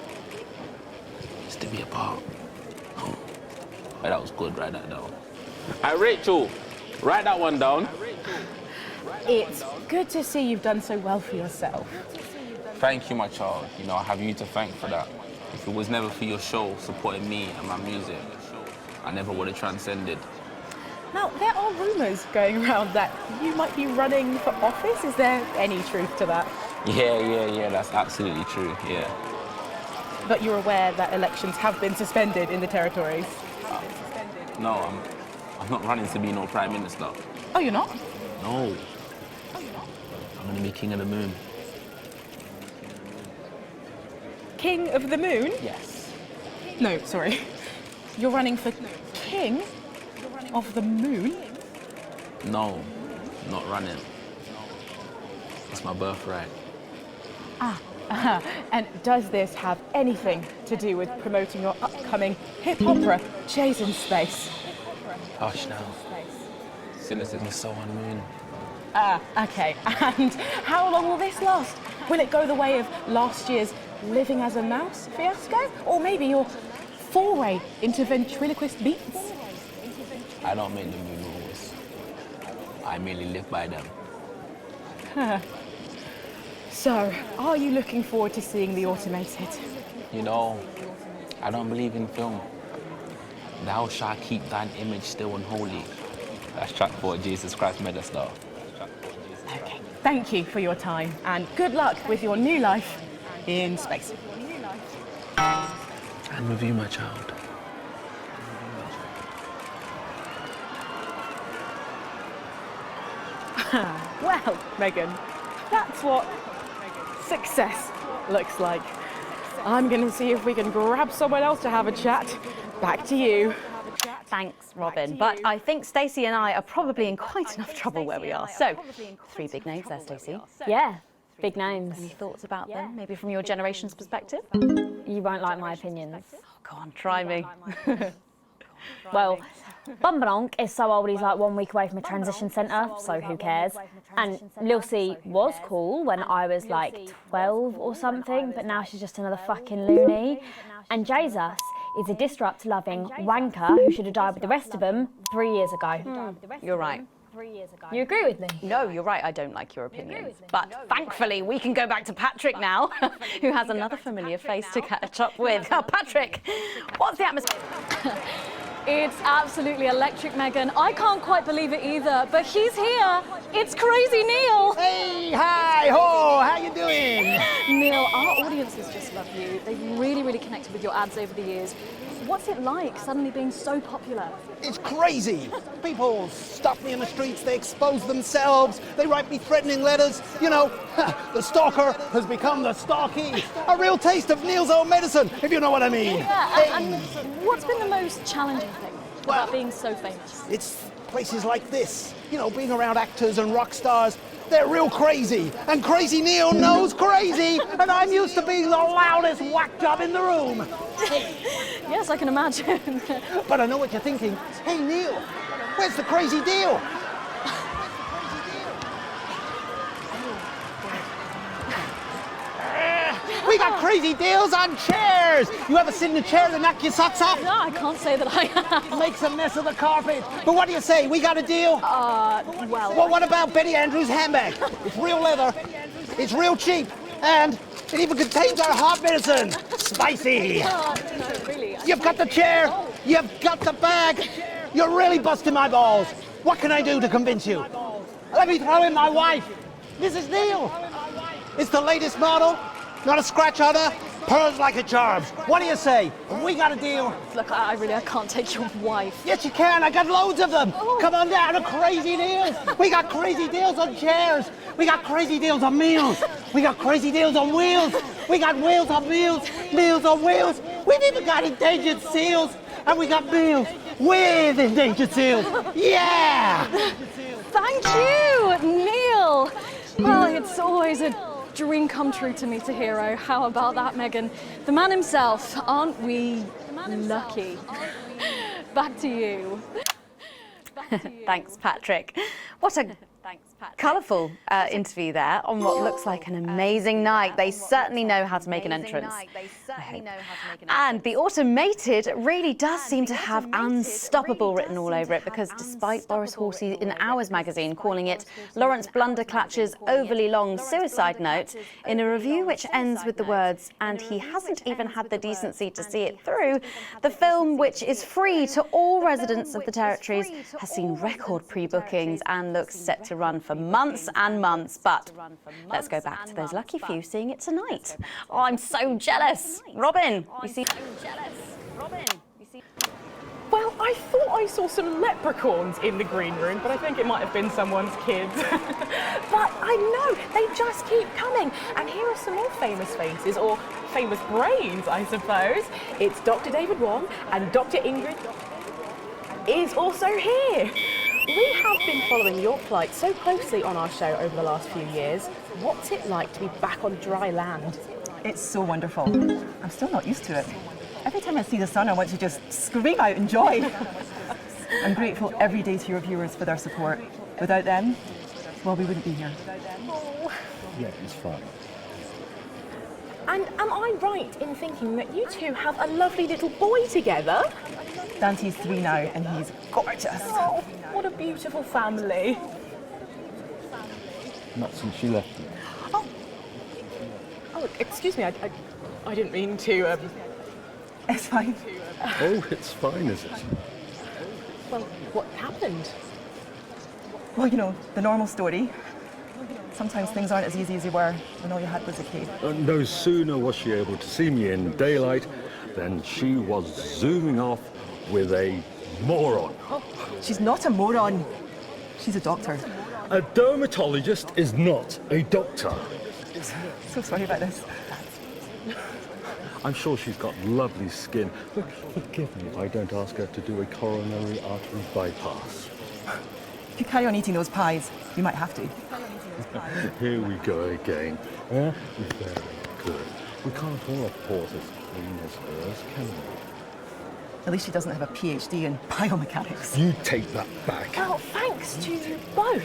is to be apart. Oh, that was good, write that down. Hey, Rachel, write that one down. It's good to see you've done so well for yourself. Thank you, my child. You know, I have you to thank for that. If it was never for your show supporting me and my music, I never would have transcended. Now, there are rumours going around that you might be running for office. Is there any truth to that? Yeah, that's absolutely true, yeah. But you're aware that elections have been suspended in the territories? No, I'm not running to be no Prime Minister. Oh, you're not? No. I'm going to be King of the Moon. King of the Moon? Yes. No, sorry. You're running for King of the Moon? No, not running. It's my birthright. And does this have anything to do with promoting your upcoming hip opera, Jason Space? Hush now. Cynicism is so unmoon. Okay. And how long will this last? Will it go the way of last year's Living as a Mouse fiasco? Or maybe your foray into ventriloquist beats? I don't make the new rules. I merely live by them. So, are you looking forward to seeing The Automated? You know, I don't believe in film. Thou shalt keep thine image still and holy. That's track 4, Jesus Christ made us though. Okay. Thank you for your time, and good luck with your new life in space. And with you, my child. Well, Megan, that's what success looks like. I'm going to see if we can grab someone else to have a chat. Back to you. Thanks, Robin. But I think Stacey and I are probably in quite enough trouble where we are. So, 3 big names there, Stacey. Yeah, big names. Any thoughts about them, maybe from your generation's perspective? You won't like my opinions. Oh, go on, try me. Well, Bumbanonk is so old he's like 1 week away from a transition centre, so who cares? And Lil C was cool when I was like 12 or something, but now she's just another fucking loony. And Jesus is a disrupt-loving wanker who should have died with the rest of them 3 years ago. You're right. 3 years ago. You agree with me? No, you're right, I don't like your opinions. But thankfully, we can go back to Patrick now, who has another familiar face to catch up with. Oh, Patrick, what's the atmosphere? It's absolutely electric, Megan. I can't quite believe it either, but he's here. It's Crazy Neil. Hey, hi, ho, how you doing? Neil, our audiences just love you. They've really connected with your ads over the years. What's it like suddenly being so popular? It's crazy. People stop me in the streets, they expose themselves, they write me threatening letters. You know, the stalker has become the stalky. A real taste of Neil's own medicine, if you know what I mean. Yeah, and what's been the most challenging thing about being so famous? It's places like this, you know, being around actors and rock stars. They're real crazy, and Crazy Neil knows crazy, and I'm used to being the loudest whack job in the room. Yes, I can imagine. But I know what you're thinking. Hey, Neil, where's the crazy deal? We got crazy deals on chairs. You ever sit in a chair that knock your socks off? No, I can't say that I have. Makes a mess of the carpet. But what do you say? We got a deal? Well, what about Betty Andrews' handbag? It's real leather. It's real cheap. And it even contains our heart medicine. Spicy. No, really. You've got the chair. You've got the bag. You're really busting my balls. What can I do to convince you? Let me throw in my wife, Mrs. Neil. It's the latest model. Not a scratch on her. Pearls like a charm. What do you say? We got a deal. Look, I can't take your wife. Yes, you can. I got loads of them. Come on down to Crazy Deals. We got crazy deals on chairs. We got crazy deals on meals. We got crazy deals on wheels. We got wheels on meals, meals on wheels. We've even got endangered seals. And we got meals with endangered seals. Yeah! Thank you, Neil. Well, it's always a dream come true to meet a hero. How about that, Megan? The man himself. Aren't we lucky? Back to you. Thanks, Patrick. What a colourful interview there on what looks like an amazing night. They certainly know how to make an entrance. And the automated really does seem to have unstoppable written all over it, because despite Boris Horsey in Hours magazine calling it Lawrence Blunderclatch's overly long suicide note, in a review which ends with the words, and he hasn't even had the decency to see it through, the film, which is free to all residents of the territories, has seen record pre-bookings and looks set to run for months and months. But let's go back to those lucky few seeing it tonight. Oh, I'm so jealous. Robin, you see... Well, I thought I saw some leprechauns in the green room, but I think it might have been someone's kids. But I know, they just keep coming. And here are some more famous faces, or famous brains, I suppose. It's Dr. David Wong, and Dr. Ingrid is also here. We have been following your plight so closely on our show over the last few years. What's it like to be back on dry land? It's so wonderful. I'm still not used to it. Every time I see the sun, I want to just scream out in joy. I'm grateful every day to your viewers for their support. Without them, well, we wouldn't be here. Yeah, it's fine. And am I right in thinking that you two have a lovely little boy together? Dante's 3 now, and he's gorgeous. Oh, what a beautiful family. Not since she left me. Oh, excuse me, I didn't mean to, It's fine. Oh, it's fine, is it? Well, what happened? Well, you know, the normal story. Sometimes things aren't as easy as they were when all you had was a kid. No sooner was she able to see me in daylight than she was zooming off with a moron. Oh, she's not a moron. She's a doctor. A dermatologist is not a doctor. So sorry about this. I'm sure she's got lovely skin. But forgive me if I don't ask her to do a coronary artery bypass. If you carry on eating those pies, you might have to. Here we go again. Very good. We can't all afford as clean as hers, can we? At least she doesn't have a PhD in biomechanics. You take that back. Well, thanks to you both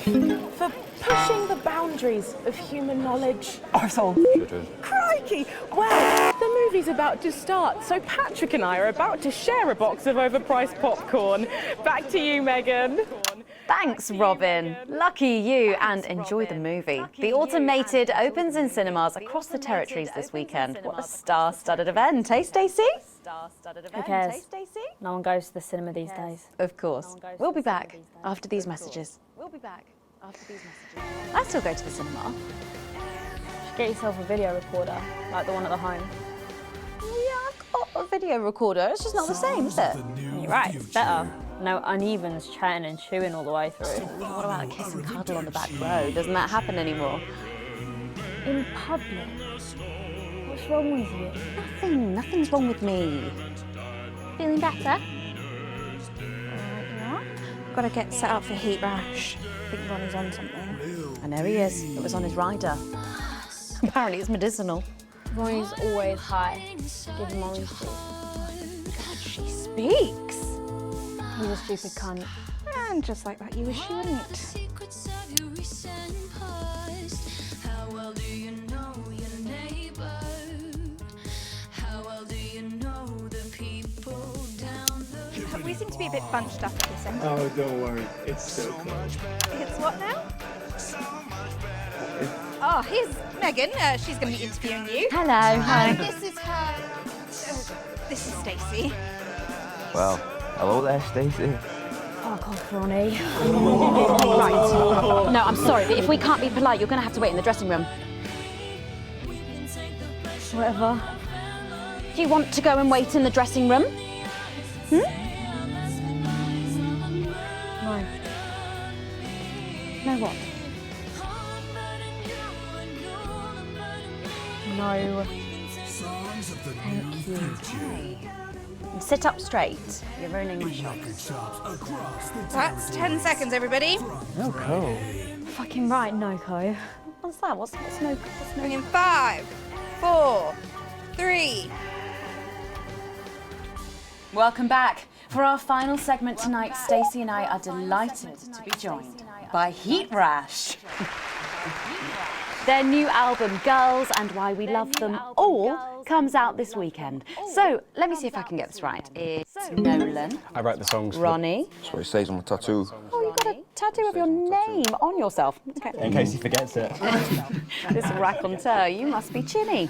for pushing the boundaries of human knowledge. Arsehole. Crikey! Well, the movie's about to start, so Patrick and I are about to share a box of overpriced popcorn. Back to you, Megan. Thanks, Robin. Lucky you, and enjoy the movie. The Automated opens in cinemas across the territories this weekend. What a star-studded event, eh, Stacey? Who cares? No one goes to the cinema these days. Of course. We'll be back after these messages. I still go to the cinema. Get yourself a video recorder, like the one at the home. Yeah, I've got a video recorder. It's just not the same, is it? You're right, it's better. No unevens chatting and chewing all the way through. What about a kiss and cuddle on the back row? Doesn't that happen anymore? In public? What's wrong with you? Nothing. Nothing's wrong with me. Feeling better? Got to get set up for heat rash. I think Ronnie's on something. I know he is. It was on his rider. Apparently it's medicinal. Ronnie's always high. Give him orange juice. God, she speaks. He's a stupid cunt. And just like that, you wish you wouldn't. We seem to be a bit bunched up at this end. Oh, don't worry. It's so cool. It's what now? Oh, here's Megan. She's going to be interviewing you. Hello. Hi. This is her. This is Stacey. Well, hello there, Stacey. Fuck off, Ronnie. Right. No, I'm sorry, but if we can't be polite, you're going to have to wait in the dressing room. Whatever. Do you want to go and wait in the dressing room? No. No what? No. Thank you. And sit up straight. You're ruining my shot. That's 10 seconds, everybody. No co. Fucking right, Noko. What's that? What's no? Bring in 5, 4, 3. Welcome back. For our final segment tonight, Stacey and I are delighted to be joined by Heat Rash. Their new album, Girls and Why We Love Them All, comes out this weekend. So, let me see if I can get this right. It's Nolan. I write the songs. Ronnie. That's what it says on my tattoo. Oh, you've got a tattoo of your name on yourself. Okay. In case he forgets it. This raconteur, you must be Chinny.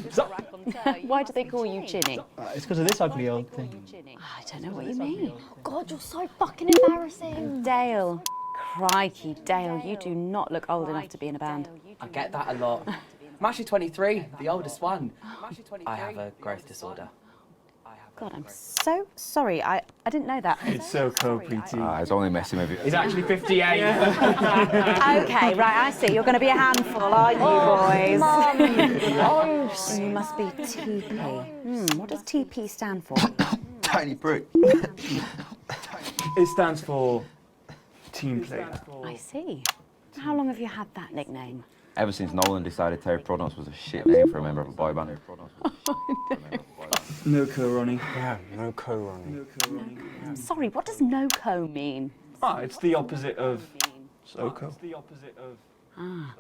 Why do they call you Chinny? It's because of this ugly old thing. I don't know what you mean. God, you're so fucking embarrassing. Dale. Crikey, Dale, you do not look old enough to be in a band. I get that a lot. I'm actually 23, the oldest one. I have a growth disorder. God, I'm so sorry. I didn't know that. It's so cool, Preeti. He's only messing with you. He's actually 58. Okay, right, I see. You're going to be a handful, are you, boys? Mum. You must be TP. What does TP stand for? Tiny prick. It stands for team player. I see. How long have you had that nickname? Ever since Nolan decided Terry Prodance was a shit name for a member of a boy band. No co, Ronnie. Yeah, no co, Ronnie. I'm sorry, what does no-co mean? It's the opposite of SoCo. Ah.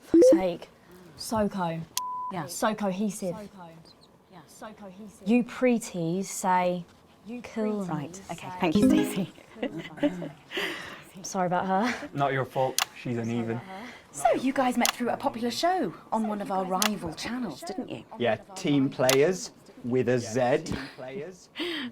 Fuck's sake. SoCo. Yeah. So cohesive. You preties say cool. Right, okay, thank you, Stacey. Sorry about her. Not your fault, she's uneven. So, you guys met through a popular show on one of our rival channels, didn't you? Yeah, Team Players with a Z.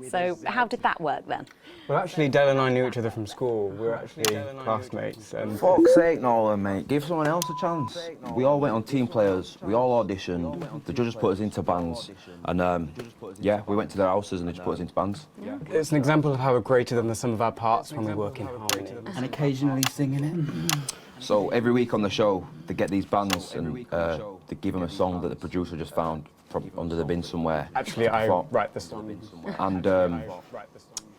So, how did that work then? Well, actually, Dale and I knew each other from school. We were actually classmates. And Fuck's sake, Nolan, mate. Give someone else a chance. We all went on Team Players. We all auditioned. The judges put us into bands. And, yeah, we went to their houses and they just put us into bands. It's an example of how we're greater than the sum of our parts when we work in harmony. And occasionally singing it. So every week on the show, they get these bands and they give them a song that the producer just found from under the bin somewhere. Actually, I write the song. And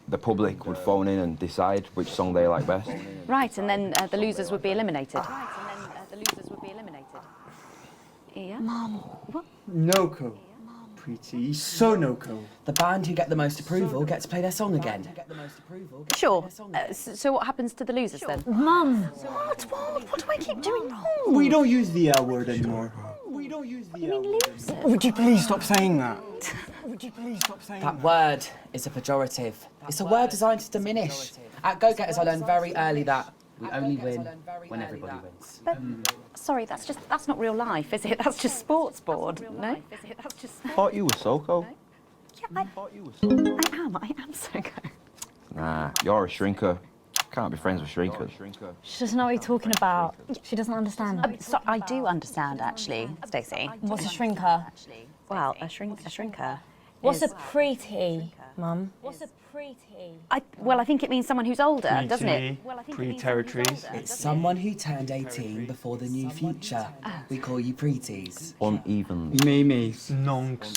the public would phone in and decide which song they like best. Right, and then the losers would be eliminated. Yeah? Mum. What? No-co. Preeti, so no-co. The band who get the most approval get to play their song again. Sure. So what happens to the losers then? Mum. What do I keep doing wrong? We don't use the L word anymore. We don't use the L word. Would you please stop saying that? Would you please stop saying That word is a pejorative. It's a word designed to diminish. At Go-Getters, I learned very early that We only win when everybody wins. But, sorry, that's not real life, is it? That's just sports board, no? I thought you were Soko. Yeah, I am Soko. Nah, you're a shrinker. Can't be friends with shrinkers. She doesn't know what you're talking about. She doesn't understand. So I do understand, actually, Stacey. What's a shrinker? Well, a shrinker. What's a preety, Mum? What's a preety? Well, I think it means someone who's older, doesn't it? Pre-territories. It's someone who turned 18 before the new future. We call you preeties. Uneven. Mimis. Nonks.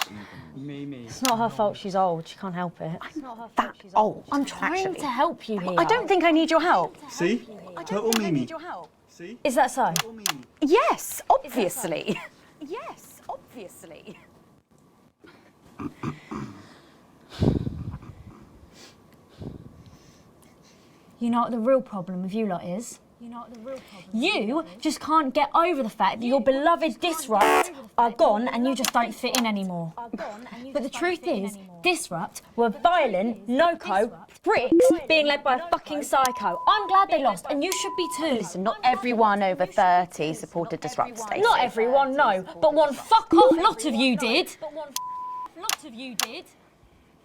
It's not her fault she's old. She can't help it. I'm not that old. I'm trying to help you here. I don't think I need your help. See? Total Mimi. See? Is that so? Yes, obviously. Yes, obviously. You know what the real problem with you lot is? You just can't get over the fact that your beloved Disrupt are gone and you just don't fit in anymore. But the truth is, Disrupt were violent, no-co, bricks being led by a fucking psycho. I'm glad they lost, and you should be too. Listen, not everyone over 30 supported Disrupt, Stacey. Not everyone, no, but one fuck-off lot of you did.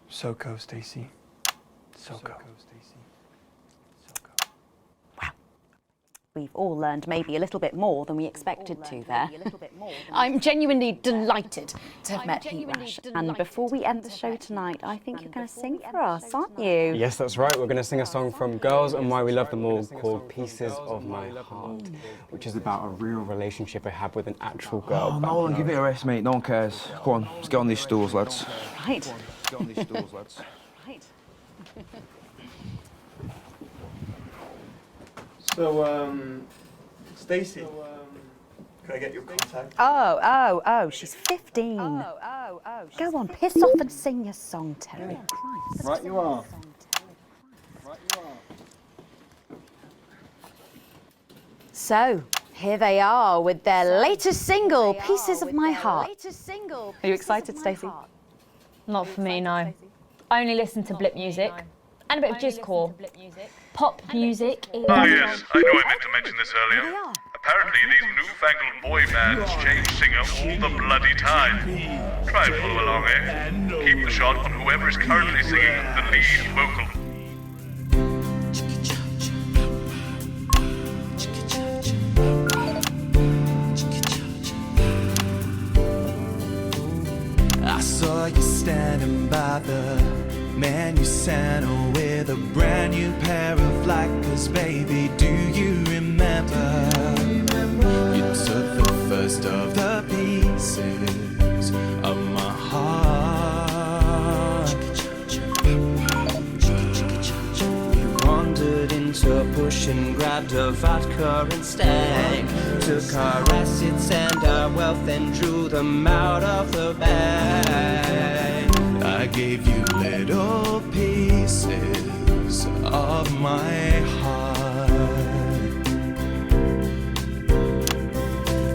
Soko, Stacey. Soko. We've all learned maybe a little bit more than we expected to there. I'm genuinely delighted to have met Heat Rash. And before we end the show tonight, I think you're going to sing for us, aren't you? Yes, that's right. We're going to sing a song from Girls and Why We Love Them All called Pieces of My Heart, which is about a real relationship I had with an actual girl. Oh, Nolan, give it a rest, mate. No one cares. Go on, let's get on these stools, lads. Right. Let's get on these stools, lads. Right. So, Stacey, can I get your contact? Oh, she's 15. Go on, piss off and sing your song, Terry. Christ. Right you are. So, here they are with their latest single, Pieces of My Heart. Are you excited, Stacey? Not for me, no. I only listen to blip music and a bit of jizzcore. Pop music is... Ah, yes, I know I meant to mention this earlier. Apparently, these newfangled boy bands change singer all the bloody time. Try and follow along, eh? Keep the shot on whoever is currently singing the lead vocal. I saw you standing by the man you sent with a brand new pair of Lakers, baby, do you remember? You took the first of the pieces of my heart. You wandered into a bush and grabbed a vodka and stank. Took our assets and our wealth and drew them out of the bag. I gave you little pieces of my heart.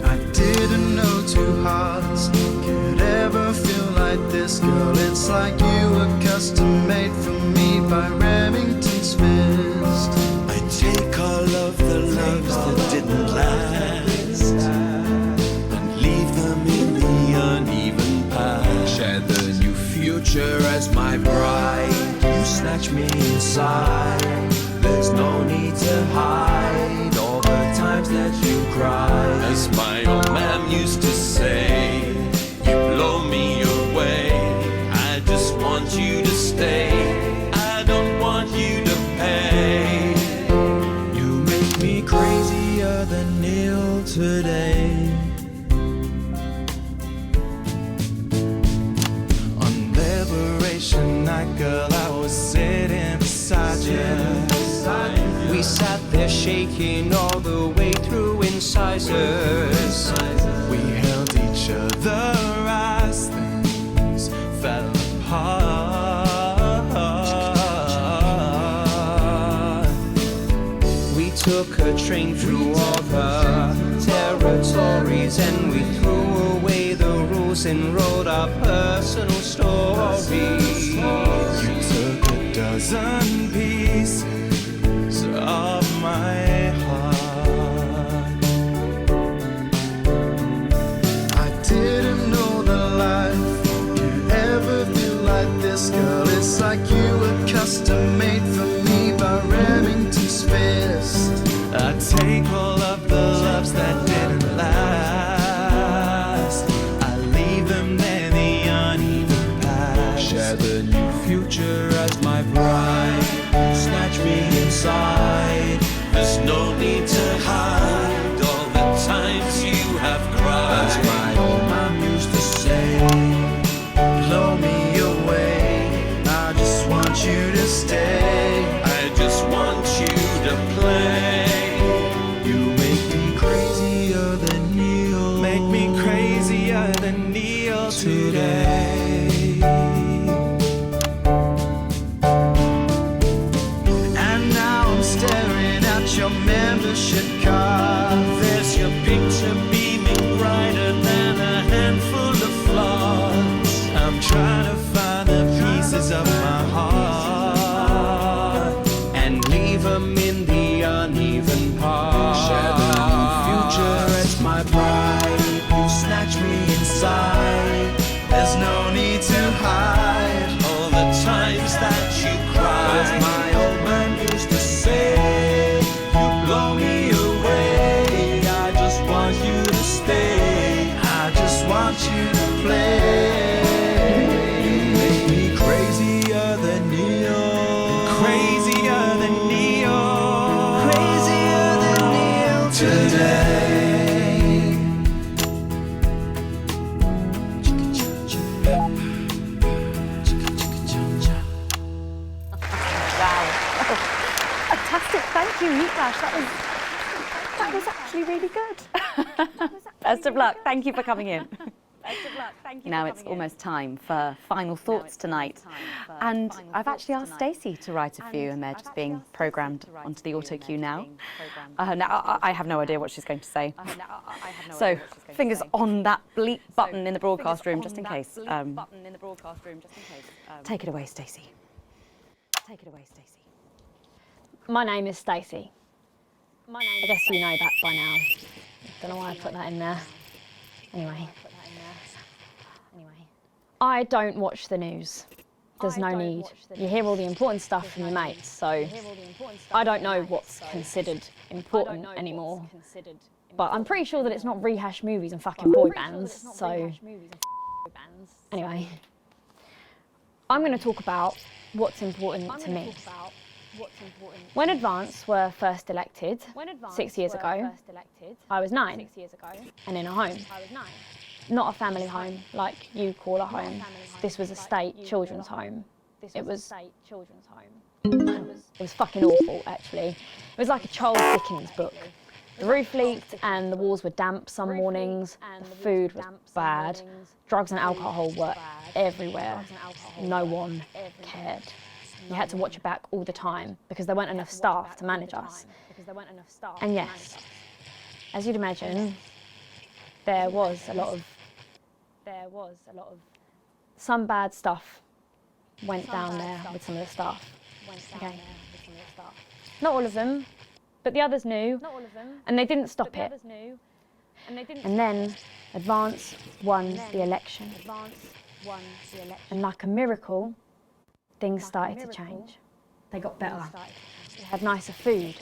I didn't know two hearts could ever feel like this, girl. It's like you were custom made for me by Remington's fist. I take all of the loves that didn't last and leave them in the uneven past. Share the new future as my bride. You snatch me inside. There's no need to hide all the times that you cried. As my old man used to say, you blow me away. I just want you to stay. I don't want you to pay. You make me crazier than Neil today. Night, girl, I was sitting beside you. We sat there shaking all the way through incisors. We held each other as things fell apart. We took a train through all the territories and we threw away the rules and wrote our personal stories. You took a dozen pieces of my custom made for me by Remington's fist. I take all of the loves that didn't last, I leave them there, the uneven past. Share the new future as my bride, snatch me inside. There's no need to hide all the times you have cried. That's my old mom used to say, blow me away, I just want you to stay, I just want you to play. You make me crazier than Neil, make me crazier than Neil today. And now I'm staring at your membership card. There's your picture beaming brighter than a handful of flaws. I'm trying to find the pieces of my heart and leave them in the uneven parts. Share the new future as my bride, you snatch me inside. There's no need to hide all the times that you cried. As my old man used to say, you blow me away, I just want you to stay, I just want you to play. You make me crazier than Neil, crazier than Neil, crazier than Neil today. Fantastic, thank you, Niklash. That was actually really good. Best of luck, thank you for coming in. Now it's almost time for final thoughts tonight. And I've actually asked Stacey to write a few, and they're just being programmed onto the auto cue now. Now, I have no idea what she's going to say. So, fingers on that bleep button in the broadcast room, just in case. Take it away, Stacey. Take it away, Stacey. My name is Stacey. I guess you know that by now. Don't know why I put that in there. Anyway. I don't watch the news. There's no need. You hear all the important stuff from your mates, so I don't know what's considered important anymore. But I'm pretty sure that it's not rehashed movies and fucking boy bands, so anyway. I'm going to talk about what's important to me. When Advance were first elected 6 years ago, I was 9 and in a home. Not a family home like you call a home. This was a state children's home. It was fucking awful, actually. It was like a Charles Dickens book. The roof leaked and the walls were damp some mornings. The food was bad. Drugs and alcohol were everywhere. No one cared. You had to watch your back all the time because there weren't enough staff to manage us. And yes, as you'd imagine, there was a lot of some bad stuff went down there with some of the staff. Okay. Not all of them, but the others knew, and they didn't stop it. And then Advance won the election. And like a miracle, things started to change. They got better. We had nicer food.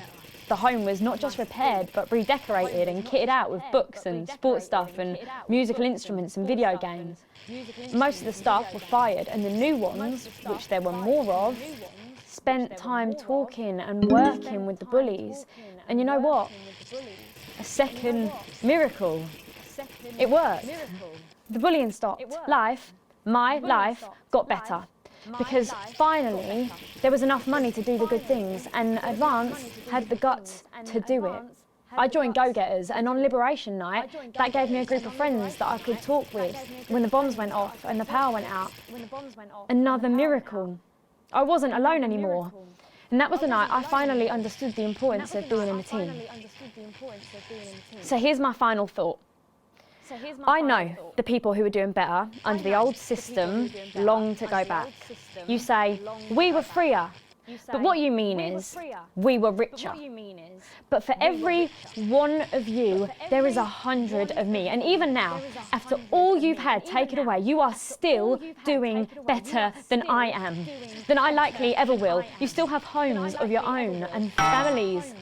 The home was not just repaired, but redecorated and kitted out with books and sports stuff and musical instruments and video games. Most of the staff were fired, and the new ones, which there were more of, spent time talking and working with the bullies. And you know what? A second miracle. It worked. The bullying stopped. My life got better. Because finally, there was enough money to do the good things, and Advance had the guts to do it. I joined Go-Getters, and on Liberation Night, that gave me a group of friends that I could talk with when the bombs went off and the power went out. Another miracle. I wasn't alone anymore. And that was the night I finally understood the importance of being in a team. So here's my final thought. I know the people who are doing better under the old system long to go back. You say, we were freer, But what you mean is, we were richer. But for every one of you, there is 100 of me. And even now, after all you've had taken away, you are still doing better than I am, than I likely ever will. You still have homes of your own and families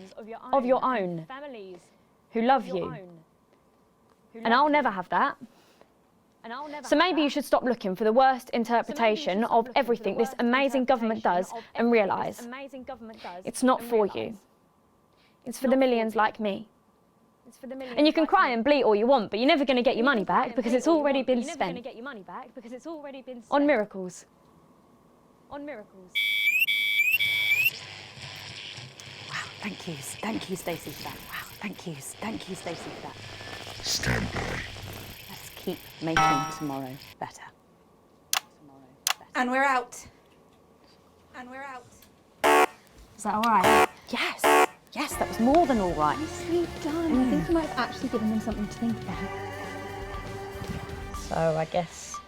of your own who love you. And I'll never have that. So maybe you should stop looking for the worst interpretation of everything this amazing government does and realise it's not for you. It's for the millions like me. And you can cry and bleat all you want, but you're never going to get your money back because it's already been spent on miracles. Wow, thank you, Stacey, for that. Wow, thank you, Stacey, for that. Stand by. Let's keep making tomorrow better. And we're out. Is that all right? Yes. Yes, that was more than all right. Nicely done. I think you might have actually given them something to think about. So I guess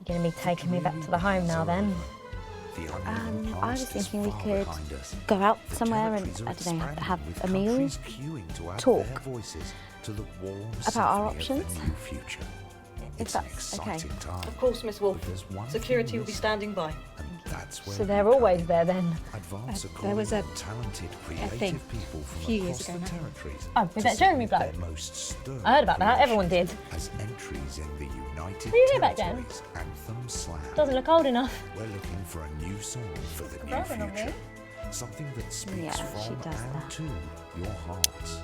you're going to be taking me back to the home now then? I was thinking we could go out somewhere and, I don't know, have a meal, talk about our options. If that's okay. Of course, Miss Wolf. Security will be standing by. So they're always there then? There was a thing a few years ago now. Oh, with that Jeremy bloke? I heard about that, everyone did. Were you here back then? Doesn't look old enough. We're looking for a new song for the new future. Something that speaks from and to your hearts.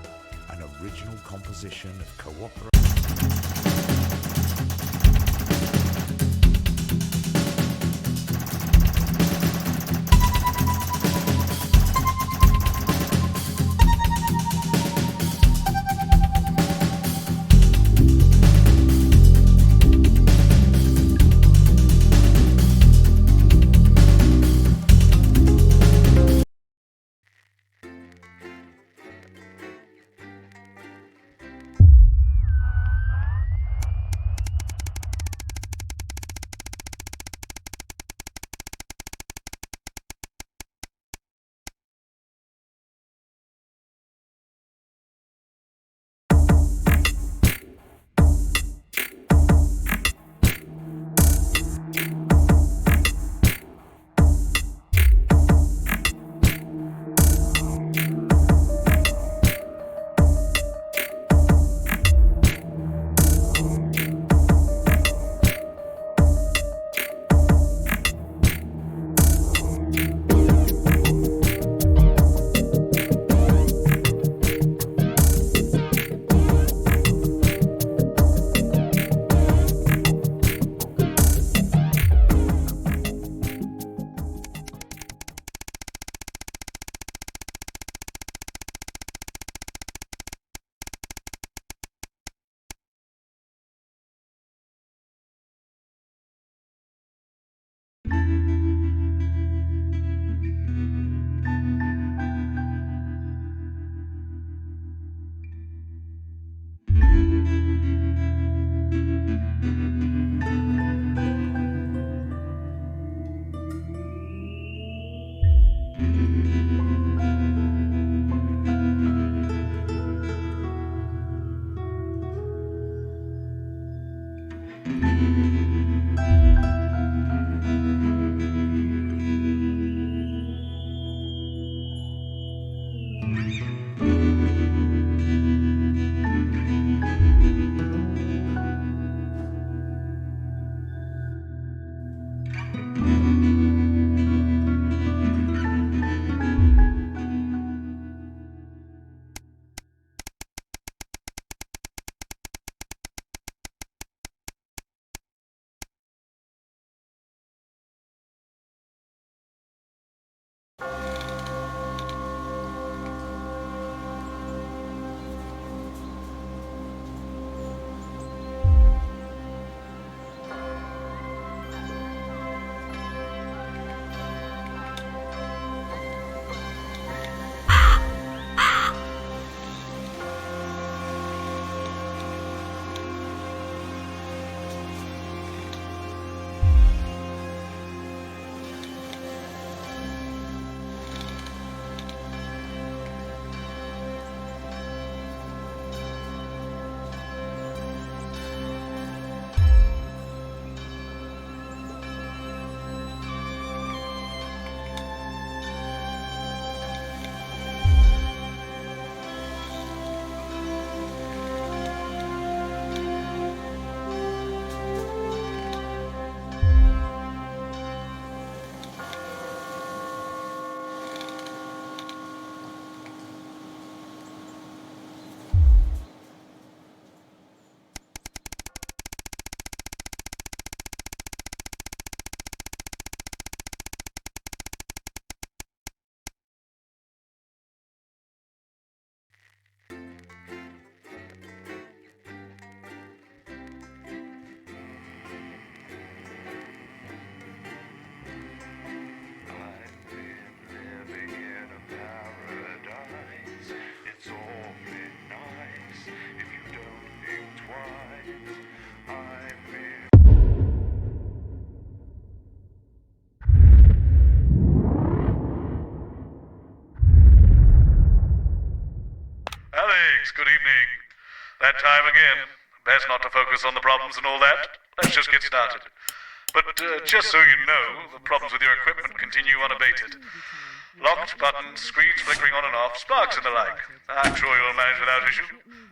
An original composition of cooperation. politics. Good evening. That time again. Best not to focus on the problems and all that. Let's just get started. But just so you know, the problems with your equipment continue unabated. Locked buttons, screens flickering on and off, sparks and the like. I'm sure you'll manage without issue.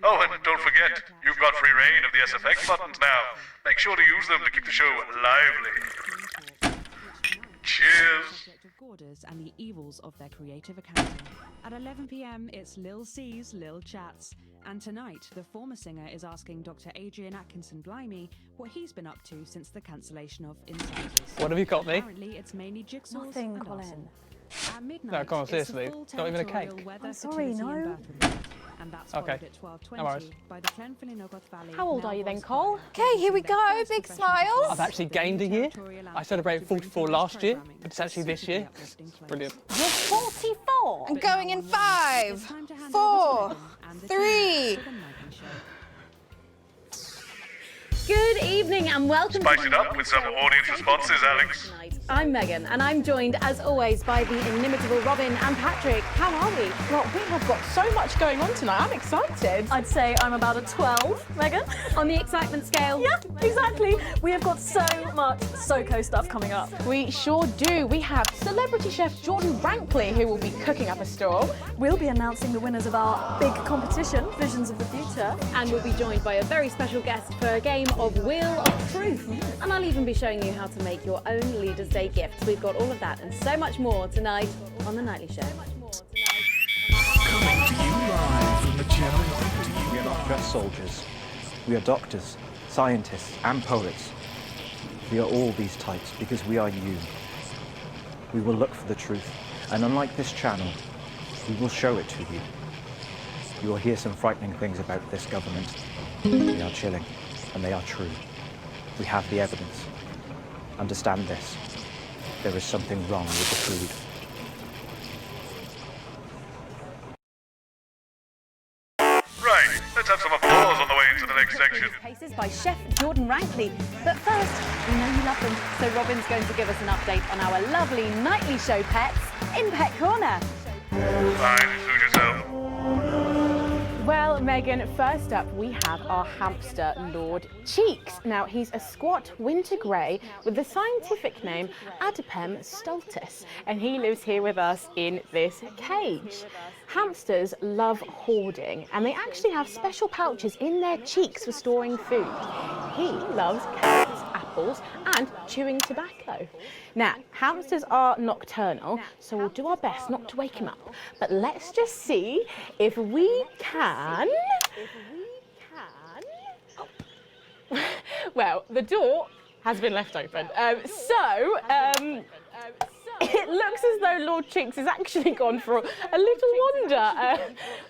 Oh, and don't forget, you've got free reign of the SFX buttons now. Make sure to use them to keep the show lively. Cheers. And the evils of their creative accounting. At 11 p.m, it's Lil C's Lil Chats. And tonight, the former singer is asking Dr. Adrian Atkinson-Blimey what he's been up to since the cancellation of Insiders. What have you got me? Apparently, it's mainly jigsaws Nothing, and Colin. arson. At midnight, No, come on, seriously. it's the Not even a territorial cake. weather I'm sorry, fertility and no. birth report. And that's followed Okay. at 12:20 No worries. by the Glenfinnan-Ogoth Valley. How old are you then, Cole? Okay, here we go. Big smiles. I've actually gained a year. I celebrated 44 last year, but it's actually this year. It's brilliant. You're 44. I'm going in 5, 4, 3. Good evening and welcome Spice to it up with some audience responses, Alex. I'm Megan and I'm joined as always by the inimitable Robin and Patrick. How are we? Well, we have got so much going on tonight. I'm excited. I'd say I'm about a 12, Megan. On the excitement scale? Yeah, exactly. We have got so much SoCo stuff coming up. We sure do. We have celebrity chef Jordan Rankley, who will be cooking up a storm. We'll be announcing the winners of our big competition, Visions of the Future. And we'll be joined by a very special guest for a game of Wheel of Truth. And I'll even be showing you how to make your own Leaders' Day gifts. We've got all of that and so much more tonight on The Nightly Show. Coming to you live from the channel. We are not just soldiers. We are doctors, scientists, and poets. We are all these types because we are you. We will look for the truth, and unlike this channel, we will show it to you. You will hear some frightening things about this government. They are chilling, and they are true. We have the evidence. Understand this. There is something wrong with the food. Right, let's have some applause on the way into the next section. Cases by Chef Jordan Rankley. But first, we know you love them, so Robin's going to give us an update on our lovely Nightly Show pets in Pet Corner. Fine, suit yourself. Well, Megan, first up we have our hamster, Lord Cheeks. Now, he's a squat winter grey with the scientific name Adipem stultus, and he lives here with us in this cage. Hamsters love hoarding, and they actually have special pouches in their cheeks for storing food. He loves carrots, apples, and chewing tobacco. Now, hamsters are nocturnal, so we'll do our best not to wake him up. But let's just see if we can... Well, the door has been left open. It looks as though Lord Cheeks has actually gone for a little wander,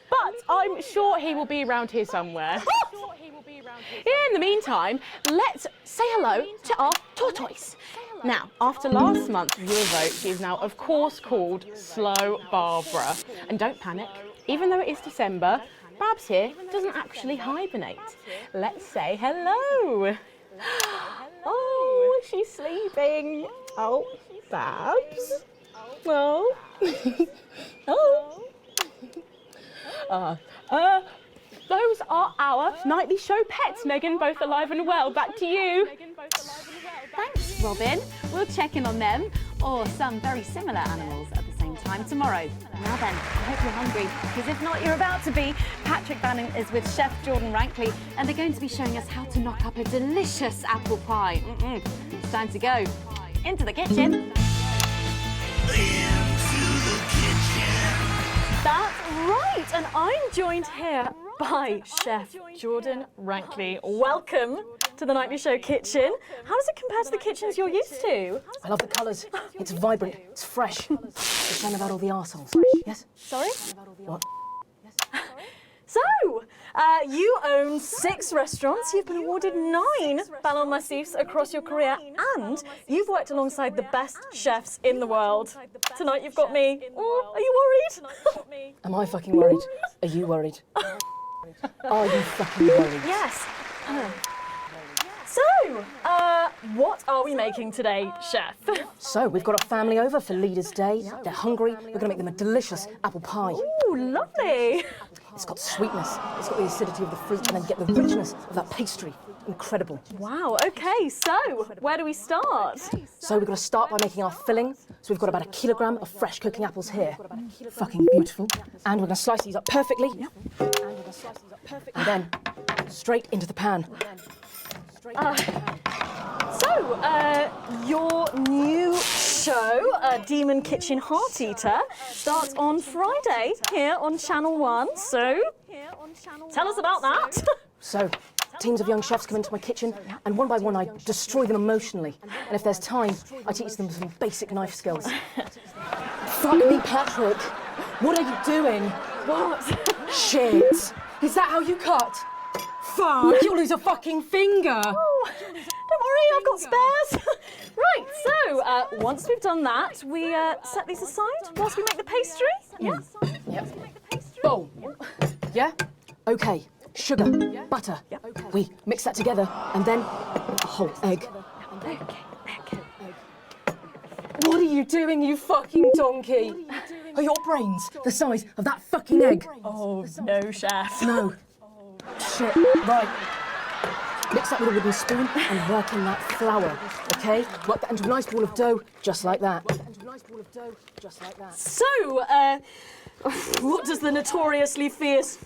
but I'm sure he will be around here somewhere. In the meantime, let's say hello to our tortoise. Now, after last month's viewer vote, he is now, of course, called Slow Barbara. And don't panic, even though it is December, Babs here doesn't actually hibernate. Let's say hello. Oh, she's sleeping. Oh, Babs. Oh. Those are our Nightly Show pets, Megan, both alive and well. Back to you. Thanks, Robin. We'll check in on them, or some very similar animals at the same time tomorrow. Now then, I hope you're hungry, because if not, you're about to be. Patrick Bannon is with Chef Jordan Rankley, and they're going to be showing us how to knock up a delicious apple pie. It's time to go into the kitchen. That's right, and I'm joined here by Chef Jordan Rankley. Welcome to the Nightly Show kitchen. How does it compare to the kitchens you're used to? I love the colours. It's vibrant. It's fresh. It's a shame about all the arseholes. Yes? Sorry? What? So, you own 6 restaurants, you've been awarded 9 Ballon Massifs across your career, and you've worked alongside the best chefs in the world. Tonight you've got me. Are you worried? Am I fucking worried? Are you worried? Are you fucking worried? Yes. So, what are we making today, Chef? So, we've got a family over for Leaders' Day. They're hungry. We're going to make them a delicious apple pie. Ooh, lovely. It's got sweetness, it's got the acidity of the fruit, and then get the richness of that pastry. Incredible. Wow, okay, so where do we start? So we're going to start by making our filling. So we've got about 1 kilogram of fresh cooking apples here. Fucking beautiful. And we're going to slice these up perfectly. And then straight into the pan. Your new show, Demon Kitchen Heart Eater, starts on Friday here on Channel 1. So, tell us about that. So, teams of young chefs come into my kitchen, and one by one I destroy them emotionally. And if there's time, I teach them some basic knife skills. Fuck me, Patrick. What are you doing? What? Shit. Is that how you cut? Fuck, you'll lose a fucking finger. Oh, don't worry, I've got spares. Right, so once we've done that, we set these aside whilst we make the pastry. Yeah. Bowl. Yeah? Okay. Sugar, butter. We mix that together, and then a whole egg. What are you doing, you fucking donkey? Are your brains the size of that fucking egg? Oh, no, Chef. No. Shit. Right. Mix that with a wooden spoon and work in that flour, okay? Work that into a nice ball of dough, just like that. So, what does the notoriously fierce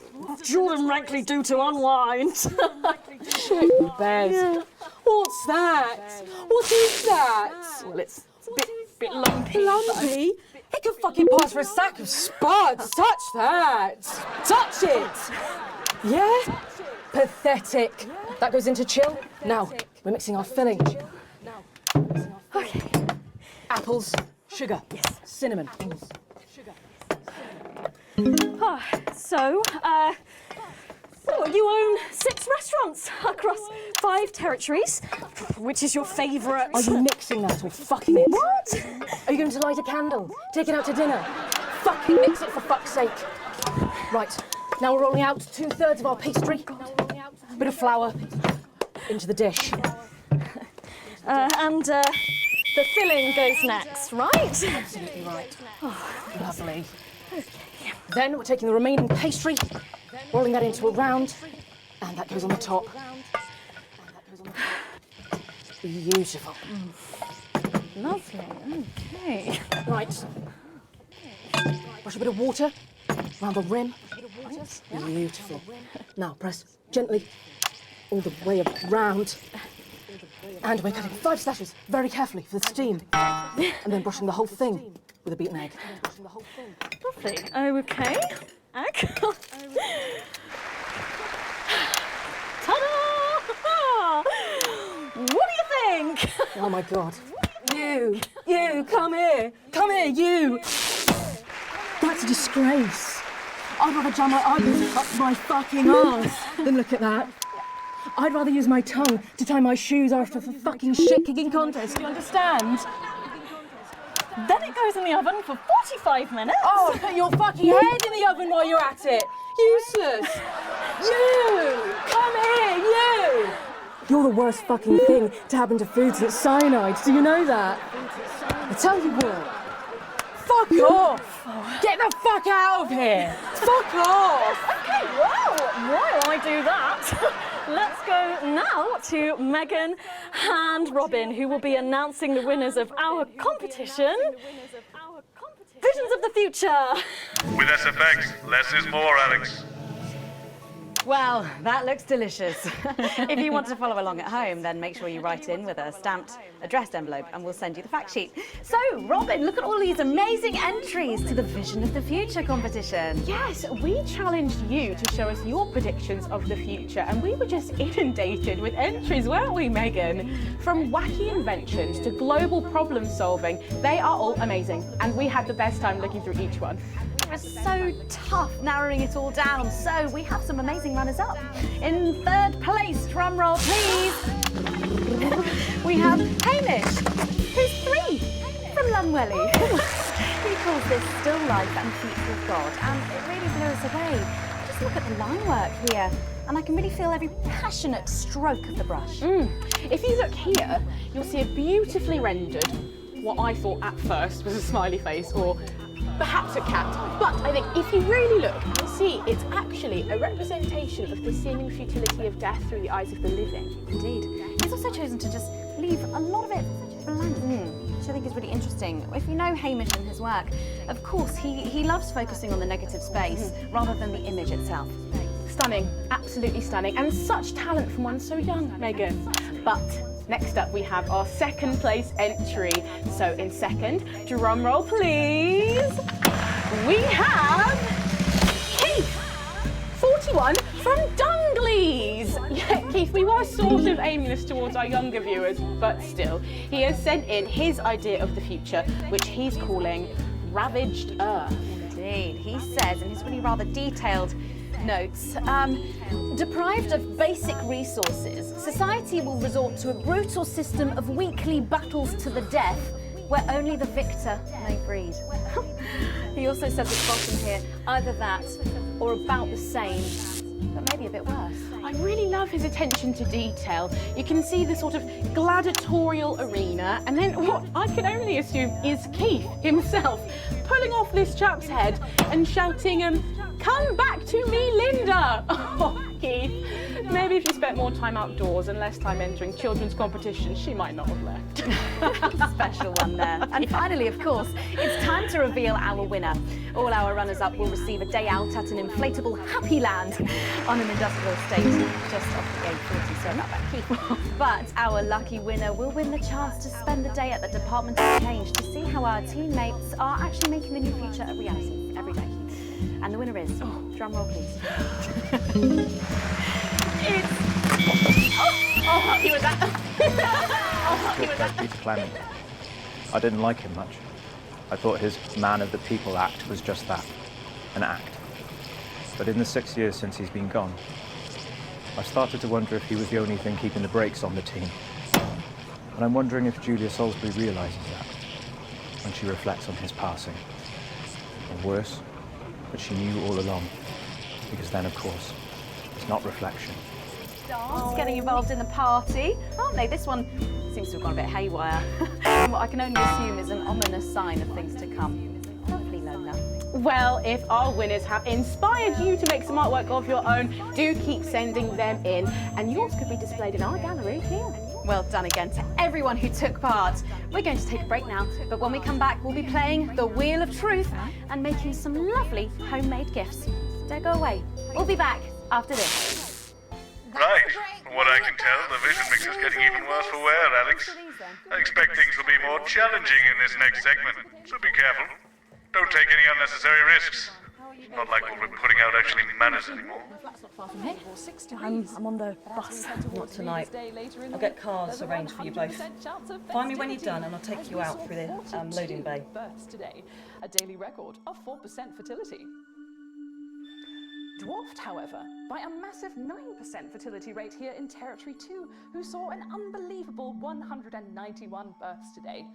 Jordan Rankley do to unwind? Shit, Bez. Yeah. What's that? What is that? Well, it's a bit lumpy. Lumpy? It could fucking pass for a sack of spuds. Touch that. Touch it. Yeah? Pathetic. That goes into chill. Now, we're mixing our filling. Okay. Apples, sugar, cinnamon. So, you own 6 restaurants across 5 territories. Which is your favourite? Are you mixing that or fucking it? What? Are you going to light a candle? Take it out to dinner? Fucking mix it for fuck's sake. Right, now we're rolling out 2/3 of our pastry. Bit of flour into the dish. And the filling goes next, right? Absolutely right. Oh, lovely. Then we're taking the remaining pastry, rolling that into a round, and that goes on the top. Beautiful. Lovely, okay. Right. Brush a bit of water around the rim. Beautiful. Now press gently all the way around. And we're cutting 5 slashes very carefully for the steam. And then brushing the whole thing with a beaten egg. Lovely. Okay. Egg. Ta-da! What do you think? Oh my God. You, come here, you. That's a disgrace. I'd rather jam my eyeballs up my fucking arse than look at that. I'd rather use my tongue to tie my shoes after a fucking shit-kicking contest, do you understand? Then it goes in the oven for 45 minutes. Oh, put your fucking head in the oven while you're at it. Useless. You, come here, you. You're the worst fucking thing to happen to food since cyanide, do you know that? I tell you what. Fuck off! Get the fuck out of here! Fuck off! Okay, well, while I do that, let's go now to Megan and Robin, who will be announcing the winners of our competition, Visions of the Future. With SFX, less is more, Alex. Well, that looks delicious. If you want to follow along at home, then make sure you write in with a stamped addressed envelope and we'll send you the fact sheet. So, Robin, look at all these amazing entries to the Vision of the Future competition. Yes, we challenged you to show us your predictions of the future, and we were just inundated with entries, weren't we, Megan? From wacky inventions to global problem solving, they are all amazing, and we had the best time looking through each one. It was so tough narrowing it all down, so we have some amazing runners-up. In 3rd place, drumroll please, we have Hamish, who's 3 from Lunwelly. He calls this Still Life and Future of God, and it really blew us away. Just just look at the line work here, and I can really feel every passionate stroke of the brush. If you look here, you'll see a beautifully rendered, what I thought at first was a smiley face or perhaps a cat. But I think if you really look, you'll see it's actually a representation of the seeming futility of death through the eyes of the living. Indeed. He's also chosen to just leave a lot of it blank, which I think is really interesting. If you know Hamish and his work, of course, he loves focusing on the negative space rather than the image itself. Stunning, absolutely stunning, and such talent from one so young, Megan. But next up we have our second place entry. So in second, drum roll please, we have Keith, 41 from Dungleys. Yeah, Keith, we were sort of aiming this towards our younger viewers, but still, he has sent in his idea of the future, which he's calling Ravaged Earth. Indeed, he says in his really rather detailed notes, deprived of basic resources, society will resort to a brutal system of weekly battles to the death where only the victor may breed. He also says at the bottom here, either that or about the same, but maybe a bit worse. I really love his attention to detail. You can see the sort of gladiatorial arena, and then what I can only assume is Keith himself pulling off this chap's head and shouting, "Come back to me, Linda!" Oh, Keith, maybe if you spent more time outdoors and less time entering children's competitions, she might not have left. Special one there. And finally, of course, it's time to reveal our winner. All our runners-up will receive a day out at an inflatable Happy Land on an industrial estate just off the A40. Sorry about that, Keith. But our lucky winner will win the chance to spend the day at the Department of Change to see how our teammates are actually making the new future a reality every day. And the winner is, drum roll please. He was that. Peter Clement. I didn't like him much. I thought his man of the people act was just that, an act. But in the 6 years since he's been gone, I started to wonder if he was the only thing keeping the brakes on the team. And I'm wondering if Julia Salisbury realises that when she reflects on his passing. Or worse, but she knew all along, because then, of course, it's not reflection. Stars getting involved in the party, aren't they? This one seems to have gone a bit haywire. And what I can only assume is an ominous sign of things to come. Lovely, Lola. Well, if our winners have inspired you to make some artwork of your own, do keep sending them in, and yours could be displayed in our gallery here. Well done again to everyone who took part. We're going to take a break now, but when we come back, we'll be playing the Wheel of Truth and making some lovely homemade gifts. Don't go away. We'll be back after this. Right. From what I can tell, the vision mix is getting even worse for wear, Alex. I expect things will be more challenging in this next segment, so be careful. Don't take any unnecessary risks. Not like what we're putting out actually matters anymore. I'm on the bus. Not tonight. I'll get cars arranged for you both. Find me when you're done and I'll take you out through the loading bay. Today, a daily record of 4% fertility. Dwarfed, however, by a massive 9% fertility rate here in Territory 2, who saw an unbelievable 191 births today.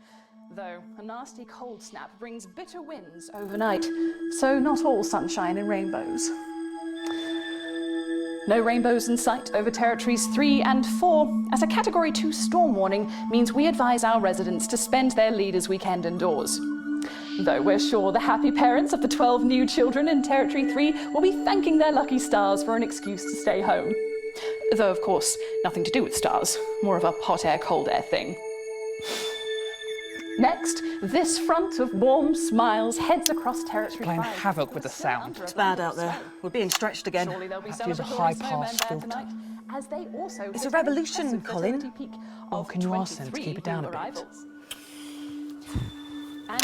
Though a nasty cold snap brings bitter winds overnight, so not all sunshine and rainbows. No rainbows in sight over Territories 3 and 4, as a Category 2 storm warning means we advise our residents to spend their leaders' weekend indoors. Though we're sure the happy parents of the 12 new children in Territory 3 will be thanking their lucky stars for an excuse to stay home. Though, of course, nothing to do with stars, more of a hot air, cold air thing. Next, this front of warm smiles heads across Territory 5. Playing havoc with the sound. It's bad out there. We're being stretched again. Have to use a high-pass filter. It's a revolution, Colin. Oh, can you ask them to keep it down a bit?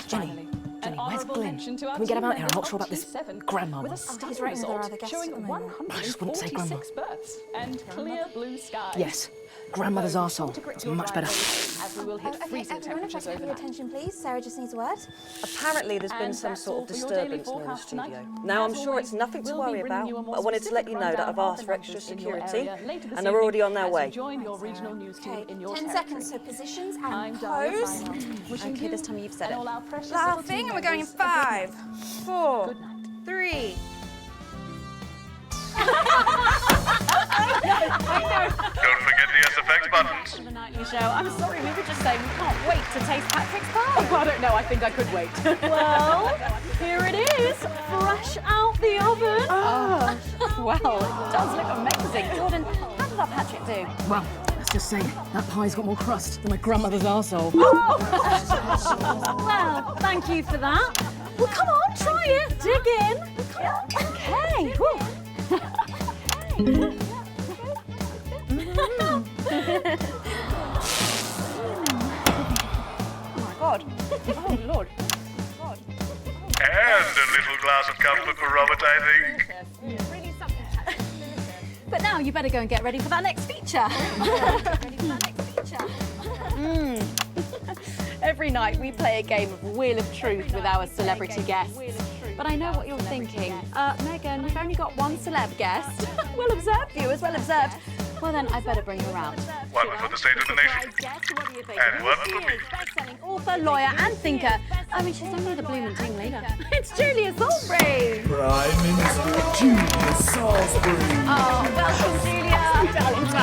Jenny, where's Glenn? Can we get him out here? I'm not sure about this grandma one. He's right with our other guests at the moment. I just wouldn't say grandma. And clear blue skies. Yes, grandmother's arsehole. It's much better. As we will hit freezing temperatures overnight. Attention, please. Sarah just needs a word. Apparently there's been some sort of disturbance near the studio. Now I'm sure it's nothing to worry about, but I wanted to let you know that I've asked for extra security and they're already on their way. Okay, 10 seconds for positions and pose. Okay, this time you've said it. Laughing, and we're going in 5, 4, 3. Don't forget the SFX buttons. The nightly show. I'm sorry, we were just saying we can't wait to taste Patrick's pie. Oh, I don't know. I think I could wait. Well, here it is, fresh out the oven. Oh, well, it does look amazing. Jordan, how did our Patrick do? Well, let's just say that pie's got more crust than my grandmother's arsehole. Well, thank you for that. Well, come on, try it. Dig in. Okay. Oh my God. Oh Lord. And a little glass of comfort for Robert, I think. But now you better go and get ready for that next feature. Every night we play a game of Wheel of Truth with our celebrity guests. But I know what you're thinking. Megan, we've only got one celeb guest. Well observed, viewers, well observed. Well then, I better bring her around. One for the state of the nation. And one for me. Best-selling author, lawyer and thinker. I mean, she's only the blooming team leader. It's Julia Salisbury. Prime Minister Julia Salisbury. Oh, welcome, Julia. Darling, so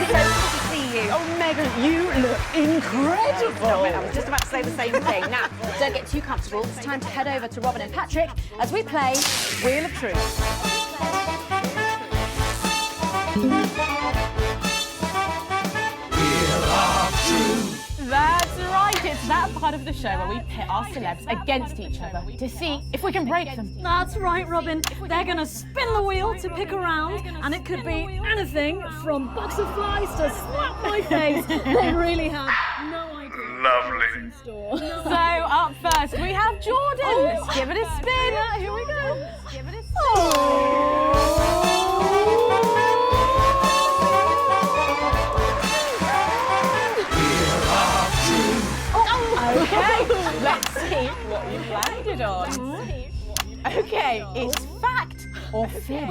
good to see you. Oh, Megan, you look incredible. Stop it, I was just about to say the same thing. Now, don't get too comfortable. It's time to head over to Robin and Patrick as we play Wheel of Truth. That's right, it's that part of the show where we pit our celebs against each other to see if we can break them. That's right, Robin. They're going to spin the wheel to pick a round, and it could be anything from box of flies to slap my face. They really have no idea. Lovely. So up first we have Jordan. Let's give it a spin. Here we go. Let's give it a spin. Okay, let's see what you've landed on. Okay, it's fact or fib.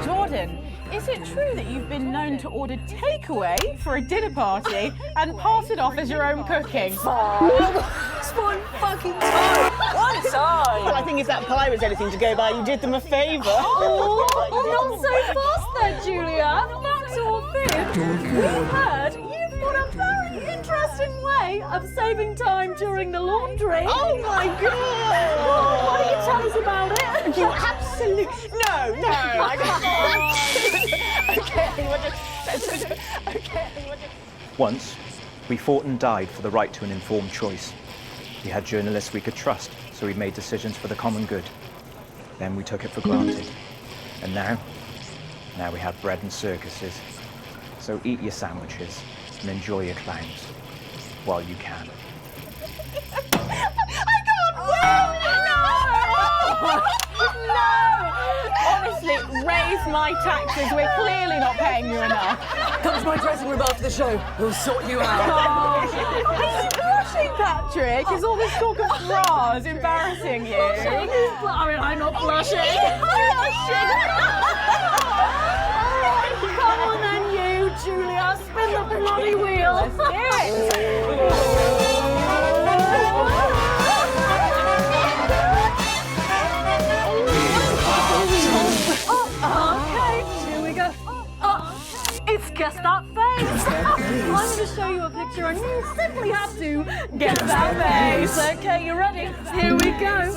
Jordan, is it true that you've been known to order takeaway for a dinner party and pass it off as your own cooking? It's one fucking time. One time? Well, I think if that pie was anything to go by, you did them a favour. Oh, not so fast there, Julia. Fact or fib? We've heard you've got a very interesting way of saving time during the laundry. Oh my God! Why don't you tell us about it? You absolutely... No, I can't. Once, we fought and died for the right to an informed choice. We had journalists we could trust, so we made decisions for the common good. Then we took it for granted. And now we have bread and circuses. So eat your sandwiches and enjoy your clowns while you can. I can't win! No! Honestly, raise my taxes. We're clearly not paying you enough. Come to my dressing room after the show. We'll sort you out. Are you blushing, Patrick? Is all this talk of bras embarrassing you? I'm not blushing. Come on then, you, Julia. Spin the bloody wheel. Let's do it. Okay, here we go. It's guess that face. I'm going to show you a picture and you simply have to guess that face. Okay, you ready? Here we go.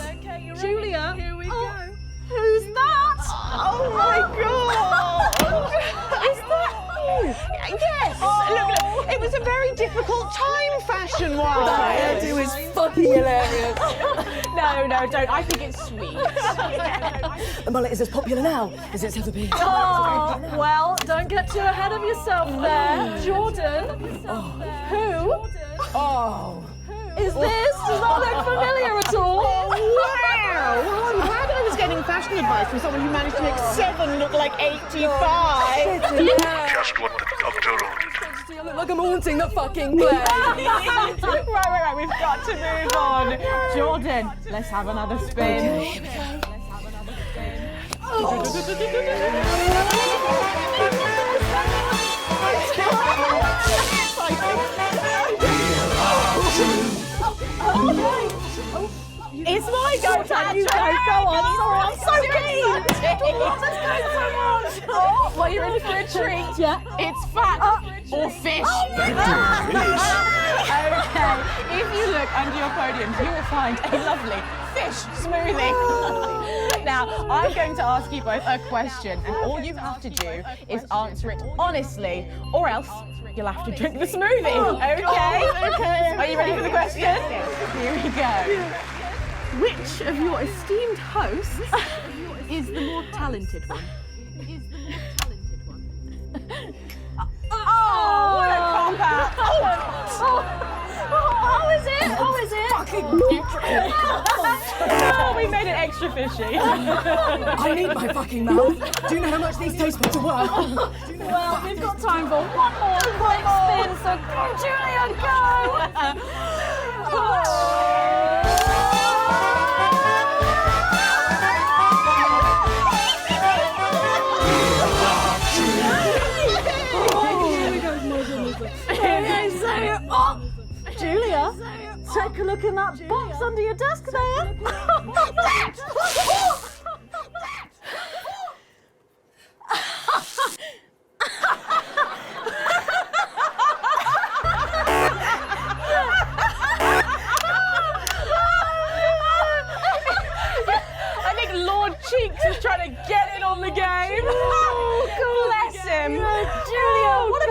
Julia. Here we go. Who's that? Oh my God! Is that you? Yes! Look, it was a very difficult time fashion-wise. That hairdo is fucking hilarious. No, don't. I think it's sweet. The mullet is as popular now as it's ever been. Oh, well, don't get too ahead of yourself there. Jordan, who is this? Does that look familiar at all? Oh, wow! Well, I'm glad I was getting fashion advice from someone who managed to make 7 look like 85. Just what the doctor ordered. I look like I'm haunting the fucking place. Right. We've got to move on. Jordan, let's have another spin. Okay. It's my go time. You go on. Sorry, I'm so keen. Let's go so much. Oh, well, you're in for a treat. Yeah. It's fat or fish. Okay. If you look under your podiums, you will find a lovely fish smoothie. Now, I'm going to ask you both a question, and all you have to do is answer it honestly, or else you'll have to drink the smoothie. Okay? Okay. Are you ready for the question? Here we go. Which of your esteemed hosts is the more talented one? Oh, what a cop-out! How is it? How is it? Fucking nutrient. Oh, we made it extra fishy. I need my fucking mouth. Do you know how much these taste buds are worth? Well, we've got time for one more quick spin, so go, Julia, go! Julia, take a look in that box under your desk there. I think Lord Cheeks is trying to get in on the game. Bless him. Julia, what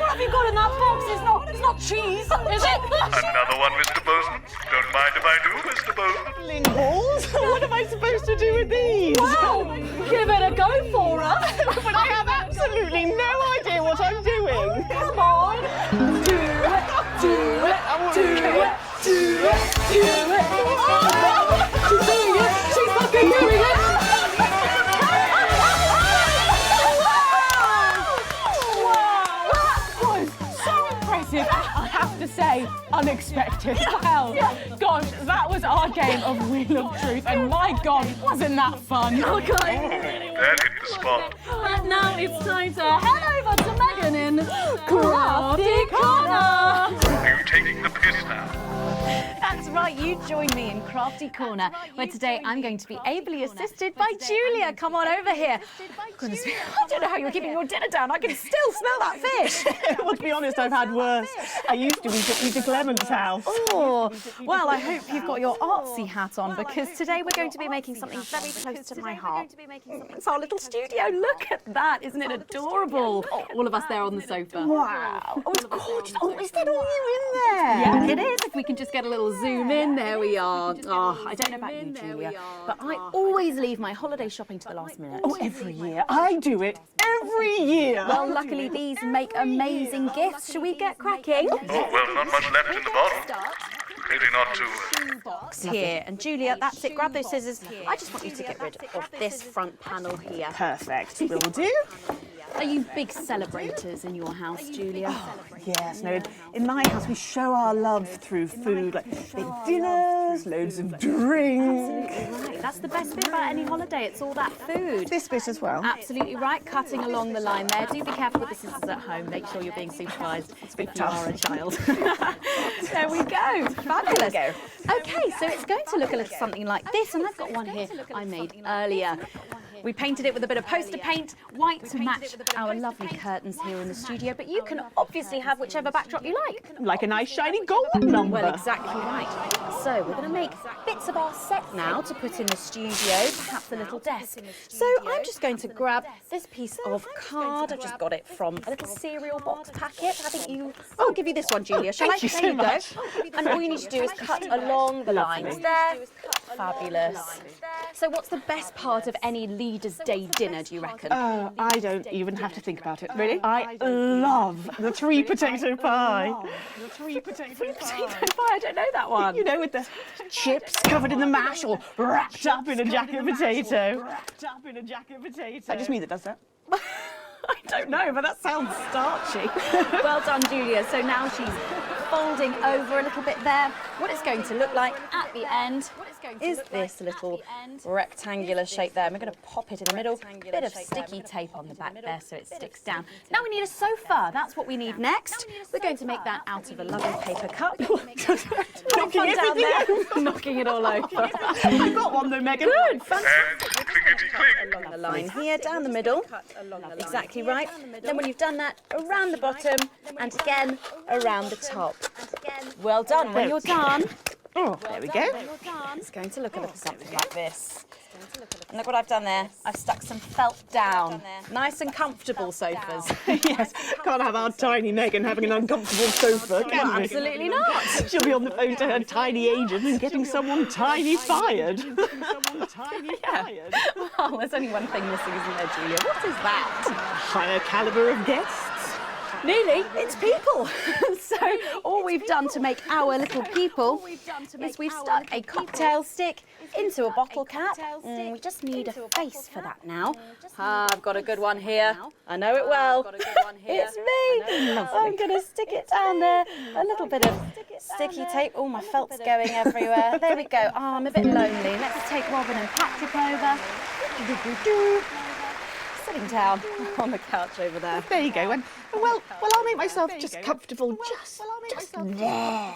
have you got in that box? It's not cheese, is it? Another one, Mr. Bozeman. Don't mind if I do, Mr. Bozeman. Ling balls? What am I supposed to do with these? Well, give it a go for us. But I have absolutely no idea what I'm doing. Come on. Do it, do it, do it, do it, do it. Oh, she's doing it. She's fucking doing it. I have to say, unexpected. Well, gosh, that was our game of Wheel of Truth, and my God, wasn't that fun? Okay. That hit the spot. And now it's time to head over to Megan in Crafty Corner. Are you taking the piss now? That's right, you join me in Crafty Corner, where today I'm going to be ably assisted by Julia. Come on over here. Goodness me, I don't know how you're keeping your dinner down. I can still smell that fish. Well, to be honest, I've had worse. I used to eat at Clement's house. Oh, well, I hope you've got your artsy hat on, because today we're going to be making something very close to my heart. It's our little studio. Look at that. Isn't it adorable? All of us there on the sofa. Wow. Oh, it's gorgeous. Oh, is that all you in there? Yeah, it is. If we can just get a little zoom in, there we are. Oh, I don't know about you, Julia, but I always leave my holiday shopping to the last minute. Oh, every year. I do it every year. Well, luckily these make amazing gifts. Shall we get cracking? Oh, well, not much left in the bottle. Maybe not too... Box here. And Julia, that's it. Grab those scissors. I just want you to get rid of this front panel here. Perfect. Will do. Are you big celebrators in your house, Julia? Oh, yes, no. In my house, we show our love through food, like big dinners, loads of drink. Absolutely right. That's the best bit about any holiday. It's all that food. This bit as well. Absolutely right. Cutting along the line there. Do be careful with the scissors at home. Make sure you're being supervised if you are a child. There we go. Fabulous. Okay, so it's going to look a little something like this, and I've got one here I made earlier. We painted it with a bit of poster paint, white to match our lovely curtains here in the studio, but you can obviously have whichever backdrop you like. Like a nice shiny gold number. Well, exactly right. So we're going to make bits of our set now to put in the studio, perhaps a little desk. So I'm just going to grab this piece of card. I've just got it from a little cereal box packet. I think you... I'll give you this one, Julia, shall I? Thank you so much. And all you need to do is cut along the lines there. Fabulous. So what's the best part of any Leaders' Day dinner, do you reckon? I don't even have to think about it. Really? I love the three potato pie. The three potato pie? I don't know that one. You know, with the chips covered in the mash or wrapped up in a jacket potato. That just me that does that. I don't know, but that sounds starchy. Well done, Julia. So now she's folding over a little bit there. What it's going to look like at at the end is this little rectangular shape there. And we're going to pop it in the middle, bit of sticky tape on the back there so it sticks down. Now we need a sofa. That's what we need next. We're going to make that out of a lovely paper cup. Knocking everything over. Knocking it all over. You've got one though, Megan. Good, fantastic. Along the line here, down the middle. Exactly right. Then when you've done that, around the bottom and again around the top. Well done. When you're done, there we go. It's going to look a little something like this. And look what I've done there. I've stuck some felt down. Nice and comfortable sofas. Yes, can't have our tiny Megan having an uncomfortable sofa, can we? Absolutely not. She'll be on the phone to her tiny agent and getting someone tiny fired. Well, there's only one thing missing, isn't there, Julia? What is that? Higher calibre of guests. Nearly, it's people. So all we've done to make our little people is we've stuck a cocktail stick into a bottle cap. We just need a face for that now. I've got a good one here. I know it well. It's me. I'm going to stick it down there. A little bit of sticky tape. Oh, my felt's going everywhere. There we go. Oh, I'm a bit lonely. Let's take Robin and Patrick over. Sitting down on the couch over there. There you go. And well, I'll make myself just comfortable, just there.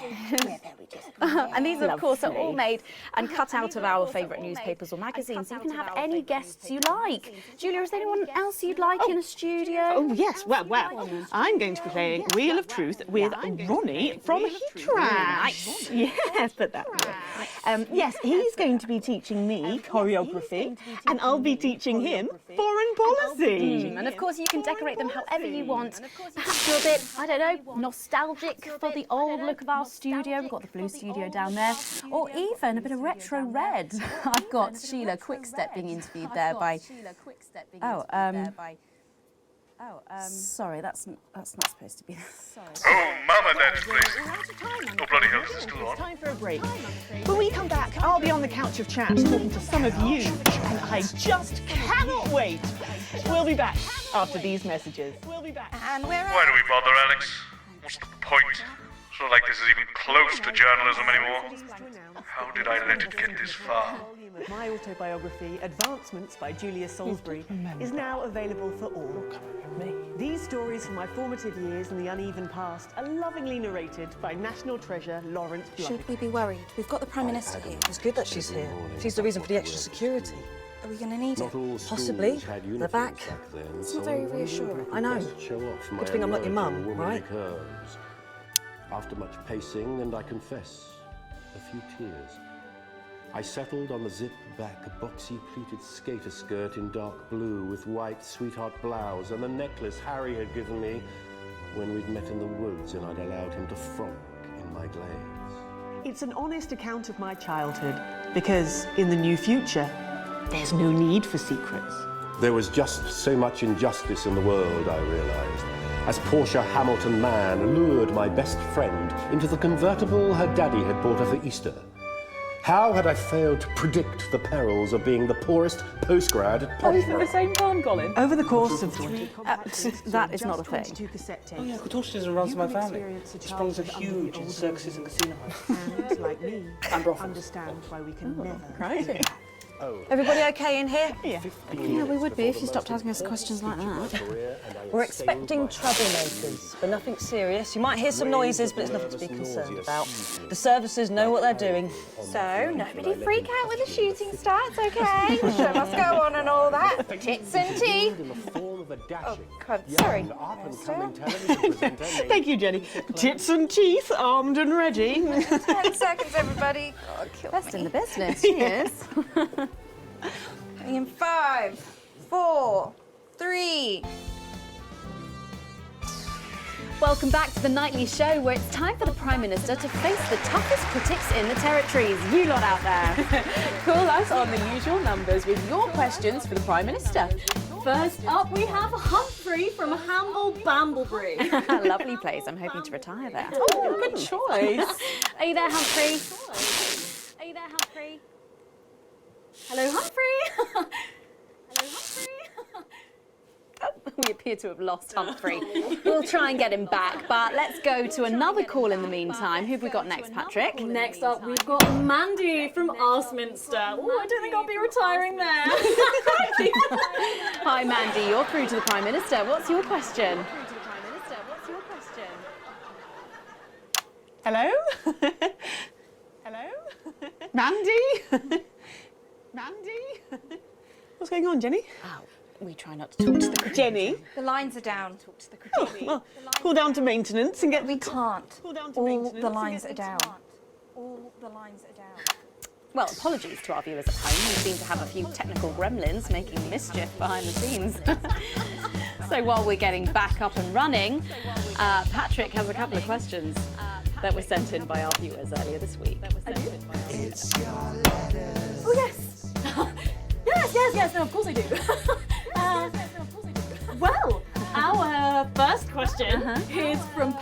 And these, of course, are all made and cut out of our favourite newspapers or magazines. You can have any guests you like. Julia, is there anyone else you'd like in a studio? Oh, yes. Well, I'm going to be playing Wheel of Truth with Ronnie from Heat Nice. Yes, put that there. Yes, he's going to be teaching me choreography, and I'll be teaching him foreign policy. And of course, you can decorate them however you want. Perhaps you're a bit, I don't know, nostalgic for the old look of our studio. We've got the blue studio down there. Or even a bit of retro red. I've got Sheila Quickstep being interviewed there by... sorry, that's not supposed to be... Oh, Mama, that's please. Oh, bloody hell, is it still on? Time for a break. When we come back, I'll be on the couch of chat talking to some of you, and I just cannot wait. We'll be back after these messages. And we're Why do we bother, Alex? What's the point? It's not like this is even close to journalism anymore. How did I let it get this far? My autobiography, Advancements by Julia Salisbury, is now available for all. These stories from my formative years in the uneven past are lovingly narrated by national treasure Lawrence Blythe. Should we be worried? We've got the Prime Minister here. It's good that she's here. She's the reason for the extra security. Are we going to need it? Possibly. They're back. It's not very reassuring. I know. Good thing I'm not your mum, right? After much pacing, and I confess, a few tears, I settled on the zip-back, boxy pleated skater skirt in dark blue with white sweetheart blouse and the necklace Harry had given me when we'd met in the woods and I'd allowed him to frolic in my glades. It's an honest account of my childhood, because in the new future, there's no need for secrets. There was just so much injustice in the world, I realised, as Portia Hamilton Mann lured my best friend into the convertible her daddy had bought her for Easter. How had I failed to predict the perils of being the poorest postgrad at Are we Pottsborough? from the same farm, Colin? Over the course of 3... that is not a thing. Oh yeah, Katorshtism runs in my family. His springs are huge in circuses and casinos. And, like me, and brothels. understand why we can never... Right. Oh. Everybody okay in here? Yeah. Yeah, we would be if you stopped asking us questions like that. We're expecting troublemakers, but nothing serious. You might hear some noises, but it's nothing to be concerned about. The services know what they're doing. So, nobody freak out when the shooting starts, okay? The show must go on and all that. Tits and teeth. Oh, God, sorry. Thank you, Jenny. Tits and teeth, armed and ready. 10 seconds, everybody. God, Best in the business, she is. In 5, 4, 3. Welcome back to the Nightly Show, where it's time for the Prime Minister to face the toughest critics in the territories. You lot out there. Call us on the usual numbers with your questions for the Prime Minister. First up, we have Humphrey from Hamble Bamblebury. Lovely place. I'm hoping to retire there. Oh, good choice. Are you there, Humphrey? Are you there, Humphrey? Hello, Humphrey. Hello, Humphrey. Oh, We appear to have lost Humphrey. We'll try and get him back, but let's go to another call in the meantime. Who've we got next, Patrick? Next up, we've got Mandy from Arsminster. Oh, I don't think I'll be retiring there. Hi, Mandy. You're through to the Prime Minister. What's your question? Hello? Hello? Mandy? Mandy? What's going on, Jenny? Oh, we try not to talk to the Jenny? The lines are down. Talk to the well, call down to maintenance and get... We can't. Call down to All maintenance the and lines get are them down. to- All the lines are down. Well, apologies to our viewers at home. We seem to have a few technical gremlins making mischief behind the scenes. So while we're getting back up and running, Patrick has a couple of questions that were sent in by our viewers earlier this week. Oh, yes. yes, no, of course I do. Well, our first question is from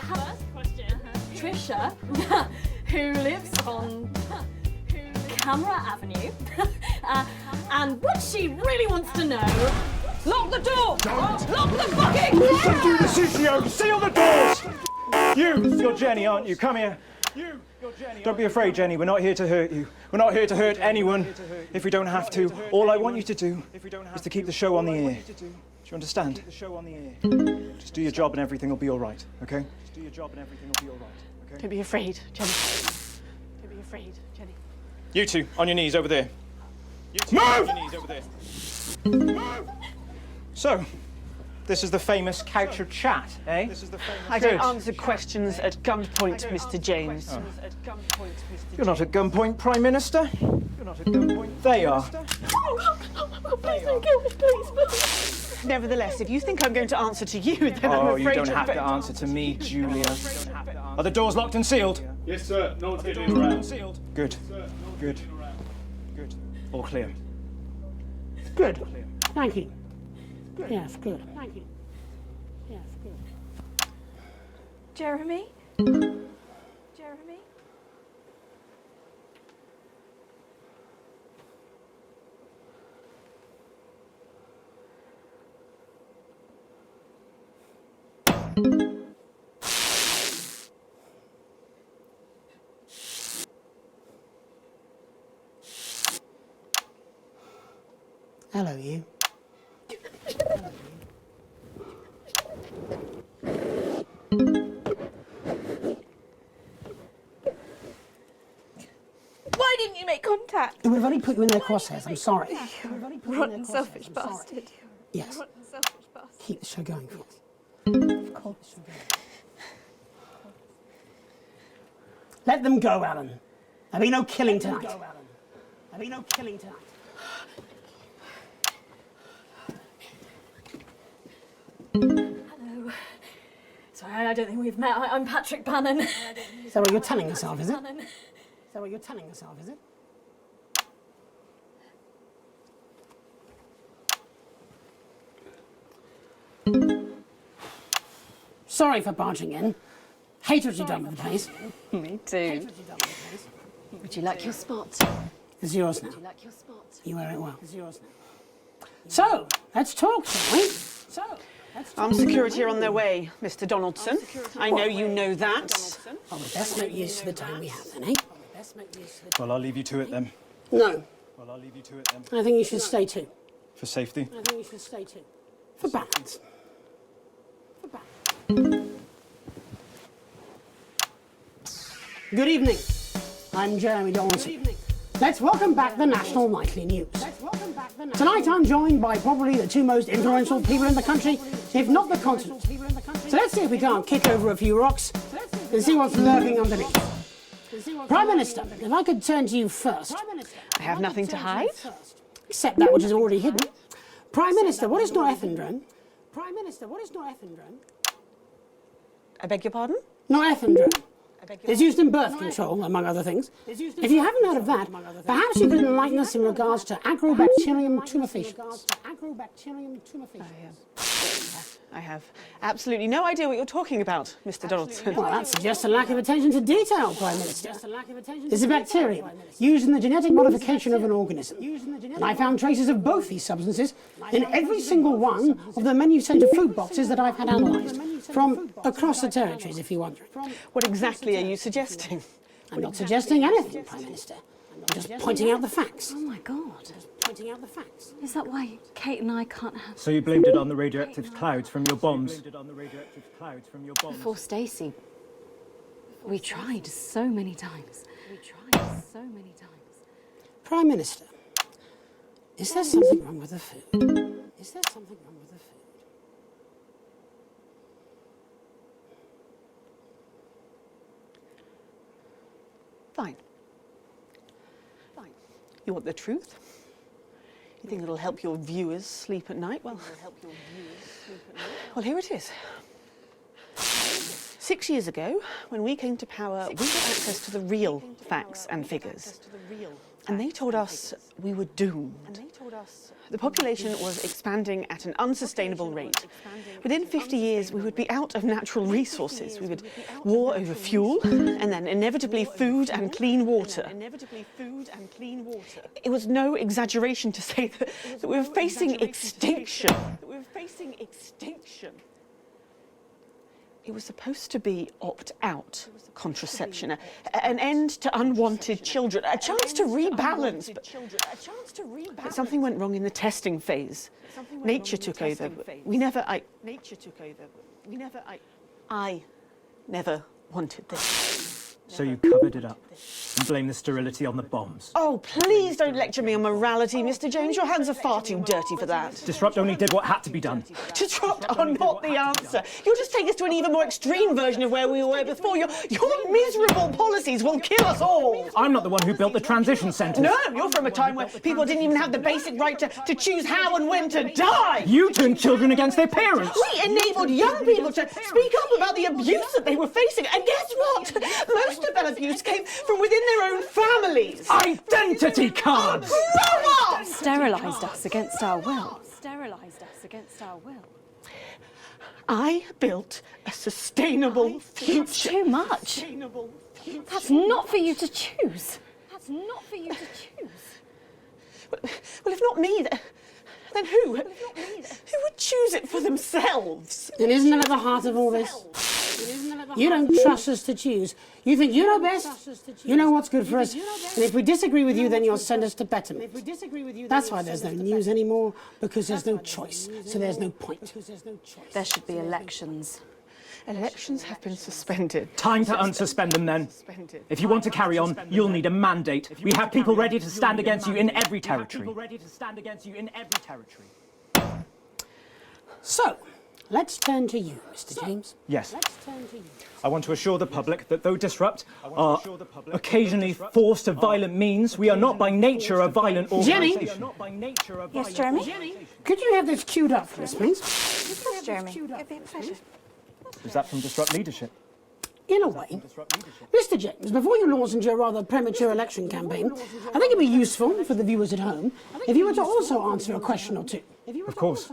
Trisha, who lives on Camera Avenue. And what she really wants to know... Lock the door! Lock the fucking door! Don't do the CCO! Seal the doors! You're Jenny, aren't you? Come here. Don't be afraid, Jenny. We're not here to hurt you. We're not here to hurt anyone if we don't have to. All I want you to do is to keep the show on the air. Do you understand? Just do your job and everything will be all right, okay? Just do your job and everything will be all right, okay? Don't be afraid, Jenny. Don't be afraid, Jenny. You two, on your knees over there. Move! On your knees over there. Move! So, this is the famous couch of chat, eh? I don't answer questions at gunpoint, Mr. James. Oh. You're not at gunpoint, Prime Minister. You're not at gunpoint. They are. Please don't kill me, please. Nevertheless, if you think I'm going to answer to you, then I'm afraid you don't have to answer to me, Julia. Are the doors locked and sealed? Yes, sir. No one's getting around. Good. Good. Good. All clear. Good. Thank you. Yes, good. Thank you. Yes, good. Jeremy? Hello, you. Why didn't you make contact? We've only put you in their crosshairs, I'm sorry. Rotten, selfish bastard. Yes. Rotten, selfish bastard. Keep the show going for us. Of course. Let them go, Alan. There'll be no killing tonight. There'll be no killing tonight. Hello. Sorry, I don't think we've met. I'm Patrick Bannon. Is that what you're telling yourself, is it? Is that what you're telling yourself, is it? Sorry for barging in. Hate what you've done with the place. Me too. Would you like your spot? It's yours now. Would you like your spot? You wear it well. It's yours now. So, let's talk, shall we? Armed security are on their way, Mr. Donaldson. I know you know that. Well, we best make use of the time we have, then, eh? Well, I'll leave you to it then. No. Well, I'll leave you to it then. I think you should stay too. For safety. I think you should stay too. For balance. For balance. Good evening. I'm Jeremy Donaldson. Let's welcome back the National Nightly News. Tonight I'm joined by probably the two most influential people in the country, if not the continent. So let's see if we can't kick over a few rocks and see what's lurking underneath. Prime Minister, if I could turn to you first. I have nothing to hide. Except that which is already hidden. Prime Minister, what is norethindrone? Prime Minister, what is norethindrone? I beg your pardon? Norethindrone. It's used in birth control, among other things. If you haven't heard of that, perhaps you could enlighten us in regards to Agrobacterium tumefaciens. I have absolutely no idea what you're talking about, Mr. Donaldson. Well, that suggests a lack of attention to detail, Prime Minister. There's a bacterium used in the genetic modification of an organism. And I found traces of both these substances in every single one of the menu centre food boxes that I've had analysed, from across the territories, if you're wondering. What exactly are you suggesting? I'm not suggesting anything, Prime Minister. I'm just pointing out the facts. Oh my God. Pointing out the facts. Is that why Kate and I can't have... So you blamed it on the radioactive clouds from your bombs? Before Stacey, we tried so many times. Prime Minister, is there something wrong with the food? Is there something wrong with the food? Fine. You want the truth? You think it'll help your viewers sleep at night? Well, here it is. 6 years ago, when we came to power, we got access to the real facts and figures. And they told us we were doomed. The population was expanding at an unsustainable rate. Within 50 years, we would be out of natural resources. We would war over fuel, and then inevitably food and clean water. It was no exaggeration to say that we were facing extinction. It was supposed to be opt-out contraception, an end to unwanted children, a chance to rebalance. But something went wrong in the testing phase. Nature took over. I never wanted this. So you covered it up and blamed the sterility on the bombs. Oh, please don't lecture me on morality, Mr. James. Your hands are far too dirty for that. Disrupt only did what had to be done. Disrupt are not the answer. You'll just take us to an even more extreme version of where we were before. Your miserable policies will kill us all. I'm not the one who built the transition centres. No, you're from a time where people didn't even have the basic right to choose how and when to die. You turned children against their parents. We enabled young people to speak up about the abuse that they were facing. And guess what? Most of that abuse came from within their own families. Identity cards! Grow up! Sterilised us against our will. I built a sustainable future. That's too much. That's not for you to choose. Well, if not me, then who? Who would choose it for themselves? And isn't that at the heart of all this? You don't trust us to choose. You think you know best, you know what's good for us, and if we disagree with you, then you'll send us to betterment. That's why there's no news anymore, because there's no choice, so there's no point. There should be elections. Elections have been suspended. Time to unsuspend them then. If you want to carry on, you'll need a mandate. We have people ready to stand against you in every territory. So, let's turn to you, Mr. James. Yes. I want to assure the public that though Disrupt are occasionally forced to violent means, we are not by nature a violent organisation. Jenny? Yes, Jeremy? Could you have this queued up for us, please? Yes, Jeremy. It'd be a pleasure. Is that from Disrupt leadership? In a way. Mr. James, before you launch into your rather premature election campaign, I think it'd be useful for the viewers at home if you were to also answer a question or two. Of course.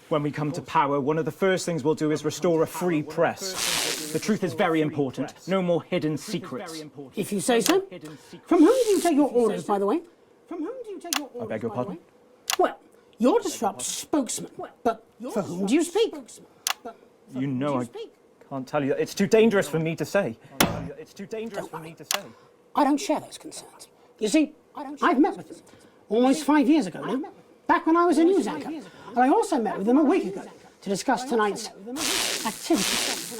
When we come to power, one of the first things we'll do is restore a free press. The truth is very important. No more hidden secrets. If you say so. From whom do you take your orders, by the way? I beg your pardon? Well, you're Disrupt's spokesman, but for whom do you speak? You know I can't tell you. It's too dangerous for me to say. I don't share those concerns. You see, I've met with them almost 5 years ago now, back when I was a news anchor. And I also met with them a week ago to discuss tonight's activities.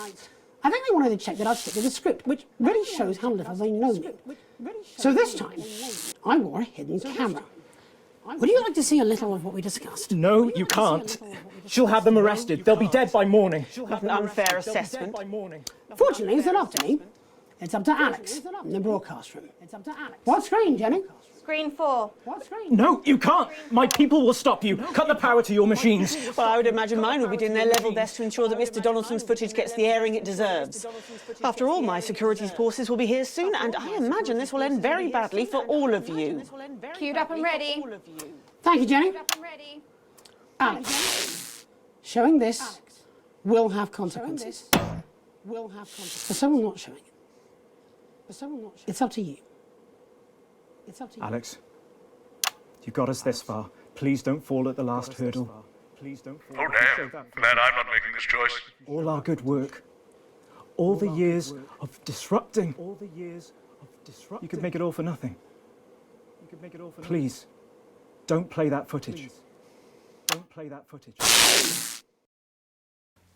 I think they wanted to check that I'd stick to the script, which really shows how little they know me. So this time, I wore a hidden camera. Would you like to see a little of what we discussed? No, you can't. She'll have them arrested. They'll be dead by morning. What an unfair assessment. Fortunately, it's not up to me. It's up to Alex in the broadcast room. What screen, Jenny? Screen 4. No, you can't. My people will stop you. Cut the power to your machines. Well, I would imagine mine will be doing their level best to ensure that Mr. Donaldson's footage gets the airing it deserves. After all, my security forces will be here soon, and I imagine this will end very badly for all of you. Queued up and ready. Thank you, Jenny. Alex, Showing this will have consequences. But someone not showing it. It's up to you. Alex, you got us this far. Please don't fall at the last hurdle. Please don't fall. Oh, damn. Glad I'm not making this choice. All our good work, all the years of disrupting. You could make it all for nothing. Please, don't play that footage. Don't play that footage.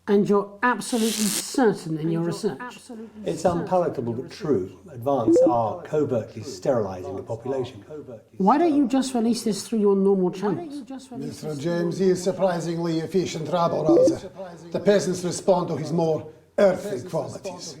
And you're absolutely certain in your research? It's unpalatable but true. Advance are covertly sterilising the population. Why don't you just release this through your normal channels? Mr. James is surprisingly efficient rabble-rouser. The peasants respond to his more earthly qualities.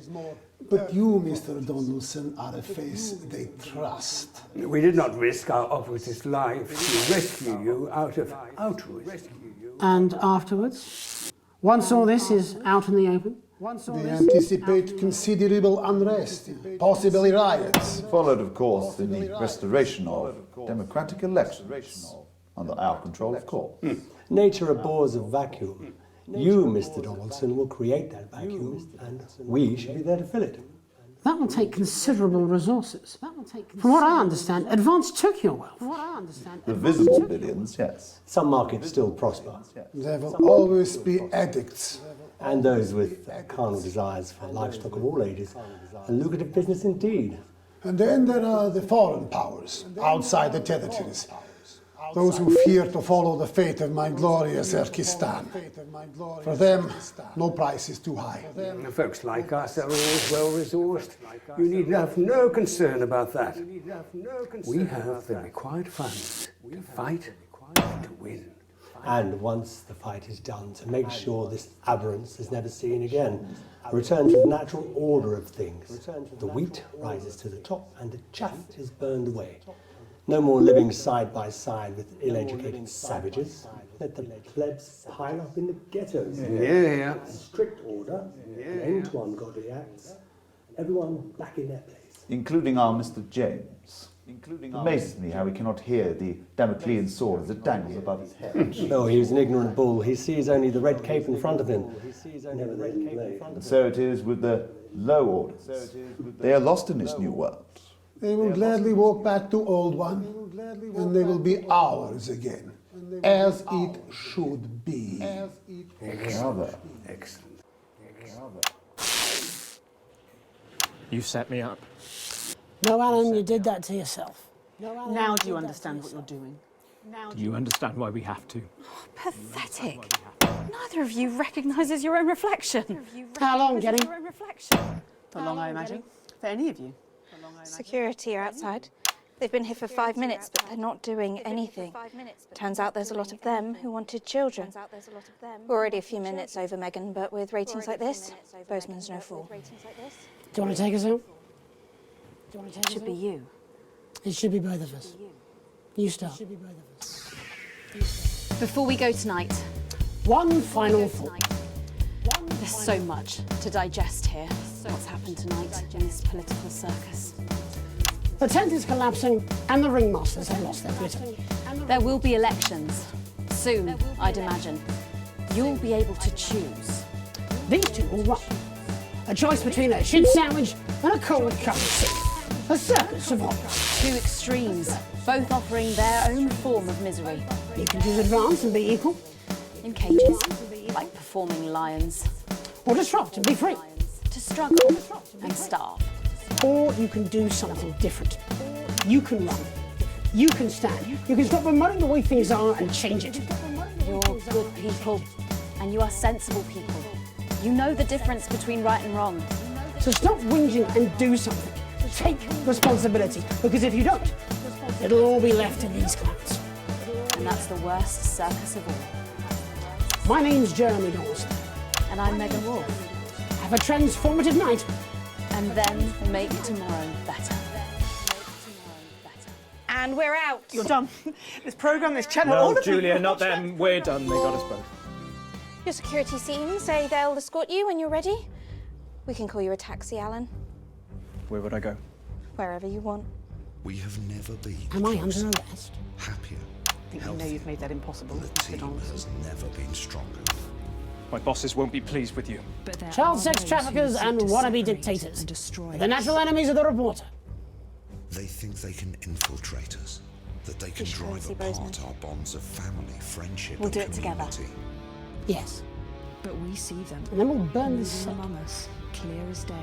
But you, Mr. Donaldson, are a face they trust. We did not risk our operative's life to rescue you out of altruism. And afterwards? Once all this is out in the open? They anticipate considerable unrest, possibly riots. Followed, of course, in the restoration of democratic elections under our control, of course. Nature abhors a vacuum. You, Mr. Donaldson, will create that vacuum, and we should be there to fill it. That will take considerable resources. From what I understand, Advance took your wealth. The visible billions, yes. Some markets still prosper. There will always be addicts. And those with carnal desires for livestock of all ages. A lucrative business indeed. And then there are the foreign powers, outside the territories. Those who fear to follow the fate of my glorious Erkistan. For them, no price is too high. Folks like us are always well-resourced. You need have no concern about that. We have the required funds to fight and to win. And once the fight is done, to make sure this aberrance is never seen again. A return to the natural order of things. The wheat rises to the top and the chaff is burned away. No more living side by side with ill-educated savages. Let the plebs pile up in the ghettos. Yeah. Strict order, an end to ungodly acts. Everyone back in their place. Including our Mr. James. It amazes me how he cannot hear the Damoclean sword as it dangles above his head. No, he was an ignorant bull. He sees only the red cape in front of him. And so it is with the low orders. They are lost in this new world. They will gladly walk back to Old One, and they will be ours again, as it should be. Excellent. You set me up. No, Alan, you did that to yourself. Now do you understand what you're doing? Do you understand why we have to? Pathetic. Neither of you recognises your own reflection. How long, Jenny? For long, I imagine. For any of you. Security are outside. They've been here for 5 minutes, but they're not doing anything. Turns out there's a lot of them who wanted children. We're already a few minutes over, Megan, but with ratings like this, Bozeman's no fool. Do you want to take us out? It should be you. It should be both of us. You start. Before we go tonight, one final thought. There's so much to digest here. What's happened tonight in this political circus. The tent is collapsing and the ringmasters have lost their glitter. There will be elections. Soon, I'd imagine. You'll be able to choose. These two will run. A choice between a shit sandwich and a cold cup of soup. A circus of horrors. Two extremes, both offering their own form of misery. You can choose advance and be equal. In cages, like performing lions. Or disrupt and be free. To struggle and starve. Or you can do something different. You can run. You can stand. You can stop promoting the way things are and change it. You're good people, and you are sensible people. You know the difference between right and wrong. So stop whinging and do something. Take responsibility, because if you don't, it'll all be left to these clowns. And that's the worst circus of all. My name's Jeremy Dawson. And I'm Megan Wolf. Have a transformative night. And then make tomorrow better. And we're out. You're done. This programme, this channel, all No, of Julia, not them. We're done. They got us both. Your security team say they'll escort you when you're ready. We can call you a taxi, Alan. Where would I go? Wherever you want. We have never been Am I under arrest? happier. I think you know you've made that impossible, The Mr. team Donaldson. has never been stronger. My bosses won't be pleased with you. Child sex traffickers and wannabe dictators. The natural enemies of the reporter. They think they can infiltrate us, that they can drive apart our bonds of family, friendship, We'll and do it together. community. Yes. But we see them. And then we'll burn this all among us, clear as day.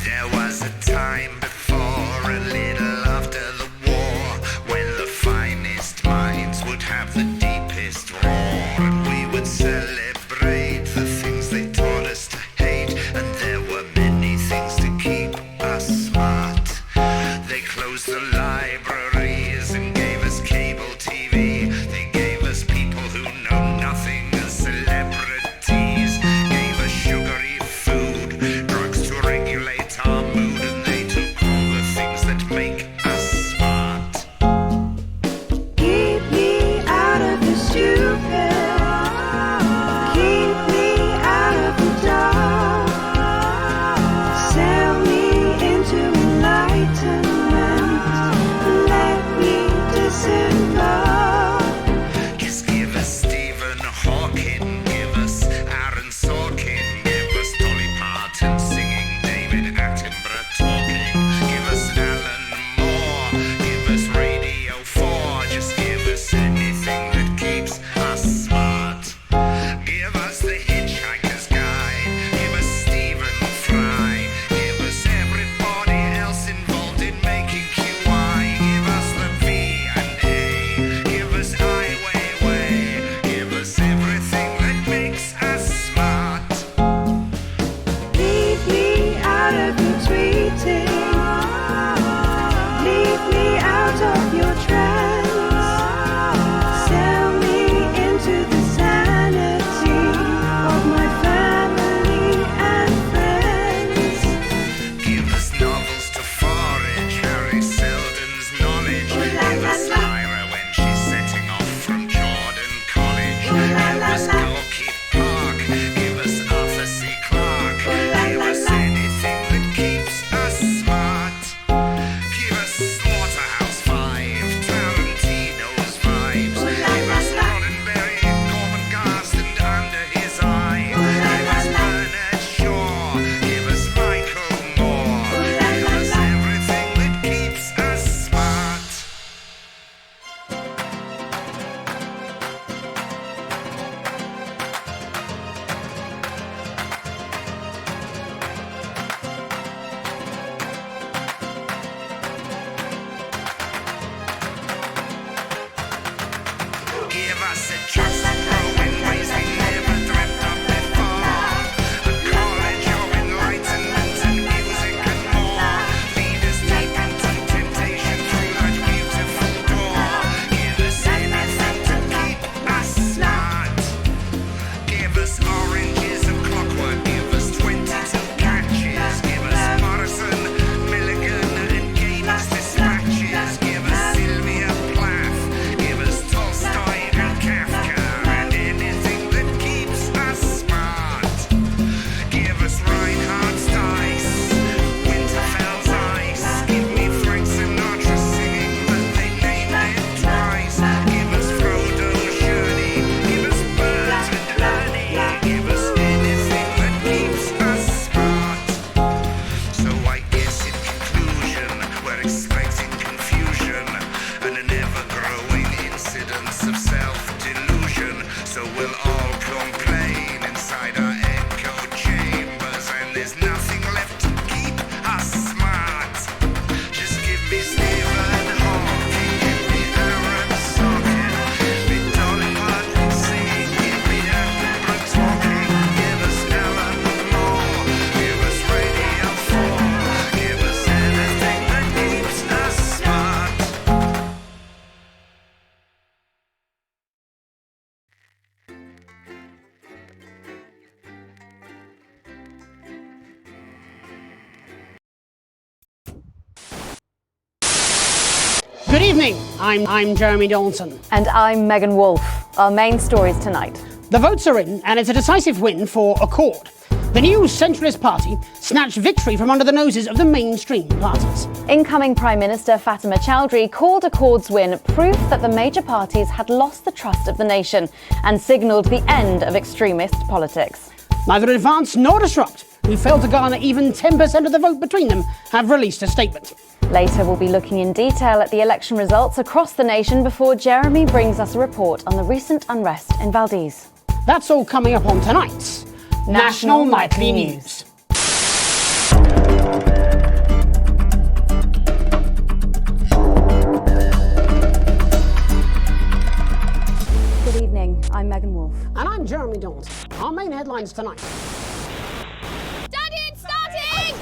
There was a time before, a little after the war, when the finest minds would have the deepest roar, and we would celebrate the things they taught us to hate, and there were many things to keep us smart. They closed the libraries and gave us cable TV. They gave us people who know nothing as celebrities, gave us sugary food, drugs to regulate our mood, and they took all the things that make us smart. Keep me out of the stupid. Keep me out of the dark. Sail me into enlightenment. Let me disembark. Just give us Stephen Hawking, give us Aaron Sorkin, give us Dolly Parton singing, David Attenborough talking, give us Alan Moore, give us Radio 4, just give us anything that keeps us smart. Give us The Hitchhiker's Guide, give us Stephen Fry, give us everybody else involved in making QI, give us the V&A, give us Ai Weiwei, give us everything that makes us smart. Leave me out of your tweeting. Leave me out of your trends. Sell me into the sanity of my family and friends. Give us novels to forage, Harry Seldon's knowledge. Give us Lyra when she's setting off from Jordan College. Give us Gorky Park, give us Arthur C. Clarke. Give us anything that keeps us smart. Give us Slaughterhouse-Five, Tarantino's vibes. Give us Roddenberry, Norman Garston under his eye. Give us Bernard Shaw, give us Michael Moore. Give us everything that keeps us smart. Give us a just grow in ways we never dreamt of before. A college of enlightenment and music and more. Lead us deep into temptation through that beautiful door. Give us anything to keep us smart. Give us oranges and clockwork. Give us 22 catches. Give us Morrison, Milligan, and Gaines dispatches. Give us Sylvia Plath. Give us Tolstoy and Kafka, and anything that keeps us smart. Give us Reinhardt's Dice, Winterfell's Ice. Give me Frank Sinatra singing, but they named it twice. Give us Frodo's Journey. Give us Bert and Ernie. Give us anything that keeps us smart. So I guess in conclusion, we're expecting confusion and an ever-growing incidence of self-delusion. So we'll all complain inside our echo chambers, and there's nothing left to keep us smart. Just give me Stephen Hawking, give me Aaron Sorkin, give me Dolly Parton singing, give me Attenborough talking, give us Alan Moore, give us Radio 4, give us anything that keeps us smart. Good evening. I'm Jeremy Johnson. And I'm Megan Wolfe. Our main stories tonight. The votes are in, and it's a decisive win for Accord. The new centralist party snatched victory from under the noses of the mainstream parties. Incoming Prime Minister Fatima Chowdhury called Accord's win proof that the major parties had lost the trust of the nation and signalled the end of extremist politics. Neither Advance nor Disrupt, who failed to garner even 10% of the vote between them, have released a statement. Later, we'll be looking in detail at the election results across the nation before Jeremy brings us a report on the recent unrest in Valdez. That's all coming up on tonight's National Nightly News. Good evening, I'm Megan Wolfe. And I'm Jeremy Johnson. Our main headlines tonight. Daddy, it's starting!